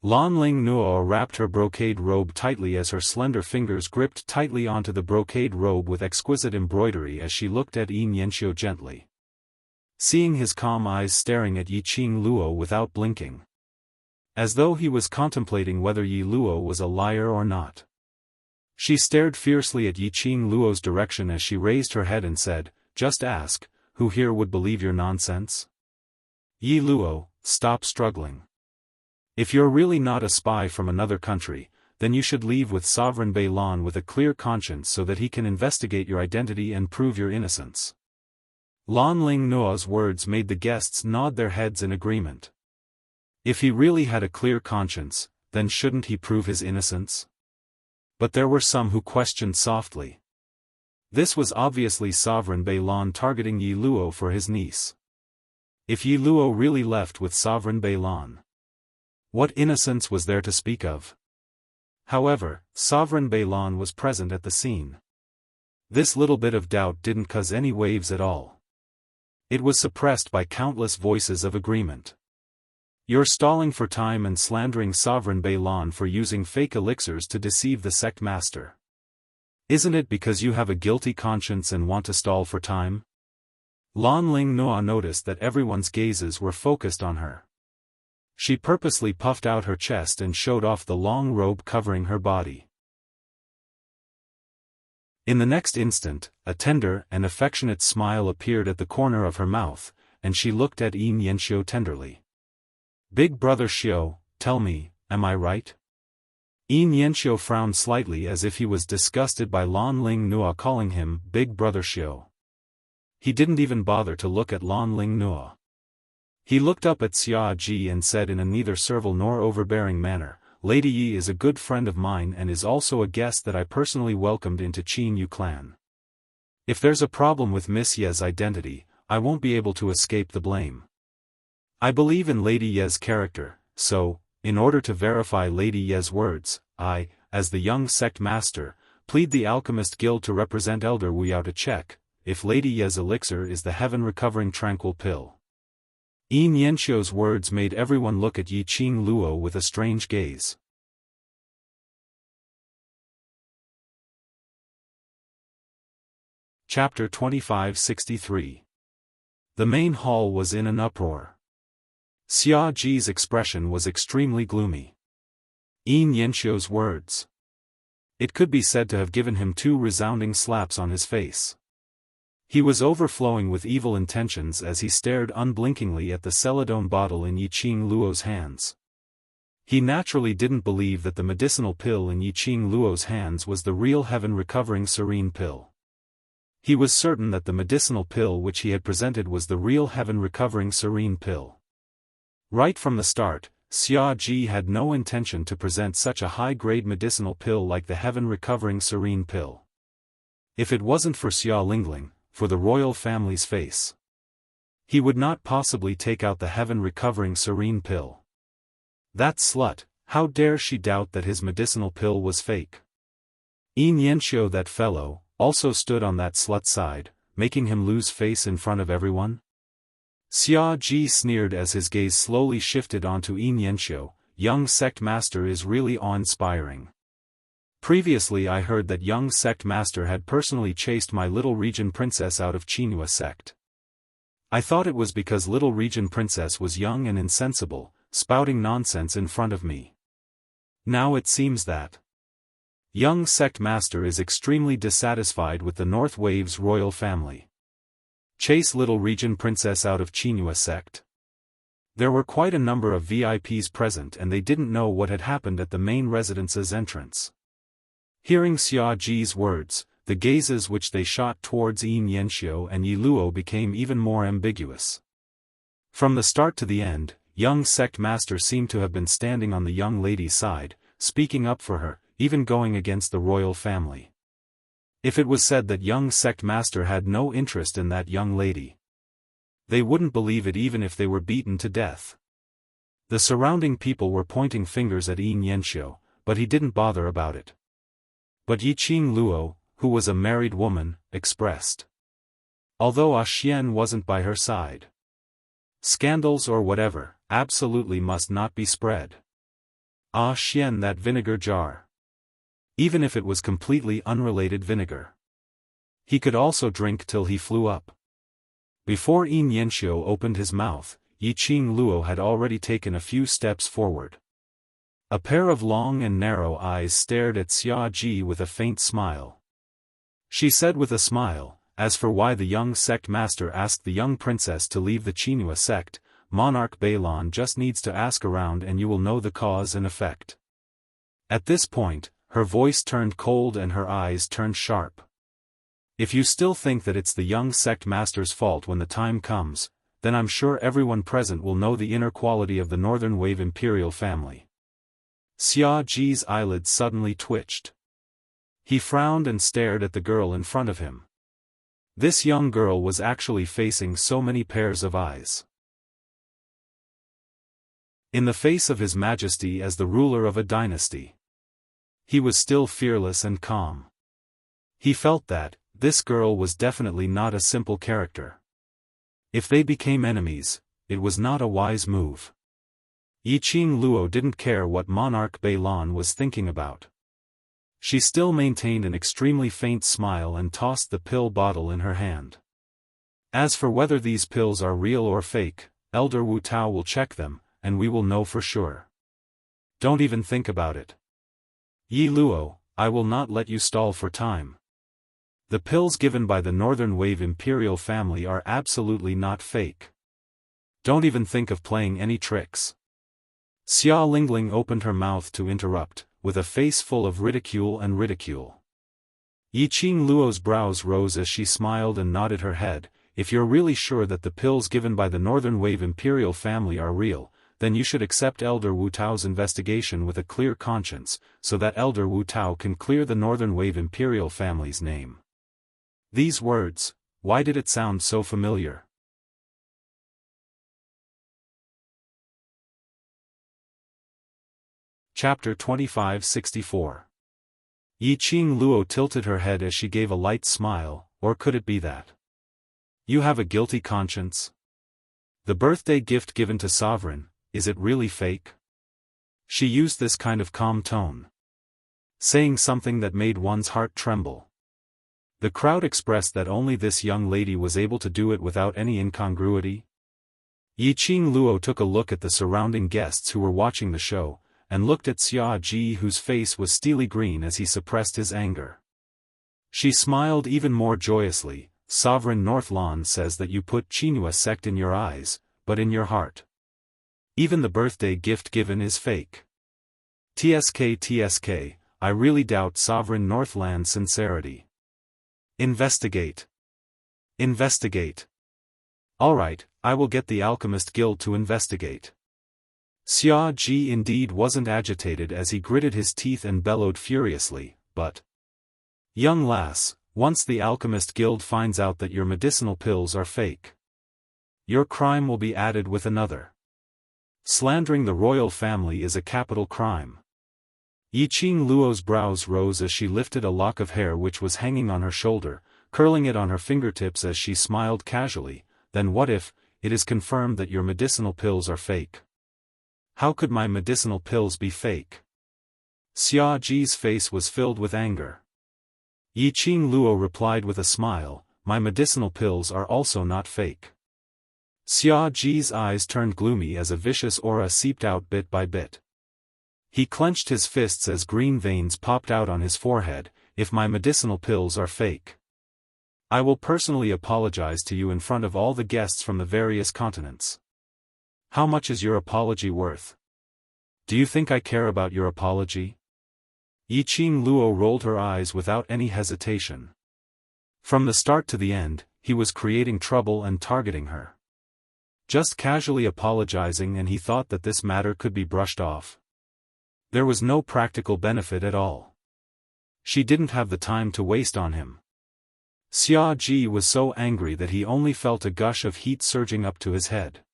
Lan Ling Nuo wrapped her brocade robe tightly as her slender fingers gripped tightly onto the brocade robe with exquisite embroidery as she looked at Yin Yanxiu gently. Seeing his calm eyes staring at Yi Qing Luo without blinking, as though he was contemplating whether Yi Luo was a liar or not. She stared fiercely at Yi Qing Luo's direction as she raised her head and said, just ask, who here would believe your nonsense? Yi Luo, stop struggling. If you're really not a spy from another country, then you should leave with Sovereign Bei Lan with a clear conscience so that he can investigate your identity and prove your innocence. Lan Ling Nuo's words made the guests nod their heads in agreement. If he really had a clear conscience, then shouldn't he prove his innocence? But there were some who questioned softly. This was obviously Sovereign Bei Lan targeting Yi Luo for his niece. If Yi Luo really left with Sovereign Bei Lan, what innocence was there to speak of? However, Sovereign Beilong was present at the scene. This little bit of doubt didn't cause any waves at all. It was suppressed by countless voices of agreement. You're stalling for time and slandering Sovereign Beilong for using fake elixirs to deceive the sect master. Isn't it because you have a guilty conscience and want to stall for time? Lan Ling Noa noticed that everyone's gazes were focused on her. She purposely puffed out her chest and showed off the long robe covering her body. In the next instant, a tender and affectionate smile appeared at the corner of her mouth, and she looked at Yin Yanxiu tenderly. Big brother Xiao, tell me, am I right? Yin Yanxiu frowned slightly as if he was disgusted by Lan Ling Noa calling him Big brother Xiao. He didn't even bother to look at Lan Ling Noa. He looked up at Xia Ji and said in a neither servile nor overbearing manner, Lady Yi is a good friend of mine and is also a guest that I personally welcomed into Qin Yu clan. If there's a problem with Miss Ye's identity, I won't be able to escape the blame. I believe in Lady Ye's character, so, in order to verify Lady Ye's words, I, as the young sect master, plead the Alchemist Guild to represent Elder Wuxiao to check if Lady Ye's elixir is the heaven-recovering tranquil pill. Yin Yanxiu's words made everyone look at Yi Qing Luo with a strange gaze. Chapter 2563. The main hall was in an uproar. Xia Ji's expression was extremely gloomy. Yin Yanxiu's words. It could be said to have given him 2 resounding slaps on his face. He was overflowing with evil intentions as he stared unblinkingly at the celadone bottle in Yi Qing Luo's hands. He naturally didn't believe that the medicinal pill in Yi Qing Luo's hands was the real heaven-recovering serene pill. He was certain that the medicinal pill which he had presented was the real heaven-recovering serene pill. Right from the start, Xia Ji had no intention to present such a high-grade medicinal pill like the heaven-recovering serene pill. If it wasn't for Xia Lingling, for the royal family's face, he would not possibly take out the heaven-recovering serene pill. That slut, how dare she doubt that his medicinal pill was fake? Yin Yanxiu, that fellow, also stood on that slut's side, making him lose face in front of everyone? Xia Ji sneered as his gaze slowly shifted onto Yin Yanxiu. Young sect master is really awe-inspiring. Previously I heard that young sect master had personally chased my little region princess out of Qinhua sect. I thought it was because little region princess was young and insensible, spouting nonsense in front of me. Now it seems that young sect master is extremely dissatisfied with the North Wave's royal family. Chase little region princess out of Qinhua sect. There were quite a number of VIPs present and they didn't know what had happened at the main residence's entrance. Hearing Xia Ji's words, the gazes which they shot towards Yin Yanxiu and Yi Luo became even more ambiguous. From the start to the end, young sect master seemed to have been standing on the young lady's side, speaking up for her, even going against the royal family. If it was said that young sect master had no interest in that young lady, they wouldn't believe it even if they were beaten to death. The surrounding people were pointing fingers at Yin Yanxiu, but he didn't bother about it. But Yi Qing Luo, who was a married woman, expressed. Although Ah Xian wasn't by her side. Scandals or whatever, absolutely must not be spread. Ah Xian, that vinegar jar. Even if it was completely unrelated vinegar. He could also drink till he flew up. Before Yin Yanxiu opened his mouth, Yi Qing Luo had already taken a few steps forward. A pair of long and narrow eyes stared at Xia Ji with a faint smile. She said with a smile, as for why the young sect master asked the young princess to leave the Qinhua sect, Monarch Beilong just needs to ask around and you will know the cause and effect. At this point, her voice turned cold and her eyes turned sharp. If you still think that it's the young sect master's fault when the time comes, then I'm sure everyone present will know the inner quality of the Northern Wave imperial family. Xia Ji's eyelids suddenly twitched. He frowned and stared at the girl in front of him. This young girl was actually facing so many pairs of eyes. In the face of His Majesty as the ruler of a dynasty. he was still fearless and calm. He felt that, this girl was definitely not a simple character. If they became enemies, it was not a wise move. Yiqing Luo didn't care what Monarch Beilan was thinking about. She still maintained an extremely faint smile and tossed the pill bottle in her hand. As for whether these pills are real or fake, Elder Wu Tao will check them, and we will know for sure. Don't even think about it. Yi Luo, I will not let you stall for time. The pills given by the Northern Wave Imperial family are absolutely not fake. Don't even think of playing any tricks. Xia Lingling opened her mouth to interrupt, with a face full of ridicule and ridicule. Yiqing Luo's brows rose as she smiled and nodded her head. If you're really sure that the pills given by the Northern Wave Imperial family are real, then you should accept Elder Wu Tao's investigation with a clear conscience, so that Elder Wu Tao can clear the Northern Wave Imperial family's name. These words, why did it sound so familiar? Chapter 2564. Yiqing Luo tilted her head as she gave a light smile, or could it be that you have a guilty conscience? The birthday gift given to Sovereign, is it really fake? She used this kind of calm tone, saying something that made one's heart tremble. The crowd expressed that only this young lady was able to do it without any incongruity. Yiqing Luo took a look at the surrounding guests who were watching the show, and looked at Xia Ji, whose face was steely green as he suppressed his anger. She smiled even more joyously. Sovereign Northlan says that you put Qinhua sect in your eyes, but in your heart. Even the birthday gift given is fake. TSK, I really doubt Sovereign Northland's sincerity. Investigate. Investigate. Alright, I will get the Alchemist Guild to investigate. Xia Ji indeed wasn't agitated as he gritted his teeth and bellowed furiously, but young lass, once the Alchemist Guild finds out that your medicinal pills are fake, your crime will be added with another. Slandering the royal family is a capital crime. Yiqing Luo's brows rose as she lifted a lock of hair which was hanging on her shoulder, curling it on her fingertips as she smiled casually. Then what if it is confirmed that your medicinal pills are fake? How could my medicinal pills be fake? Xia Ji's face was filled with anger. Yiqing Luo replied with a smile, my medicinal pills are also not fake. Xia Ji's eyes turned gloomy as a vicious aura seeped out bit by bit. He clenched his fists as green veins popped out on his forehead. If my medicinal pills are fake, I will personally apologize to you in front of all the guests from the various continents. How much is your apology worth? Do you think I care about your apology? Yiqing Luo rolled her eyes without any hesitation. From the start to the end, he was creating trouble and targeting her. Just casually apologizing, and he thought that this matter could be brushed off. There was no practical benefit at all. She didn't have the time to waste on him. Xia Ji was so angry that he only felt a gush of heat surging up to his head.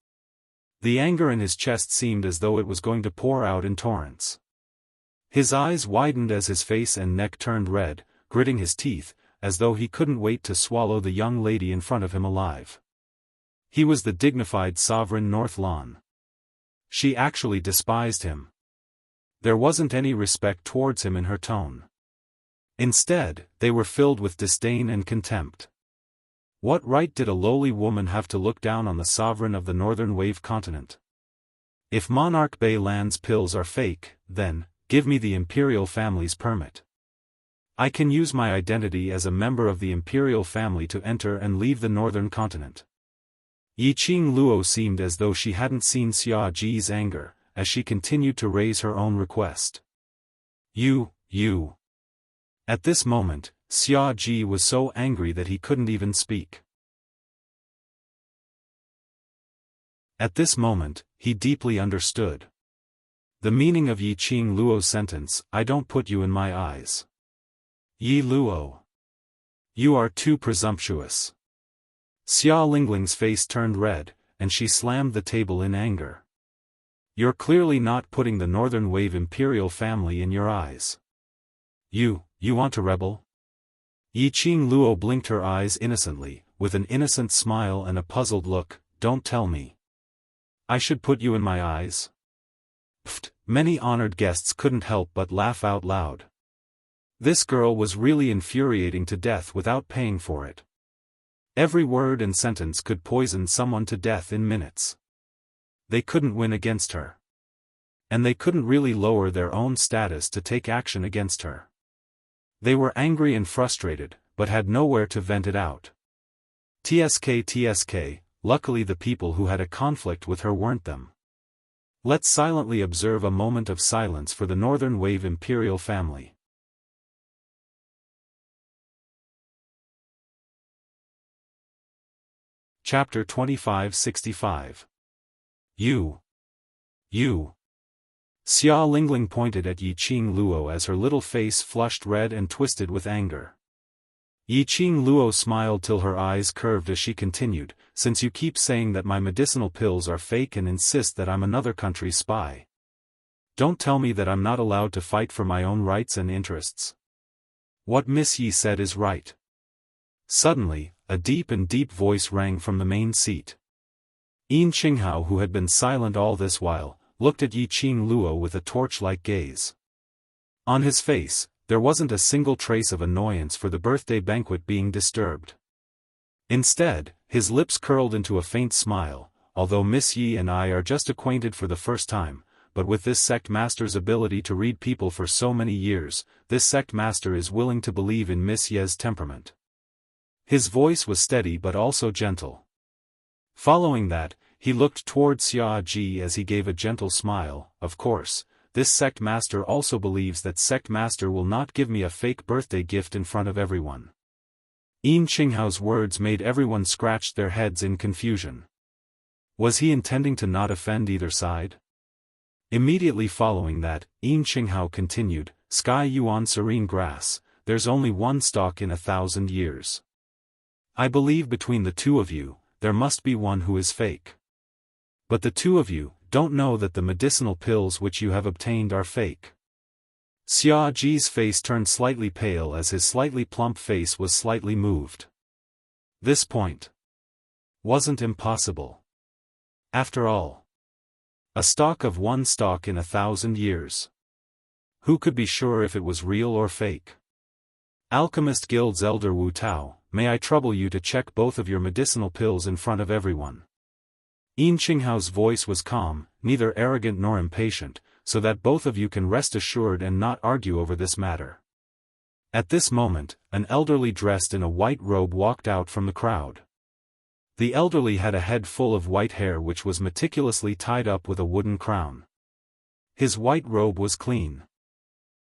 The anger in his chest seemed as though it was going to pour out in torrents. His eyes widened as his face and neck turned red, gritting his teeth, as though he couldn't wait to swallow the young lady in front of him alive. He was the dignified Sovereign Northlan. She actually despised him. There wasn't any respect towards him in her tone. Instead, they were filled with disdain and contempt. What right did a lowly woman have to look down on the sovereign of the Northern Wave continent? If Monarch Beilan's pills are fake, then, give me the Imperial family's permit. I can use my identity as a member of the Imperial family to enter and leave the Northern continent. Yiqing Luo seemed as though she hadn't seen Xia Ji's anger, as she continued to raise her own request. You. At this moment, Xia Ji was so angry that he couldn't even speak. At this moment, he deeply understood the meaning of Yiqing Luo's sentence, I don't put you in my eyes. Yi Luo. You are too presumptuous. Xia Lingling's face turned red, and she slammed the table in anger. You're clearly not putting the Northern Wave Imperial family in your eyes. You want to rebel? Yiqing Luo blinked her eyes innocently, with an innocent smile and a puzzled look. Don't tell me I should put you in my eyes? Pfft, many honored guests couldn't help but laugh out loud. This girl was really infuriating to death without paying for it. Every word and sentence could poison someone to death in minutes. They couldn't win against her. And they couldn't really lower their own status to take action against her. They were angry and frustrated, but had nowhere to vent it out. TSK, luckily the people who had a conflict with her weren't them. Let's silently observe a moment of silence for the Northern Wave Imperial family. Chapter 2565. You. Xia Lingling pointed at Yiqing Luo as her little face flushed red and twisted with anger. Yiqing Luo smiled till her eyes curved as she continued, since you keep saying that my medicinal pills are fake and insist that I'm another country's spy. Don't tell me that I'm not allowed to fight for my own rights and interests. What Miss Yi said is right. Suddenly, a deep voice rang from the main seat. Yin Qinghao, who had been silent all this while, looked at Yiqing Luo with a torch-like gaze. On his face, there wasn't a single trace of annoyance for the birthday banquet being disturbed. Instead, his lips curled into a faint smile. Although Miss Yi and I are just acquainted for the first time, but with this sect master's ability to read people for so many years, this sect master is willing to believe in Miss Ye's temperament. His voice was steady but also gentle. Following that, he looked toward Xia Ji as he gave a gentle smile. Of course, this sect master also believes that sect master will not give me a fake birthday gift in front of everyone. Yin Qinghao's words made everyone scratch their heads in confusion. Was he intending to not offend either side? Immediately following that, Yin Qinghao continued, Sky Yuan serene grass, there's only one stalk in 1,000 years. I believe between the two of you, there must be one who is fake. But the two of you don't know that the medicinal pills which you have obtained are fake. Xia Ji's face turned slightly pale as his slightly plump face was slightly moved. This point wasn't impossible. After all, a stalk of one stalk in 1,000 years. Who could be sure if it was real or fake? Alchemist Guild's elder Wu Tao, may I trouble you to check both of your medicinal pills in front of everyone? Yin Qinghao's voice was calm, neither arrogant nor impatient, so that both of you can rest assured and not argue over this matter. At this moment, an elderly dressed in a white robe walked out from the crowd. The elderly had a head full of white hair which was meticulously tied up with a wooden crown. His white robe was clean.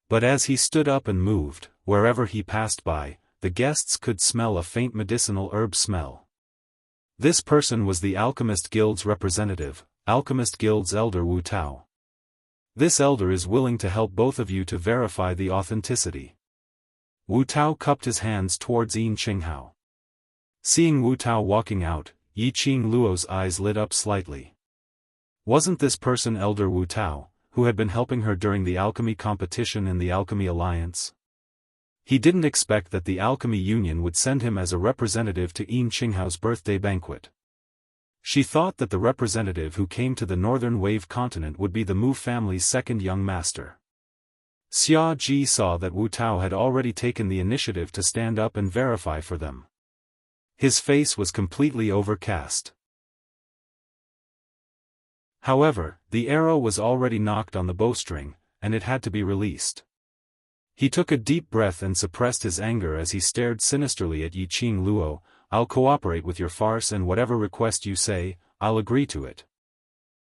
But as he stood up and moved, wherever he passed by, the guests could smell a faint medicinal herb smell. This person was the Alchemist Guild's representative, Alchemist Guild's elder Wu Tao. This elder is willing to help both of you to verify the authenticity. Wu Tao cupped his hands towards Yin Qinghao. Seeing Wu Tao walking out, Yiqing Luo's eyes lit up slightly. Wasn't this person elder Wu Tao, who had been helping her during the alchemy competition in the Alchemy Alliance? He didn't expect that the Alchemy Union would send him as a representative to Yin Qinghao's birthday banquet. She thought that the representative who came to the Northern Wave continent would be the Mu family's second young master. Xia Ji saw that Wu Tao had already taken the initiative to stand up and verify for them. His face was completely overcast. However, the arrow was already knocked on the bowstring, and it had to be released. He took a deep breath and suppressed his anger as he stared sinisterly at Yiqing Luo. I'll cooperate with your farce, and whatever request you say, I'll agree to it.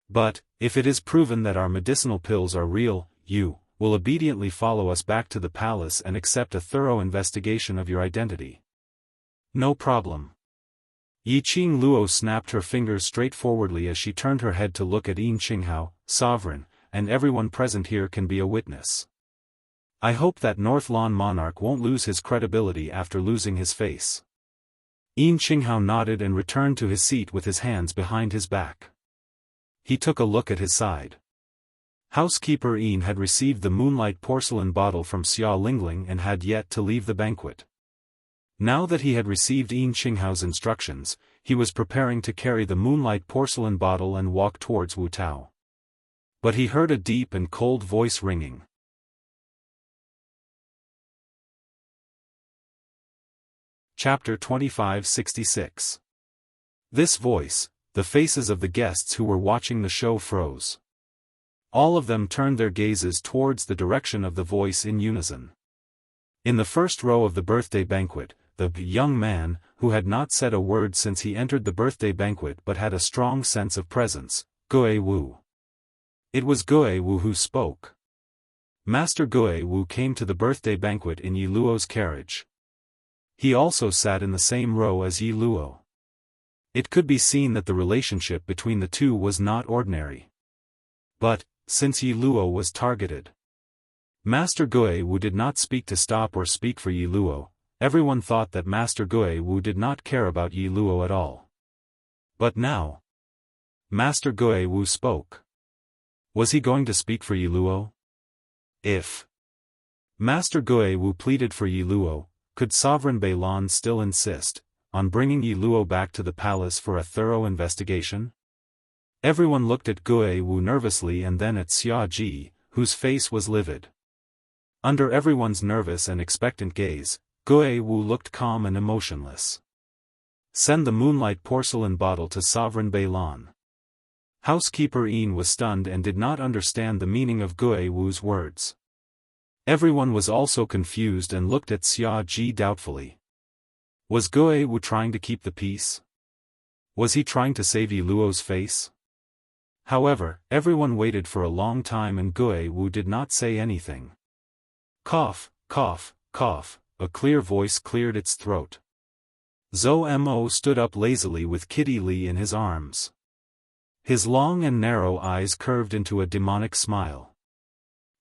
But, if it is proven that our medicinal pills are real, you will obediently follow us back to the palace and accept a thorough investigation of your identity. No problem. Yiqing Luo snapped her fingers straightforwardly as she turned her head to look at Yin Qinghao, sovereign, and everyone present here can be a witness. I hope that North Lawn monarch won't lose his credibility after losing his face. Yin Qinghao nodded and returned to his seat with his hands behind his back. He took a look at his side. Housekeeper Yin had received the moonlight porcelain bottle from Xia Lingling and had yet to leave the banquet. Now that he had received Yin Qinghao's instructions, he was preparing to carry the moonlight porcelain bottle and walk towards Wu Tao. But he heard a deep and cold voice ringing. Chapter 2566. This voice, the faces of the guests who were watching the show froze. All of them turned their gazes towards the direction of the voice in unison. In the first row of the birthday banquet, the young man, who had not said a word since he entered the birthday banquet but had a strong sense of presence, Gue Wu. It was Gue Wu who spoke. Master Gue Wu came to the birthday banquet in Yi Luo's carriage. He also sat in the same row as Yi Luo. It could be seen that the relationship between the two was not ordinary. But, since Yi Luo was targeted, Master Gue Wu did not speak to stop or speak for Yi Luo. Everyone thought that Master Gue Wu did not care about Yi Luo at all. But now, Master Gue Wu spoke. Was he going to speak for Yi Luo? If Master Gue Wu pleaded for Yi Luo, could Sovereign Beilan still insist on bringing Yi Luo back to the palace for a thorough investigation? Everyone looked at Gue Wu nervously and then at Xia Ji, whose face was livid. Under everyone's nervous and expectant gaze, Gue Wu looked calm and emotionless. Send the moonlight porcelain bottle to Sovereign Beilan. Housekeeper Yin was stunned and did not understand the meaning of Gue Wu's words. Everyone was also confused and looked at Xia Ji doubtfully. Was Gue Wu trying to keep the peace? Was he trying to save Yi Luo's face? However, everyone waited for a long time and Gue Wu did not say anything. Cough, cough, cough, a clear voice cleared its throat. Zhou Mo stood up lazily with Kitty Li in his arms. His long and narrow eyes curved into a demonic smile.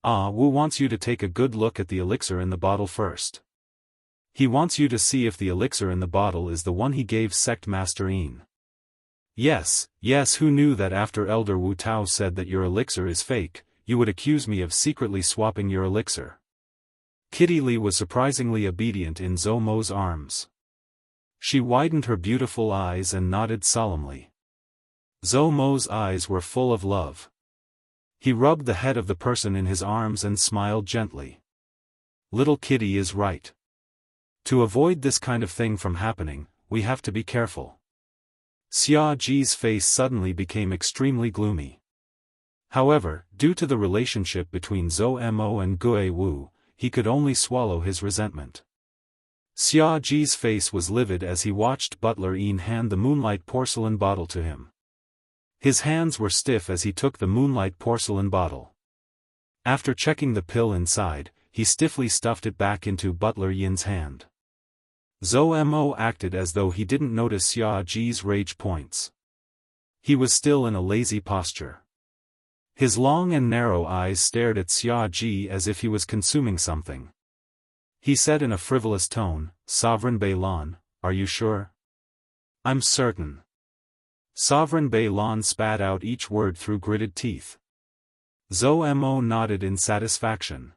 Ah, Wu wants you to take a good look at the elixir in the bottle first. He wants you to see if the elixir in the bottle is the one he gave Sect Master Yin. Yes, yes, who knew that after Elder Wu Tao said that your elixir is fake, you would accuse me of secretly swapping your elixir. Kitty Li was surprisingly obedient in Zhou Mo's arms. She widened her beautiful eyes and nodded solemnly. Zhou Mo's eyes were full of love. He rubbed the head of the person in his arms and smiled gently. Little Kitty is right. To avoid this kind of thing from happening, we have to be careful. Xia Ji's face suddenly became extremely gloomy. However, due to the relationship between Zhou Mo and Gue Wu, he could only swallow his resentment. Xia Ji's face was livid as he watched Butler Yin hand the moonlight porcelain bottle to him. His hands were stiff as he took the moonlight porcelain bottle. After checking the pill inside, he stiffly stuffed it back into Butler Yin's hand. Zhou Mo acted as though he didn't notice Xia Ji's rage points. He was still in a lazy posture. His long and narrow eyes stared at Xia Ji as if he was consuming something. He said in a frivolous tone, Sovereign Beilan, are you sure? I'm certain. Sovereign Beilan spat out each word through gritted teeth. Zhou Mo nodded in satisfaction.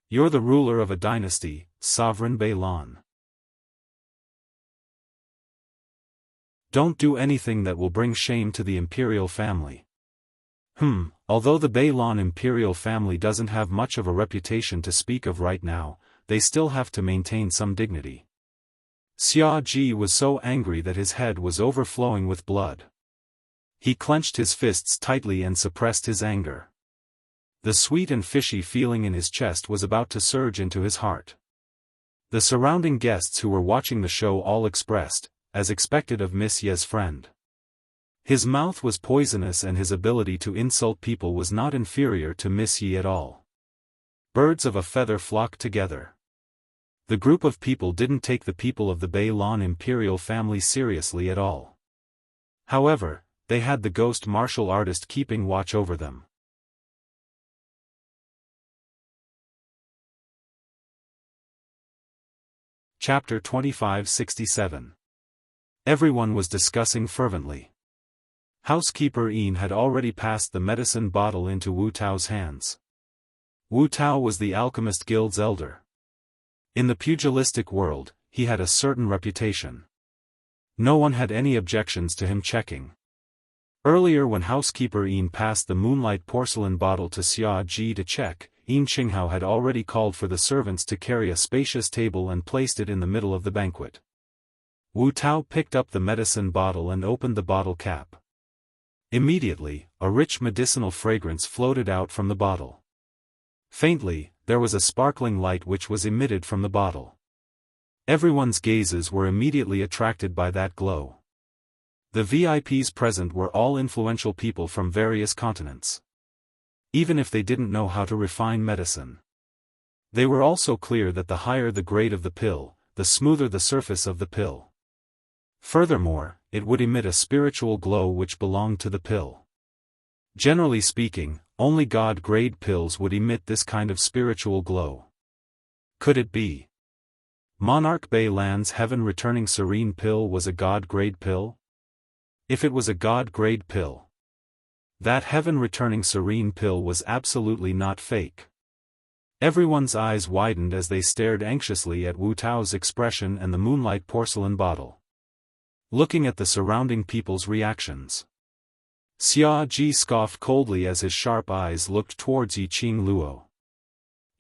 You're the ruler of a dynasty, Sovereign Beilan. Don't do anything that will bring shame to the imperial family. Although the Beilan imperial family doesn't have much of a reputation to speak of right now, they still have to maintain some dignity. Xia Ji was so angry that his head was overflowing with blood. He clenched his fists tightly and suppressed his anger. The sweet and fishy feeling in his chest was about to surge into his heart. The surrounding guests who were watching the show all expressed, as expected of Miss Ye's friend. His mouth was poisonous and his ability to insult people was not inferior to Miss Ye at all. Birds of a feather flocked together. The group of people didn't take the people of the Beilan imperial family seriously at all. However, they had the ghost martial artist keeping watch over them. Chapter 2567. Everyone was discussing fervently. Housekeeper Yin had already passed the medicine bottle into Wu Tao's hands. Wu Tao was the Alchemist Guild's elder. In the pugilistic world, he had a certain reputation. No one had any objections to him checking. Earlier when housekeeper Yin passed the moonlight porcelain bottle to Xia Ji to check, Yin Qinghao had already called for the servants to carry a spacious table and placed it in the middle of the banquet. Wu Tao picked up the medicine bottle and opened the bottle cap. Immediately, a rich medicinal fragrance floated out from the bottle. Faintly, there was a sparkling light which was emitted from the bottle. Everyone's gazes were immediately attracted by that glow. The VIPs present were all influential people from various continents. Even if they didn't know how to refine medicine. They were also clear that the higher the grade of the pill, the smoother the surface of the pill. Furthermore, it would emit a spiritual glow which belonged to the pill. Generally speaking, only God-grade pills would emit this kind of spiritual glow. Could it be? Monarch Bei Lan's heaven-returning serene pill was a God-grade pill? If it was a God-grade pill, that heaven-returning serene pill was absolutely not fake. Everyone's eyes widened as they stared anxiously at Wu Tao's expression and the moonlight porcelain bottle. Looking at the surrounding people's reactions. Xia Ji scoffed coldly as his sharp eyes looked towards Yiqing Luo.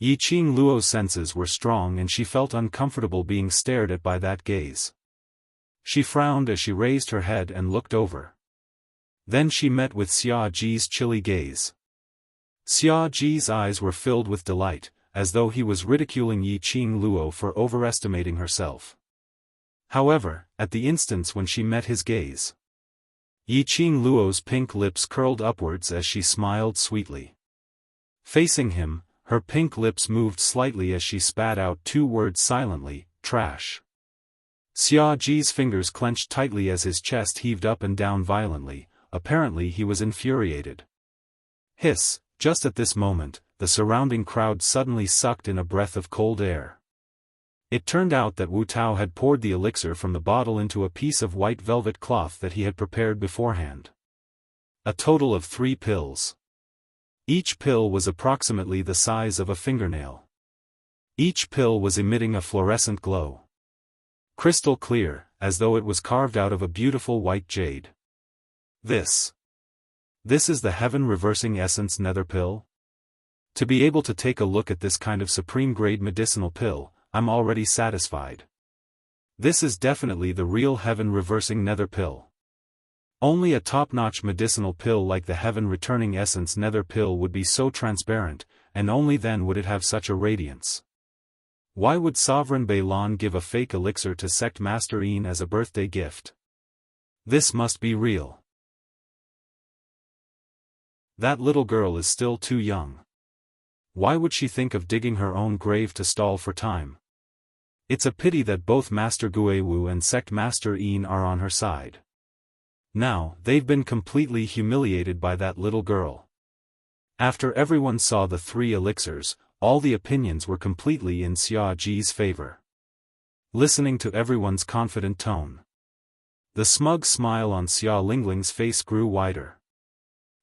Yiqing Luo's senses were strong and she felt uncomfortable being stared at by that gaze. She frowned as she raised her head and looked over. Then she met with Xia Ji's chilly gaze. Xia Ji's eyes were filled with delight, as though he was ridiculing Yiqing Luo for overestimating herself. However, at the instance when she met his gaze, Yiqing Luo's pink lips curled upwards as she smiled sweetly. Facing him, her pink lips moved slightly as she spat out two words silently, trash. Xia Ji's fingers clenched tightly as his chest heaved up and down violently, apparently he was infuriated. Hiss, just at this moment, the surrounding crowd suddenly sucked in a breath of cold air. It turned out that Wu Tao had poured the elixir from the bottle into a piece of white velvet cloth that he had prepared beforehand. A total of 3 pills. Each pill was approximately the size of a fingernail. Each pill was emitting a fluorescent glow. Crystal clear, as though it was carved out of a beautiful white jade. This is the heaven-reversing essence nether pill? To be able to take a look at this kind of supreme-grade medicinal pill, I'm already satisfied. This is definitely the real heaven-reversing nether pill. Only a top-notch medicinal pill like the heaven-returning essence nether pill would be so transparent, and only then would it have such a radiance. Why would Sovereign Bei Lan give a fake elixir to Sect Master Yin as a birthday gift? This must be real. That little girl is still too young. Why would she think of digging her own grave to stall for time? It's a pity that both Master Guiwu and Sect Master Yin are on her side. Now, they've been completely humiliated by that little girl. After everyone saw the 3 elixirs, all the opinions were completely in Xia Ji's favor. Listening to everyone's confident tone, the smug smile on Xia Lingling's face grew wider.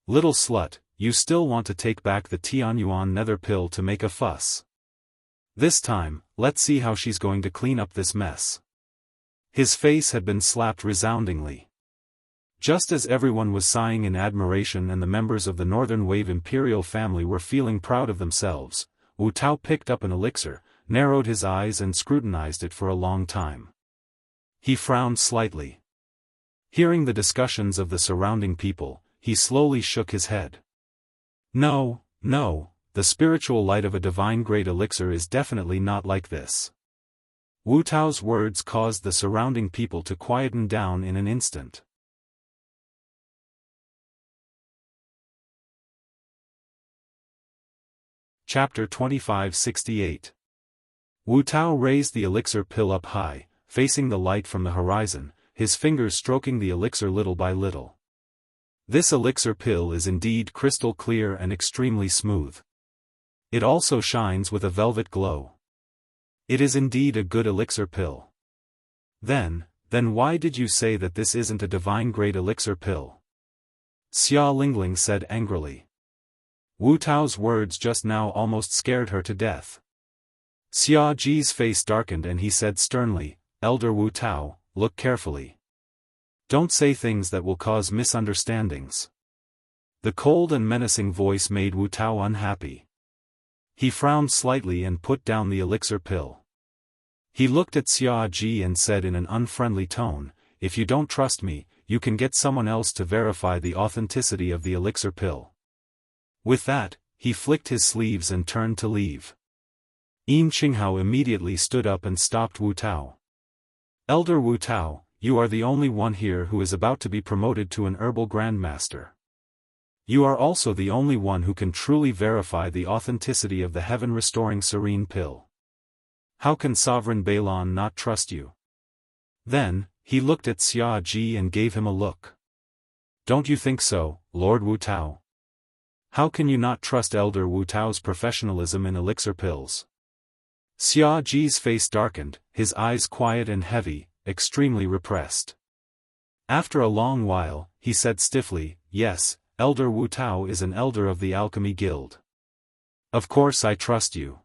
Little slut, you still want to take back the Tianyuan nether pill to make a fuss. This time, let's see how she's going to clean up this mess. His face had been slapped resoundingly. Just as everyone was sighing in admiration and the members of the Northern Wave Imperial family were feeling proud of themselves, Wu Tao picked up an elixir, narrowed his eyes and scrutinized it for a long time. He frowned slightly. Hearing the discussions of the surrounding people, he slowly shook his head. No, the spiritual light of a divine-grade elixir is definitely not like this. Wu Tao's words caused the surrounding people to quieten down in an instant. Chapter 2568. Wu Tao raised the elixir pill up high, facing the light from the horizon, his fingers stroking the elixir little by little. This elixir pill is indeed crystal clear and extremely smooth. It also shines with a velvet glow. It is indeed a good elixir pill. Then why did you say that this isn't a divine-grade elixir pill? Xia Lingling said angrily. Wu Tao's words just now almost scared her to death. Xia Ji's face darkened and he said sternly, Elder Wu Tao, look carefully. Don't say things that will cause misunderstandings. The cold and menacing voice made Wu Tao unhappy. He frowned slightly and put down the elixir pill. He looked at Xia Ji and said in an unfriendly tone, if you don't trust me, you can get someone else to verify the authenticity of the elixir pill. With that, he flicked his sleeves and turned to leave. Yin Qinghao immediately stood up and stopped Wu Tao. Elder Wu Tao, you are the only one here who is about to be promoted to an herbal grandmaster. You are also the only one who can truly verify the authenticity of the heaven-restoring serene pill. How can Sovereign Balon not trust you? Then, he looked at Xia Ji and gave him a look. Don't you think so, Lord Wu Tao? How can you not trust Elder Wu Tao's professionalism in elixir pills? Xia Ji's face darkened, his eyes quiet and heavy, extremely repressed. After a long while, he said stiffly, yes, Elder Wu Tao is an elder of the Alchemy Guild. Of course I trust you.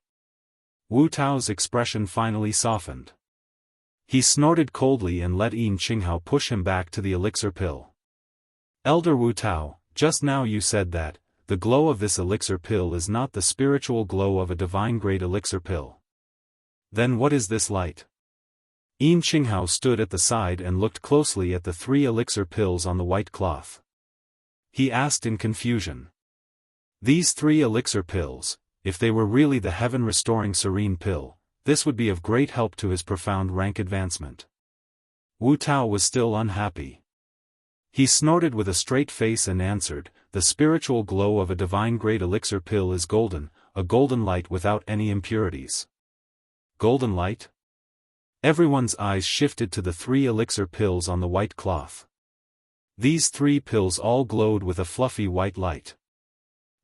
Wu Tao's expression finally softened. He snorted coldly and let Yin Qinghao push him back to the elixir pill. Elder Wu Tao, just now you said that, the glow of this elixir pill is not the spiritual glow of a divine-grade elixir pill. Then what is this light? Yin Qinghao stood at the side and looked closely at the 3 elixir pills on the white cloth. He asked in confusion. These 3 elixir pills, if they were really the heaven-restoring serene pill, this would be of great help to his profound rank advancement. Wu Tao was still unhappy. He snorted with a straight face and answered, the spiritual glow of a divine-grade elixir pill is golden, a golden light without any impurities. Golden light? Everyone's eyes shifted to the 3 elixir pills on the white cloth. These 3 pills all glowed with a fluffy white light.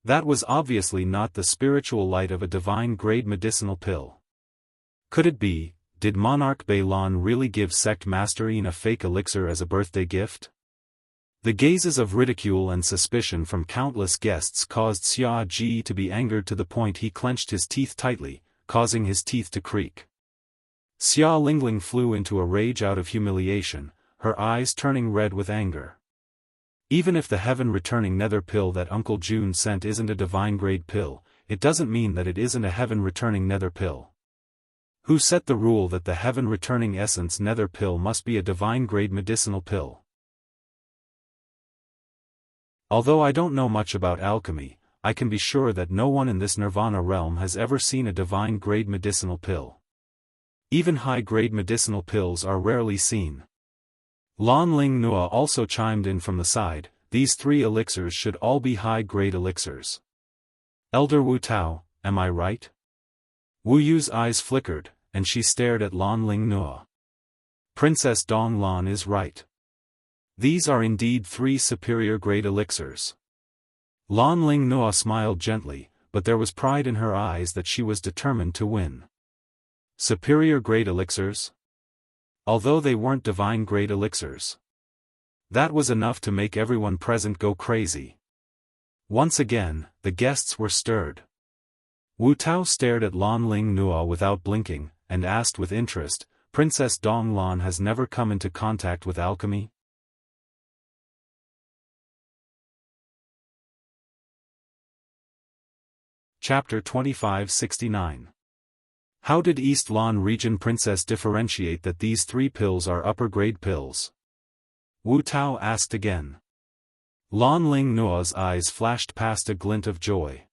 That was obviously not the spiritual light of a divine-grade medicinal pill. Could it be, did Monarch Balon really give Sect Master Yin a fake elixir as a birthday gift? The gazes of ridicule and suspicion from countless guests caused Xia Ji to be angered to the point he clenched his teeth tightly, causing his teeth to creak. Xia Lingling flew into a rage out of humiliation, her eyes turning red with anger. Even if the heaven-returning nether pill that Uncle June sent isn't a divine-grade pill, it doesn't mean that it isn't a heaven-returning nether pill. Who set the rule that the heaven-returning essence nether pill must be a divine-grade medicinal pill? Although I don't know much about alchemy, I can be sure that no one in this nirvana realm has ever seen a divine-grade medicinal pill. Even high-grade medicinal pills are rarely seen. Lan Ling Nua also chimed in from the side, these 3 elixirs should all be high-grade elixirs. Elder Wu Tao, am I right? Wu Yu's eyes flickered, and she stared at Lan Ling Nua. Princess Dong Lan is right. These are indeed 3 superior-grade elixirs. Lan Ling Nua smiled gently, but there was pride in her eyes that she was determined to win. Superior-grade elixirs? Although they weren't divine-grade elixirs. That was enough to make everyone present go crazy. Once again, the guests were stirred. Wu Tao stared at Lan Ling Nua without blinking, and asked with interest, Princess Dong Lan has never come into contact with alchemy? Chapter 2569. How did East Lan Region Princess differentiate that these 3 pills are upper-grade pills? Wu Tao asked again. Lan Ling Nua's eyes flashed past a glint of joy.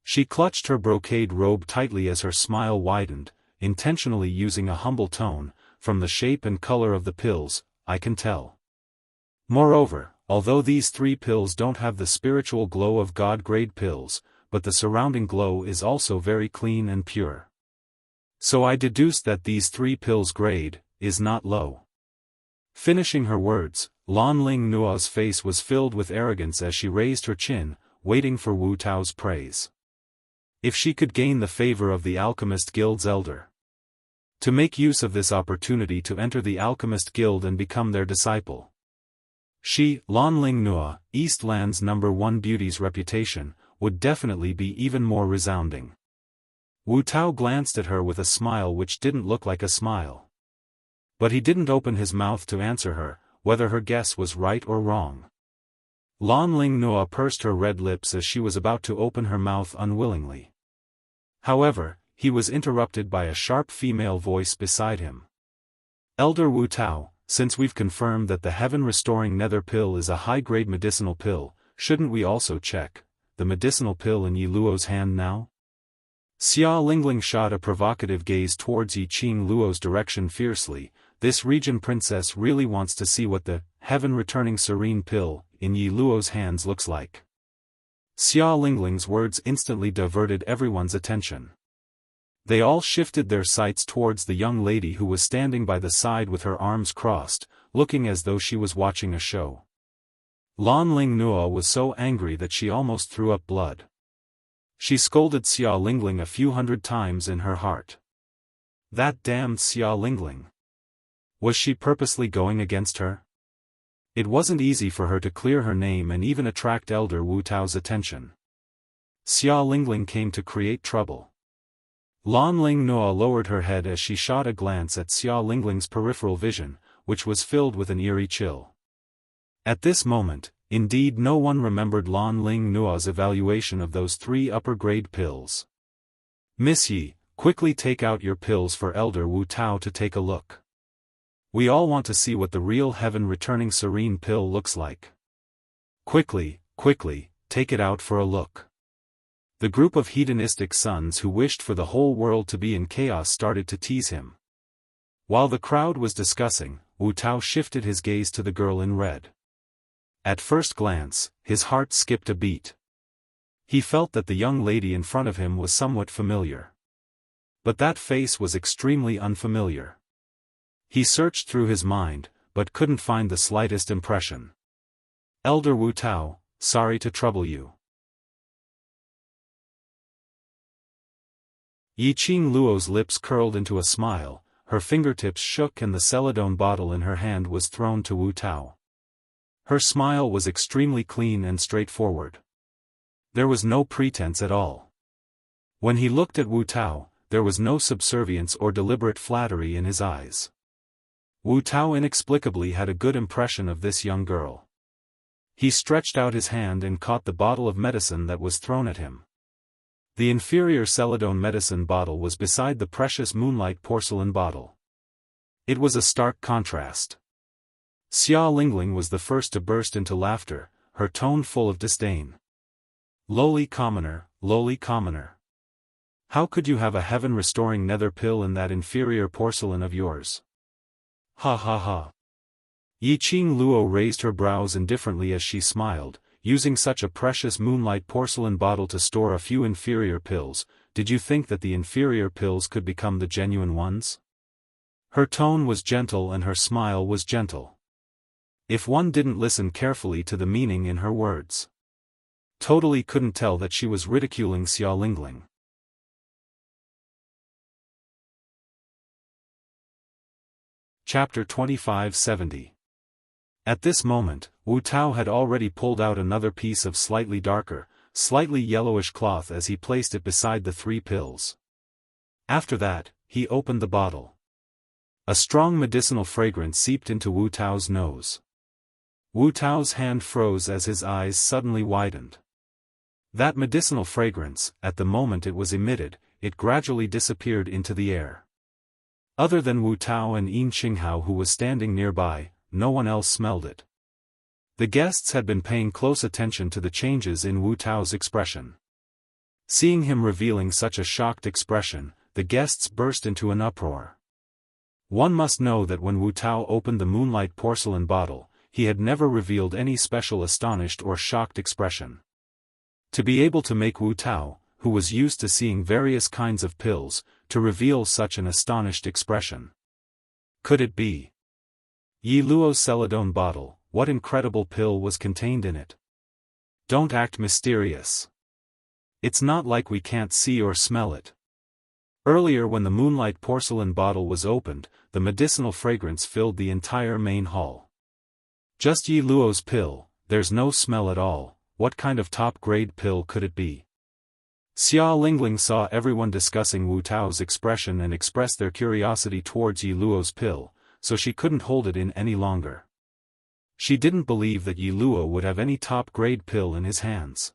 She clutched her brocade robe tightly as her smile widened, intentionally using a humble tone, from the shape and color of the pills, I can tell. Moreover, although these 3 pills don't have the spiritual glow of God-grade pills, but the surrounding glow is also very clean and pure. So I deduced that these 3 pills' grade is not low. Finishing her words, Lan Ling Nua's face was filled with arrogance as she raised her chin, waiting for Wu Tao's praise. If she could gain the favor of the Alchemist Guild's elder. To make use of this opportunity to enter the Alchemist Guild and become their disciple. She, Lan Ling Nua, Eastland's #1 beauty's reputation, would definitely be even more resounding. Wu Tao glanced at her with a smile which didn't look like a smile. But he didn't open his mouth to answer her, whether her guess was right or wrong. Lan Ling Nua pursed her red lips as she was about to open her mouth unwillingly. However, he was interrupted by a sharp female voice beside him. Elder Wu Tao, since we've confirmed that the heaven-restoring nether pill is a high-grade medicinal pill, shouldn't we also check the medicinal pill in Yi Luo's hand now? Xia Lingling shot a provocative gaze towards Yi Qing Luo's direction fiercely. This region princess really wants to see what the heaven-returning serene pill in Yi Luo's hands looks like. Xia Lingling's words instantly diverted everyone's attention. They all shifted their sights towards the young lady who was standing by the side with her arms crossed, looking as though she was watching a show. Lan Ling Nua was so angry that she almost threw up blood. She scolded Xia Lingling a few hundred times in her heart. That damned Xia Lingling. Was she purposely going against her? It wasn't easy for her to clear her name and even attract Elder Wu Tao's attention. Xia Lingling came to create trouble. Lan Ling Nua lowered her head as she shot a glance at Xia Lingling's peripheral vision, which was filled with an eerie chill. At this moment, indeed no one remembered Lan Ling Nua's evaluation of those 3 upper-grade pills. Miss Yi, quickly take out your pills for Elder Wu Tao to take a look. We all want to see what the real heaven-returning serene pill looks like. Quickly, take it out for a look. The group of hedonistic sons who wished for the whole world to be in chaos started to tease him. While the crowd was discussing, Wu Tao shifted his gaze to the girl in red. At first glance, his heart skipped a beat. He felt that the young lady in front of him was somewhat familiar. But that face was extremely unfamiliar. He searched through his mind, but couldn't find the slightest impression. Elder Wu Tao, sorry to trouble you. Yi Qing Luo's lips curled into a smile, her fingertips shook and the celadone bottle in her hand was thrown to Wu Tao. Her smile was extremely clean and straightforward. There was no pretense at all. When he looked at Wu Tao, there was no subservience or deliberate flattery in his eyes. Wu Tao inexplicably had a good impression of this young girl. He stretched out his hand and caught the bottle of medicine that was thrown at him. The inferior celadone medicine bottle was beside the precious moonlight porcelain bottle. It was a stark contrast. Xia Lingling was the first to burst into laughter, her tone full of disdain. Lowly commoner. How could you have a heaven-restoring nether pill in that inferior porcelain of yours? Ha ha ha. Yi Qing Luo raised her brows indifferently as she smiled. Using such a precious moonlight porcelain bottle to store a few inferior pills, did you think that the inferior pills could become the genuine ones? Her tone was gentle and her smile was gentle. If one didn't listen carefully to the meaning in her words, totally couldn't tell that she was ridiculing Xia Lingling. Chapter 2570. At this moment, Wu Tao had already pulled out another piece of slightly darker, slightly yellowish cloth as he placed it beside the 3 pills. After that, he opened the bottle. A strong medicinal fragrance seeped into Wu Tao's nose. Wu Tao's hand froze as his eyes suddenly widened. That medicinal fragrance, at the moment it was emitted, it gradually disappeared into the air. Other than Wu Tao and Yin Qinghao who was standing nearby, no one else smelled it. The guests had been paying close attention to the changes in Wu Tao's expression. Seeing him revealing such a shocked expression, the guests burst into an uproar. One must know that when Wu Tao opened the moonlight porcelain bottle, he had never revealed any special astonished or shocked expression. To be able to make Wu Tao, who was used to seeing various kinds of pills, to reveal such an astonished expression. Could it be Yi Luo's celadone bottle? What incredible pill was contained in it? Don't act mysterious. It's not like we can't see or smell it. Earlier when the moonlight porcelain bottle was opened, the medicinal fragrance filled the entire main hall. Just Yi Luo's pill, there's no smell at all, what kind of top-grade pill could it be? Xia Lingling saw everyone discussing Wu Tao's expression and expressed their curiosity towards Yi Luo's pill, so she couldn't hold it in any longer. She didn't believe that Yi Luo would have any top-grade pill in his hands.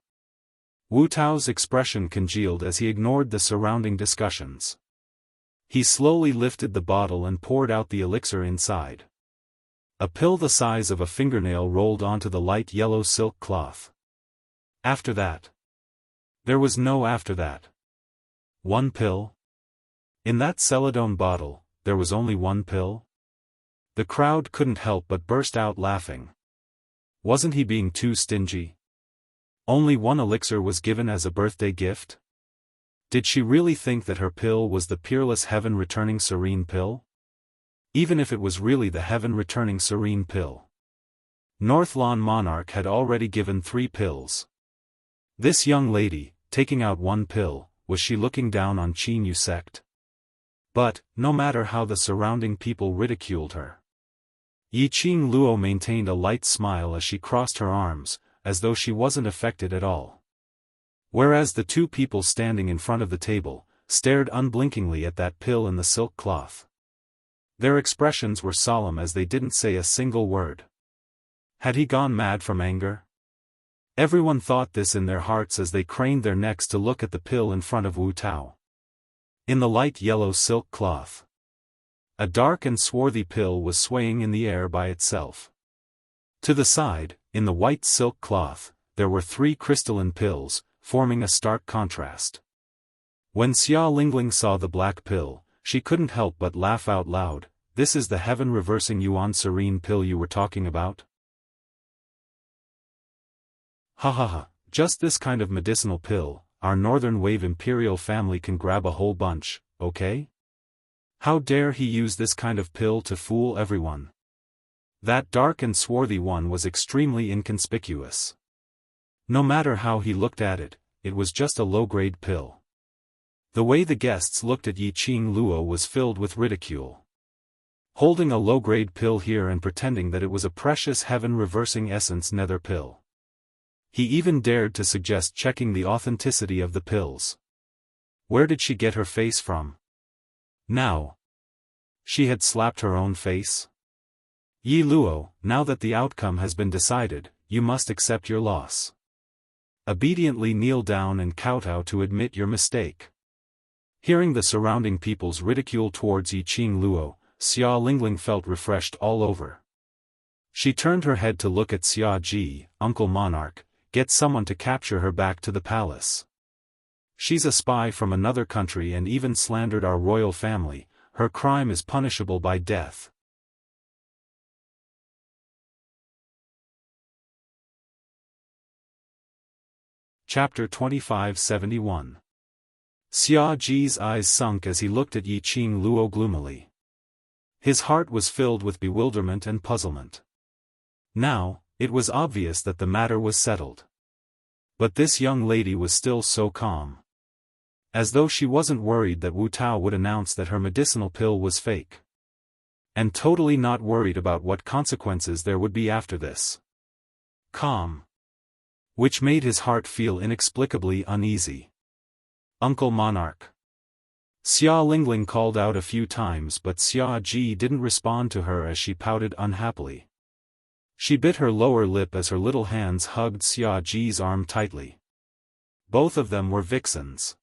Wu Tao's expression congealed as he ignored the surrounding discussions. He slowly lifted the bottle and poured out the elixir inside. A pill the size of a fingernail rolled onto the light yellow silk cloth. After that. There was no after that. One pill? In that celadone bottle, there was only one pill? The crowd couldn't help but burst out laughing. Wasn't he being too stingy? Only one elixir was given as a birthday gift? Did she really think that her pill was the peerless heaven-returning serene pill? Even if it was really the heaven-returning serene pill. Northlawn Monarch had already given 3 pills. This young lady, taking out one pill, was she looking down on Qin Yu sect? But, no matter how the surrounding people ridiculed her, Yi Qing Luo maintained a light smile as she crossed her arms, as though she wasn't affected at all. Whereas the 2 people standing in front of the table, stared unblinkingly at that pill in the silk cloth. Their expressions were solemn as they didn't say a single word. Had he gone mad from anger? Everyone thought this in their hearts as they craned their necks to look at the pill in front of Wu Tao. In the light yellow silk cloth, a dark and swarthy pill was swaying in the air by itself. To the side, in the white silk cloth, there were 3 crystalline pills, forming a stark contrast. When Xia Lingling saw the black pill, she couldn't help but laugh out loud. This is the heaven-reversing Yuan serene pill you were talking about? Ha ha ha, just this kind of medicinal pill, our Northern Wave Imperial family can grab a whole bunch, okay? How dare he use this kind of pill to fool everyone? That dark and swarthy one was extremely inconspicuous. No matter how he looked at it, it was just a low-grade pill. The way the guests looked at Yi Qing Luo was filled with ridicule. Holding a low-grade pill here and pretending that it was a precious heaven-reversing essence nether pill. He even dared to suggest checking the authenticity of the pills. Where did she get her face from? Now. She had slapped her own face? Yi Luo, now that the outcome has been decided, you must accept your loss. Obediently kneel down and kowtow to admit your mistake. Hearing the surrounding people's ridicule towards Yi Qing Luo, Xia Lingling felt refreshed all over. She turned her head to look at Xia Ji, Uncle Monarch, get someone to capture her back to the palace. She's a spy from another country and even slandered our royal family, her crime is punishable by death. Chapter 2571. Xia Ji's eyes sunk as he looked at Yi Qing Luo gloomily. His heart was filled with bewilderment and puzzlement. Now, it was obvious that the matter was settled. But this young lady was still so calm. As though she wasn't worried that Wu Tao would announce that her medicinal pill was fake. And totally not worried about what consequences there would be after this. Calm. Which made his heart feel inexplicably uneasy. Uncle Monarch. Xia Lingling called out a few times but Xia Ji didn't respond to her as she pouted unhappily. She bit her lower lip as her little hands hugged Xia Ji's arm tightly. Both of them were vixens.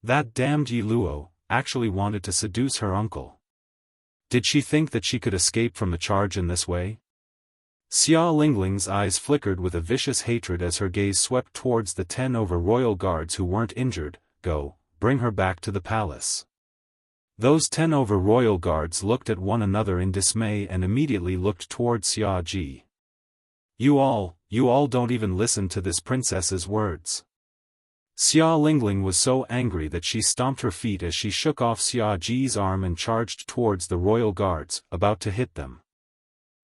That damned Yi Luo actually wanted to seduce her uncle. Did she think that she could escape from the charge in this way? Xia Lingling's eyes flickered with a vicious hatred as her gaze swept towards the 10 over royal guards who weren't injured. Go, bring her back to the palace. Those 10 over royal guards looked at one another in dismay and immediately looked towards Xia Ji. You all don't even listen to this princess's words. Xia Lingling was so angry that she stomped her feet as she shook off Xia Ji's arm and charged towards the royal guards, about to hit them.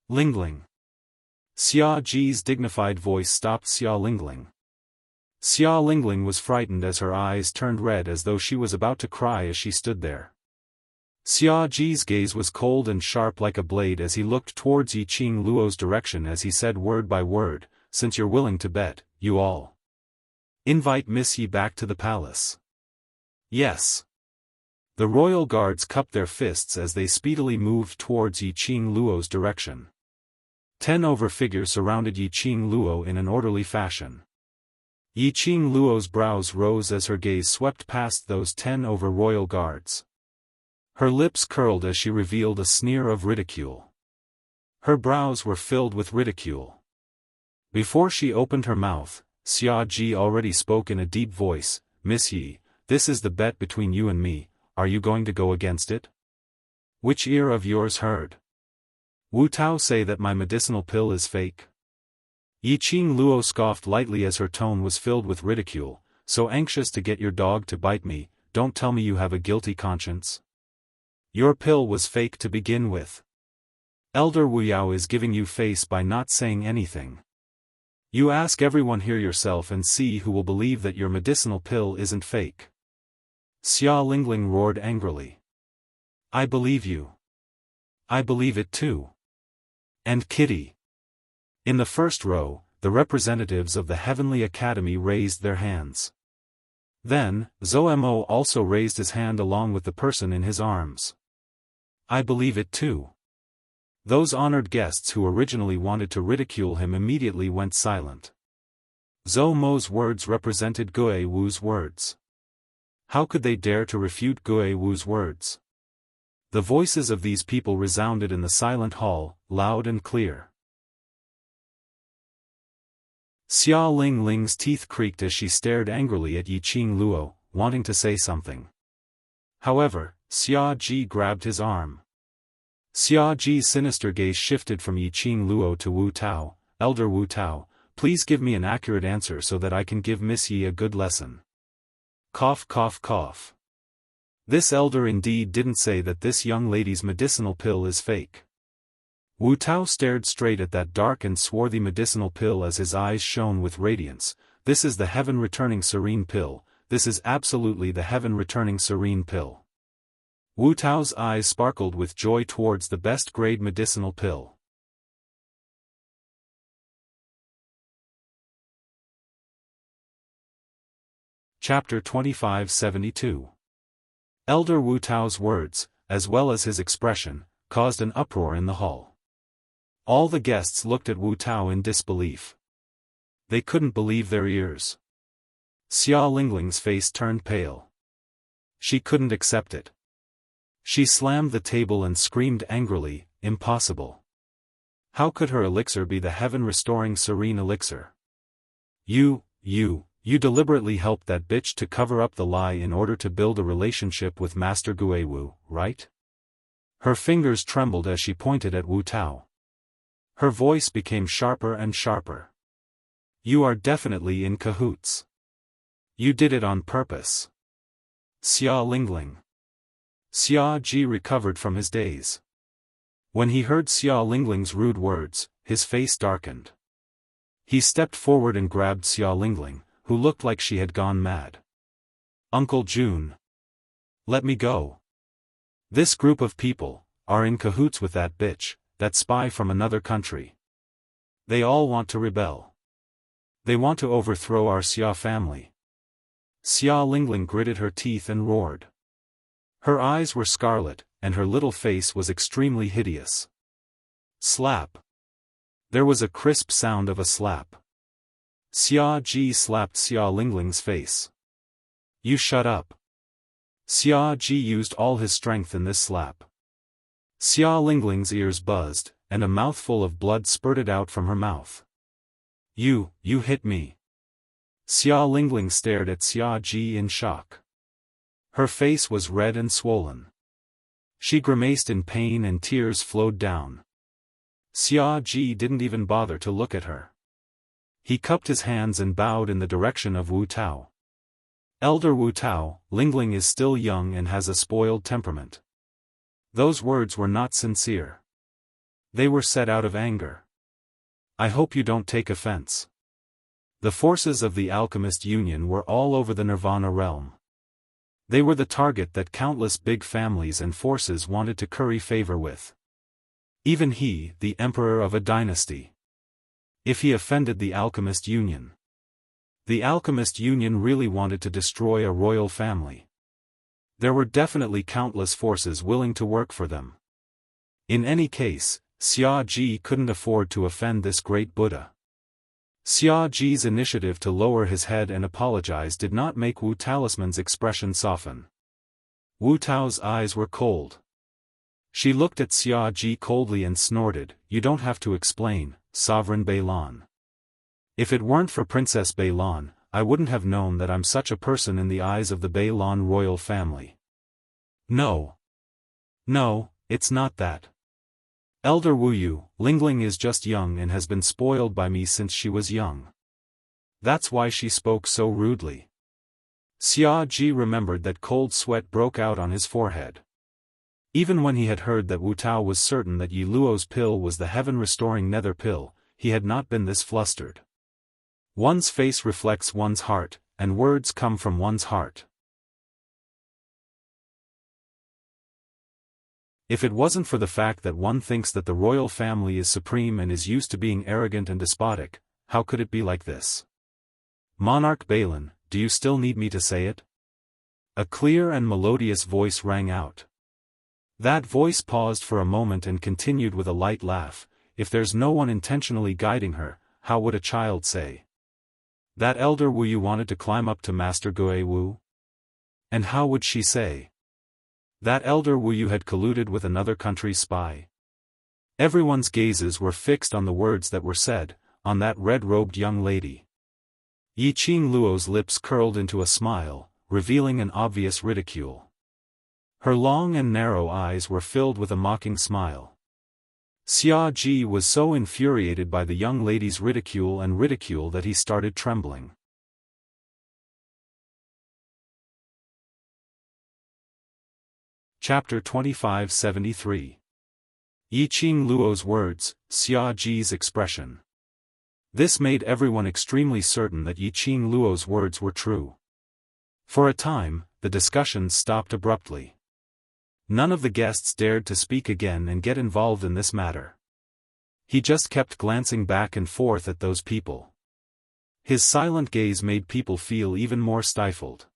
Lingling. Xia Ji's dignified voice stopped Xia Lingling. Xia Lingling was frightened as her eyes turned red as though she was about to cry as she stood there. Xia Ji's gaze was cold and sharp like a blade as he looked towards Yiqing Luo's direction as he said word by word, "Since you're willing to bet, you all invite Miss Yi back to the palace." "Yes." The royal guards cupped their fists as they speedily moved towards Yiqing Luo's direction. 10 over figures surrounded Yiqing Luo in an orderly fashion. Yiqing Luo's brows rose as her gaze swept past those 10 over royal guards. Her lips curled as she revealed a sneer of ridicule. Her brows were filled with ridicule. Before she opened her mouth, Xia Ji already spoke in a deep voice, "Miss Yi, this is the bet between you and me, are you going to go against it?" "Which ear of yours heard Wu Tao say that my medicinal pill is fake?" Yiqing Luo scoffed lightly as her tone was filled with ridicule, "So anxious to get your dog to bite me, don't tell me you have a guilty conscience. Your pill was fake to begin with. Elder Wu Yao is giving you face by not saying anything. You ask everyone here yourself and see who will believe that your medicinal pill isn't fake." Xia Lingling roared angrily. "I believe you. I believe it too. And Kitty." In the first row, the representatives of the Heavenly Academy raised their hands. Then, Zhou also raised his hand along with the person in his arms. "I believe it too." Those honored guests who originally wanted to ridicule him immediately went silent. Zhou Mo's words represented Gue Wu's words. How could they dare to refute Gue Wu's words? The voices of these people resounded in the silent hall, loud and clear. Xia Lingling's teeth creaked as she stared angrily at Yiqing Luo, wanting to say something. However, Xia Ji grabbed his arm. Xia Ji's sinister gaze shifted from Yiqing Luo to Wu Tao. "Elder Wu Tao, please give me an accurate answer so that I can give Miss Yi a good lesson." Cough cough cough. This elder indeed didn't say that this young lady's medicinal pill is fake. Wu Tao stared straight at that dark and swarthy medicinal pill as his eyes shone with radiance. "This is the heaven-returning serene pill, this is absolutely the heaven-returning serene pill." Wu Tao's eyes sparkled with joy towards the best-grade medicinal pill. Chapter 2572. Elder Wu Tao's words, as well as his expression, caused an uproar in the hall. All the guests looked at Wu Tao in disbelief. They couldn't believe their ears. Xia Lingling's face turned pale. She couldn't accept it. She slammed the table and screamed angrily, "Impossible. How could her elixir be the heaven-restoring serene elixir? You deliberately helped that bitch to cover up the lie in order to build a relationship with Master Gue Wu, right?" Her fingers trembled as she pointed at Wu Tao. Her voice became sharper and sharper. "You are definitely in cahoots. You did it on purpose." Xia Lingling. Xia Ji recovered from his daze. When he heard Xia Lingling's rude words, his face darkened. He stepped forward and grabbed Xia Lingling, who looked like she had gone mad. "Uncle Jun. Let me go. This group of people are in cahoots with that bitch, that spy from another country. They all want to rebel. They want to overthrow our Xia family." Xia Lingling gritted her teeth and roared. Her eyes were scarlet, and her little face was extremely hideous. Slap. There was a crisp sound of a slap. Xia Ji slapped Xia Lingling's face. "You shut up." Xia Ji used all his strength in this slap. Xia Lingling's ears buzzed, and a mouthful of blood spurted out from her mouth. You hit me." Xia Lingling stared at Xia Ji in shock. Her face was red and swollen. She grimaced in pain and tears flowed down. Xia Ji didn't even bother to look at her. He cupped his hands and bowed in the direction of Wu Tao. "Elder Wu Tao, Lingling is still young and has a spoiled temperament." Those words were not sincere. They were said out of anger. "I hope you don't take offense." The forces of the Alchemist Union were all over the Nirvana realm. They were the target that countless big families and forces wanted to curry favor with. Even he, the emperor of a dynasty. If he offended the Alchemist Union. The Alchemist Union really wanted to destroy a royal family. There were definitely countless forces willing to work for them. In any case, Xia Ji couldn't afford to offend this great Buddha. Xia Ji's initiative to lower his head and apologize did not make Wu Talisman's expression soften. Wu Tao's eyes were cold. She looked at Xia Ji coldly and snorted, "You don't have to explain, Sovereign Beilan. If it weren't for Princess Beilan, I wouldn't have known that I'm such a person in the eyes of the Beilan royal family." No. No, it's not that. Elder Wuyu, Lingling is just young and has been spoiled by me since she was young. That's why she spoke so rudely. Xia Ji remembered that cold sweat broke out on his forehead. Even when he had heard that Wu Tao was certain that Yi Luo's pill was the heaven-restoring nether pill, he had not been this flustered. One's face reflects one's heart, and words come from one's heart. If it wasn't for the fact that one thinks that the royal family is supreme and is used to being arrogant and despotic, how could it be like this? Monarch Balin, do you still need me to say it? A clear and melodious voice rang out. That voice paused for a moment and continued with a light laugh. If there's no one intentionally guiding her, how would a child say? That elder Wu you wanted to climb up to Master Gue Wu? And how would she say? That elder Wu you had colluded with another country's spy? Everyone's gazes were fixed on the words that were said, on that red-robed young lady. Yi Qing Luo's lips curled into a smile, revealing an obvious ridicule. Her long and narrow eyes were filled with a mocking smile. Xia Ji was so infuriated by the young lady's ridicule that he started trembling. Chapter 2573. Yi Qing Luo's words, Xia Ji's expression. This made everyone extremely certain that Yi Qing Luo's words were true. For a time, the discussions stopped abruptly. None of the guests dared to speak again and get involved in this matter. He just kept glancing back and forth at those people. His silent gaze made people feel even more stifled.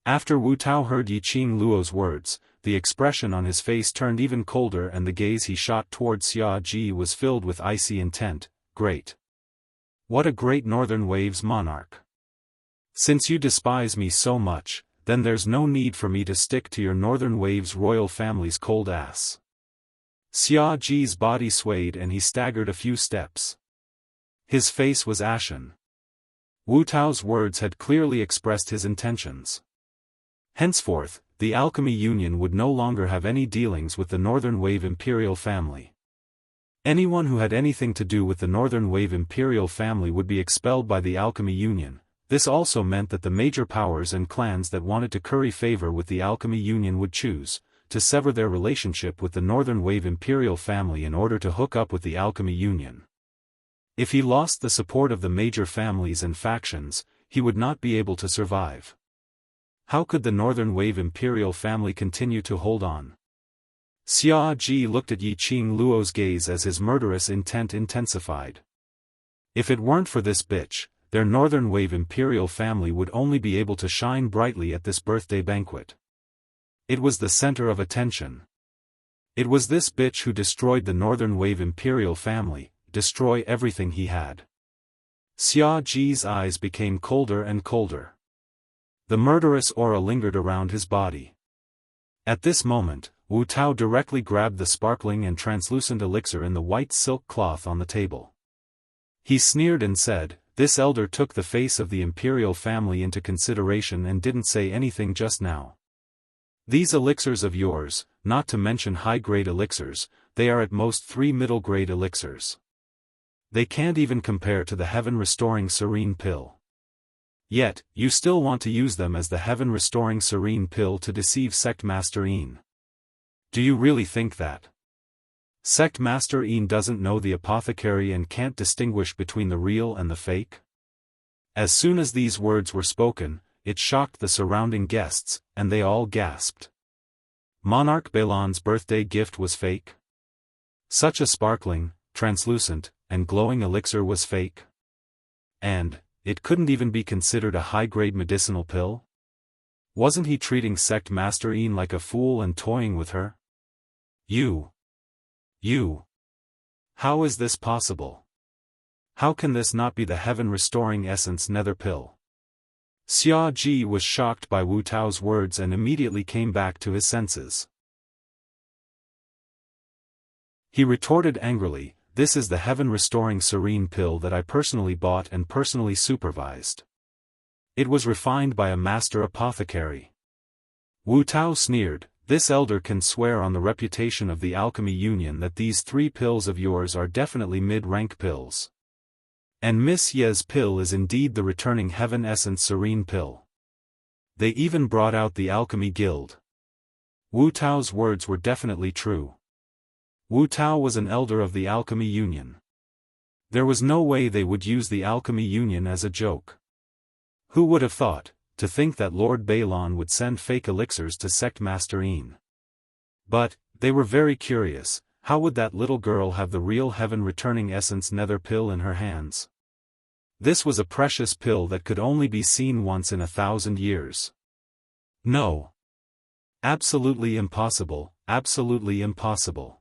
After Wu Tao heard Yi Qing Luo's words, the expression on his face turned even colder and the gaze he shot towards Xia Ji was filled with icy intent. Great. What a great Northern Waves monarch. Since you despise me so much, then there's no need for me to stick to your Northern Waves royal family's cold ass. Xia Ji's body swayed and he staggered a few steps. His face was ashen. Wu Tao's words had clearly expressed his intentions. Henceforth, the Alchemy Union would no longer have any dealings with the Northern Wave Imperial family. Anyone who had anything to do with the Northern Wave Imperial family would be expelled by the Alchemy Union. This also meant that the major powers and clans that wanted to curry favor with the Alchemy Union would choose to sever their relationship with the Northern Wave Imperial family in order to hook up with the Alchemy Union. If he lost the support of the major families and factions, he would not be able to survive. How could the Northern Wave Imperial family continue to hold on? Xia Ji looked at Yi Qing Luo's gaze as his murderous intent intensified. If it weren't for this bitch, their Northern Wave Imperial family would only be able to shine brightly at this birthday banquet. It was the center of attention. It was this bitch who destroyed the Northern Wave Imperial family, destroy everything he had. Xia Ji's eyes became colder and colder. The murderous aura lingered around his body. At this moment, Wu Tao directly grabbed the sparkling and translucent elixir in the white silk cloth on the table. He sneered and said, "This elder took the face of the imperial family into consideration and didn't say anything just now. These elixirs of yours, not to mention high-grade elixirs, they are at most 3 middle-grade elixirs. They can't even compare to the heaven-restoring serene pill. Yet, you still want to use them as the heaven-restoring serene pill to deceive Sect Master Yin. Do you really think that? Sect Master Yin doesn't know the apothecary and can't distinguish between the real and the fake?" As soon as these words were spoken, it shocked the surrounding guests, and they all gasped. Monarch Balon's birthday gift was fake? Such a sparkling, translucent, and glowing elixir was fake? And it couldn't even be considered a high-grade medicinal pill? Wasn't he treating Sect Master Ian like a fool and toying with her? You. How is this possible? How can this not be the heaven-restoring essence nether pill? Xia Ji was shocked by Wu Tao's words and immediately came back to his senses. He retorted angrily, "This is the heaven-restoring serene pill that I personally bought and personally supervised. It was refined by a master apothecary." Wu Tao sneered, "This elder can swear on the reputation of the Alchemy Union that these 3 pills of yours are definitely mid-rank pills. And Miss Ye's pill is indeed the returning Heaven Essence Serene pill. They even brought out the Alchemy Guild." Wu Tao's words were definitely true. Wu Tao was an elder of the Alchemy Union. There was no way they would use the Alchemy Union as a joke. Who would have thought, to think that Lord Balon would send fake elixirs to Sect Master Ian? But, they were very curious, how would that little girl have the real heaven-returning essence nether pill in her hands? This was a precious pill that could only be seen once in 1,000 years. No. Absolutely impossible, absolutely impossible.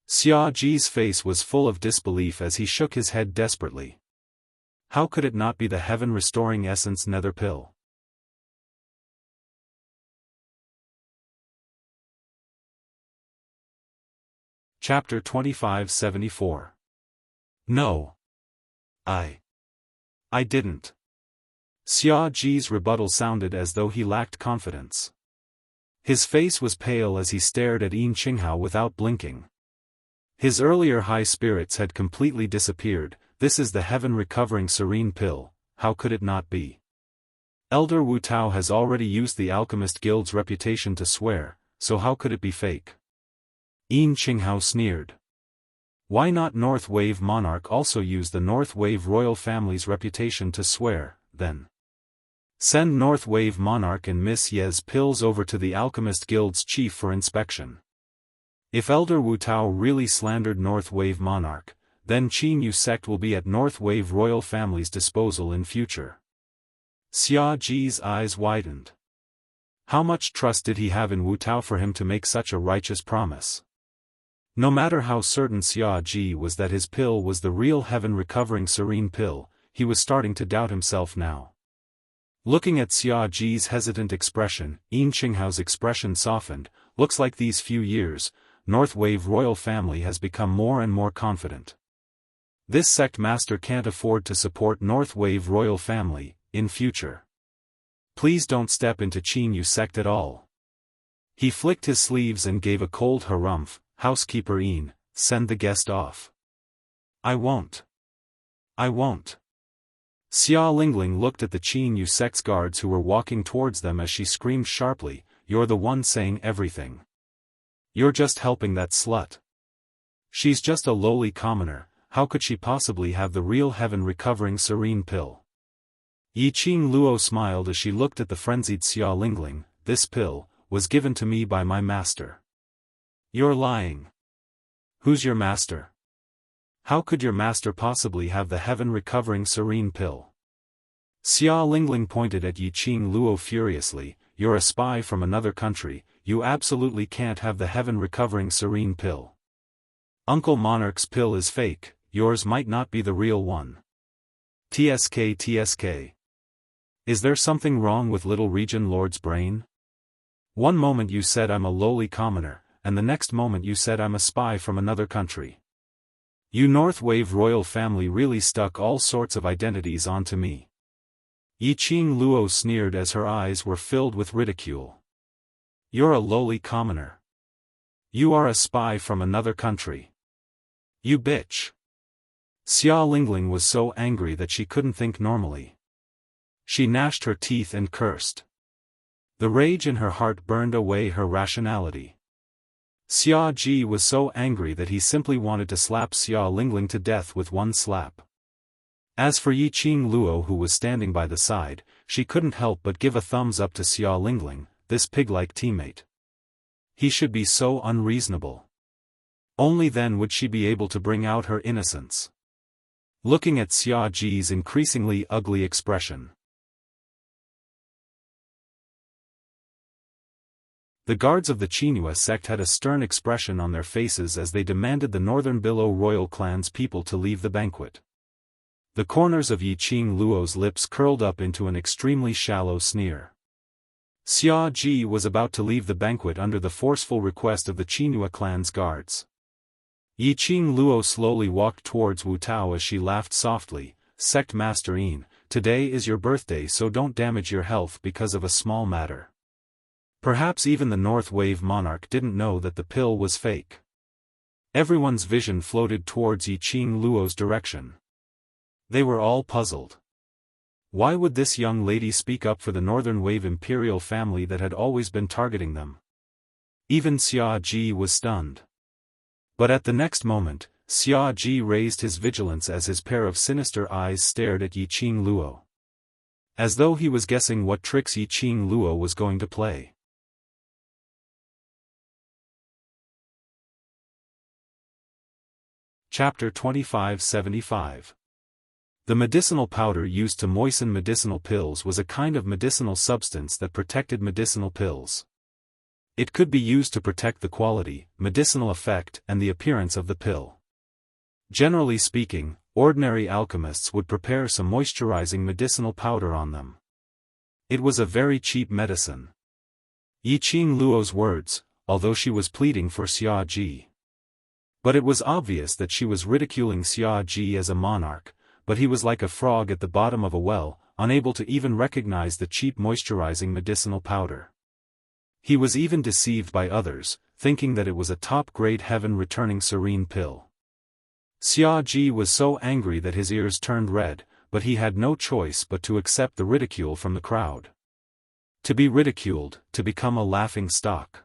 Xia Ji's face was full of disbelief as he shook his head desperately. How could it not be the heaven-restoring essence nether pill? Chapter 2574. No. I didn't. Xia Ji's rebuttal sounded as though he lacked confidence. His face was pale as he stared at Yin Qinghao without blinking. His earlier high spirits had completely disappeared. This is the heaven-recovering serene pill, how could it not be? Elder Wu Tao has already used the Alchemist Guild's reputation to swear, so how could it be fake? Yin Qinghao sneered. Why not North Wave Monarch also use the North Wave royal family's reputation to swear, then? Send North Wave Monarch and Miss Ye's pills over to the Alchemist Guild's chief for inspection. If Elder Wu Tao really slandered North Wave Monarch, then Qin Yu sect will be at North Wave royal family's disposal in future. Xia Ji's eyes widened. How much trust did he have in Wu Tao for him to make such a righteous promise? No matter how certain Xia Ji was that his pill was the real heaven-recovering serene pill, he was starting to doubt himself now. Looking at Xia Ji's hesitant expression, Yin Qinghao's expression softened. Looks like these few years, North Wave royal family has become more and more confident. This sect master can't afford to support North Wave royal family in future. Please don't step into Qin Yu sect at all. He flicked his sleeves and gave a cold harumph. Housekeeper Ian, send the guest off. I won't. Xia Lingling looked at the Qin Yu sect's guards who were walking towards them as she screamed sharply, "You're the one saying everything. You're just helping that slut. She's just a lowly commoner, how could she possibly have the real heaven-recovering serene pill?" Yi Qing Luo smiled as she looked at the frenzied Xia Lingling. "This pill was given to me by my master." "You're lying. Who's your master? How could your master possibly have the heaven-recovering serene pill?" Xia Lingling pointed at Yi Qing Luo furiously. "You're a spy from another country, you absolutely can't have the heaven-recovering serene pill. Uncle Monarch's pill is fake, yours might not be the real one. TSK. Is there something wrong with Little Region Lord's brain? One moment you said I'm a lowly commoner, and the next moment you said I'm a spy from another country. You North Wave royal family really stuck all sorts of identities onto me." Yi Qing Luo sneered as her eyes were filled with ridicule. "You're a lowly commoner. You are a spy from another country. You bitch." Xia Lingling was so angry that she couldn't think normally. She gnashed her teeth and cursed. The rage in her heart burned away her rationality. Xia Ji was so angry that he simply wanted to slap Xia Lingling to death with one slap. As for Yi Qing Luo, who was standing by the side, she couldn't help but give a thumbs up to Xia Lingling, this pig-like teammate. He should be so unreasonable. Only then would she be able to bring out her innocence. Looking at Xia Ji's increasingly ugly expression. The guards of the Qinhua sect had a stern expression on their faces as they demanded the Northern Billow royal clan's people to leave the banquet. The corners of Yi Qing Luo's lips curled up into an extremely shallow sneer. Xia Ji was about to leave the banquet under the forceful request of the Qinhua clan's guards. Yi Qing Luo slowly walked towards Wu Tao as she laughed softly, "Sect Master Yin, today is your birthday, so don't damage your health because of a small matter." Perhaps even the North Wave monarch didn't know that the pill was fake. Everyone's vision floated towards Yi Qing Luo's direction. They were all puzzled. Why would this young lady speak up for the Northern Wave imperial family that had always been targeting them? Even Xia Ji was stunned. But at the next moment, Xia Ji raised his vigilance as his pair of sinister eyes stared at Yi Qing Luo. As though he was guessing what tricks Yi Qing Luo was going to play. Chapter 2575. The medicinal powder used to moisten medicinal pills was a kind of medicinal substance that protected medicinal pills. It could be used to protect the quality, medicinal effect, and the appearance of the pill. Generally speaking, ordinary alchemists would prepare some moisturizing medicinal powder on them. It was a very cheap medicine. Yi Qing Luo's words, although she was pleading for Xia Ji. But it was obvious that she was ridiculing Xia Ji as a monarch, but he was like a frog at the bottom of a well, unable to even recognize the cheap moisturizing medicinal powder. He was even deceived by others, thinking that it was a top-grade heaven-returning serene pill. Xia Ji was so angry that his ears turned red, but he had no choice but to accept the ridicule from the crowd. To be ridiculed, to become a laughing stock.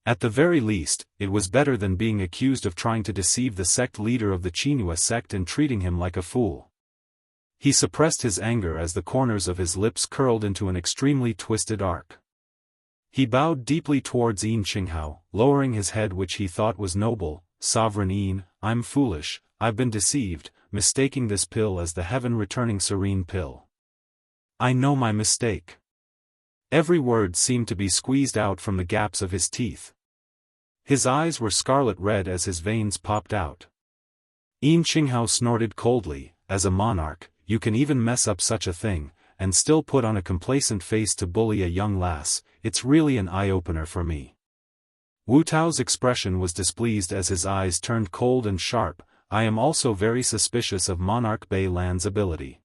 At the very least, it was better than being accused of trying to deceive the sect leader of the Qinhua sect and treating him like a fool. He suppressed his anger as the corners of his lips curled into an extremely twisted arc. He bowed deeply towards Yin Qinghao, lowering his head, which he thought was noble. "Sovereign Yin, I'm foolish, I've been deceived, mistaking this pill as the heaven-returning serene pill. I know my mistake." Every word seemed to be squeezed out from the gaps of his teeth. His eyes were scarlet red as his veins popped out. Yin Qinghao snorted coldly, "As a monarch, you can even mess up such a thing, and still put on a complacent face to bully a young lass. It's really an eye-opener for me." Wu Tao's expression was displeased as his eyes turned cold and sharp. "I am also very suspicious of Monarch Bei Lan's ability."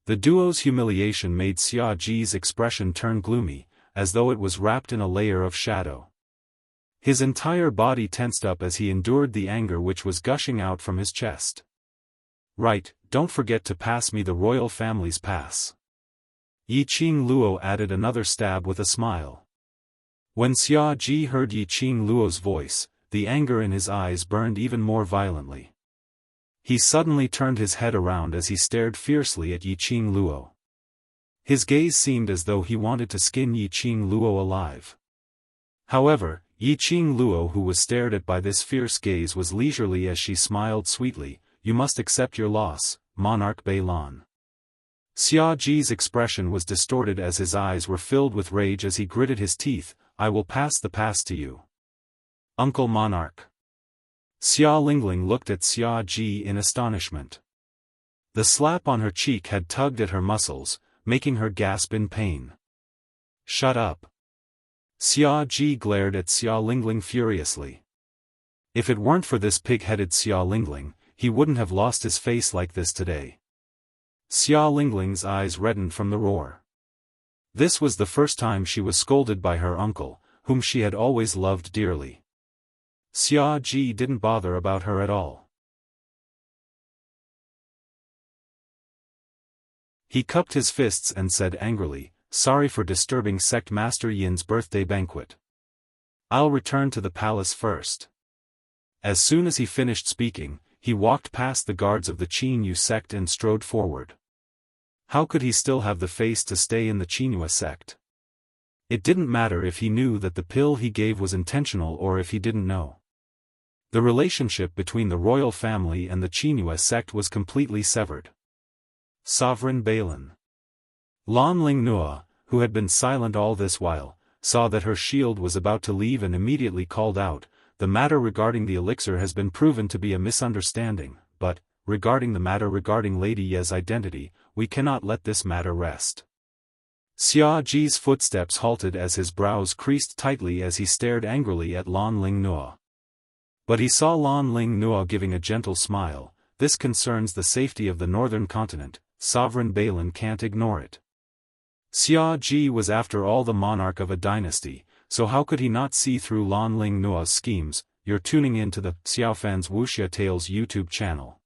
The duo's humiliation made Xia Ji's expression turn gloomy, as though it was wrapped in a layer of shadow. His entire body tensed up as he endured the anger which was gushing out from his chest. "Right, don't forget to pass me the royal family's pass." Yi Qing Luo added another stab with a smile. When Xia Ji heard Yi Qing Luo's voice, the anger in his eyes burned even more violently. He suddenly turned his head around as he stared fiercely at Yi Qing Luo. His gaze seemed as though he wanted to skin Yi Qing Luo alive. However, Yi Qing Luo, who was stared at by this fierce gaze, was leisurely as she smiled sweetly. "You must accept your loss, Monarch Bei Lan." Xia Ji's expression was distorted as his eyes were filled with rage as he gritted his teeth. "I will pass the pass to you, Uncle Monarch." Xia Lingling looked at Xia Ji in astonishment. The slap on her cheek had tugged at her muscles, making her gasp in pain. "Shut up." Xia Ji glared at Xia Lingling furiously. If it weren't for this pig-headed Xia Lingling, he wouldn't have lost his face like this today. Xia Lingling's eyes reddened from the roar. This was the first time she was scolded by her uncle, whom she had always loved dearly. Xia Ji didn't bother about her at all. He cupped his fists and said angrily, "Sorry for disturbing Sect Master Yin's birthday banquet. I'll return to the palace first." As soon as he finished speaking, he walked past the guards of the Qinyu sect and strode forward. How could he still have the face to stay in the Qinyu sect? It didn't matter if he knew that the pill he gave was intentional or if he didn't know. The relationship between the royal family and the Qinyu sect was completely severed. Sovereign Balin. Lan Lingnua, who had been silent all this while, saw that her shield was about to leave and immediately called out, "The matter regarding the elixir has been proven to be a misunderstanding, but, regarding the matter regarding Lady Ye's identity, we cannot let this matter rest." Xia Ji's footsteps halted as his brows creased tightly as he stared angrily at Lan Lingnua. But he saw Lan Lingnua giving a gentle smile. "This concerns the safety of the northern continent, Sovereign Balin can't ignore it." Xia Ji was after all the monarch of a dynasty, so how could he not see through Lan Lingnua's schemes? You're tuning in to the Xiaofan's Wuxia Tales YouTube channel.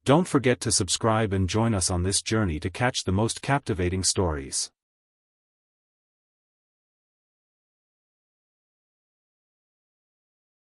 Don't forget to subscribe and join us on this journey to catch the most captivating stories.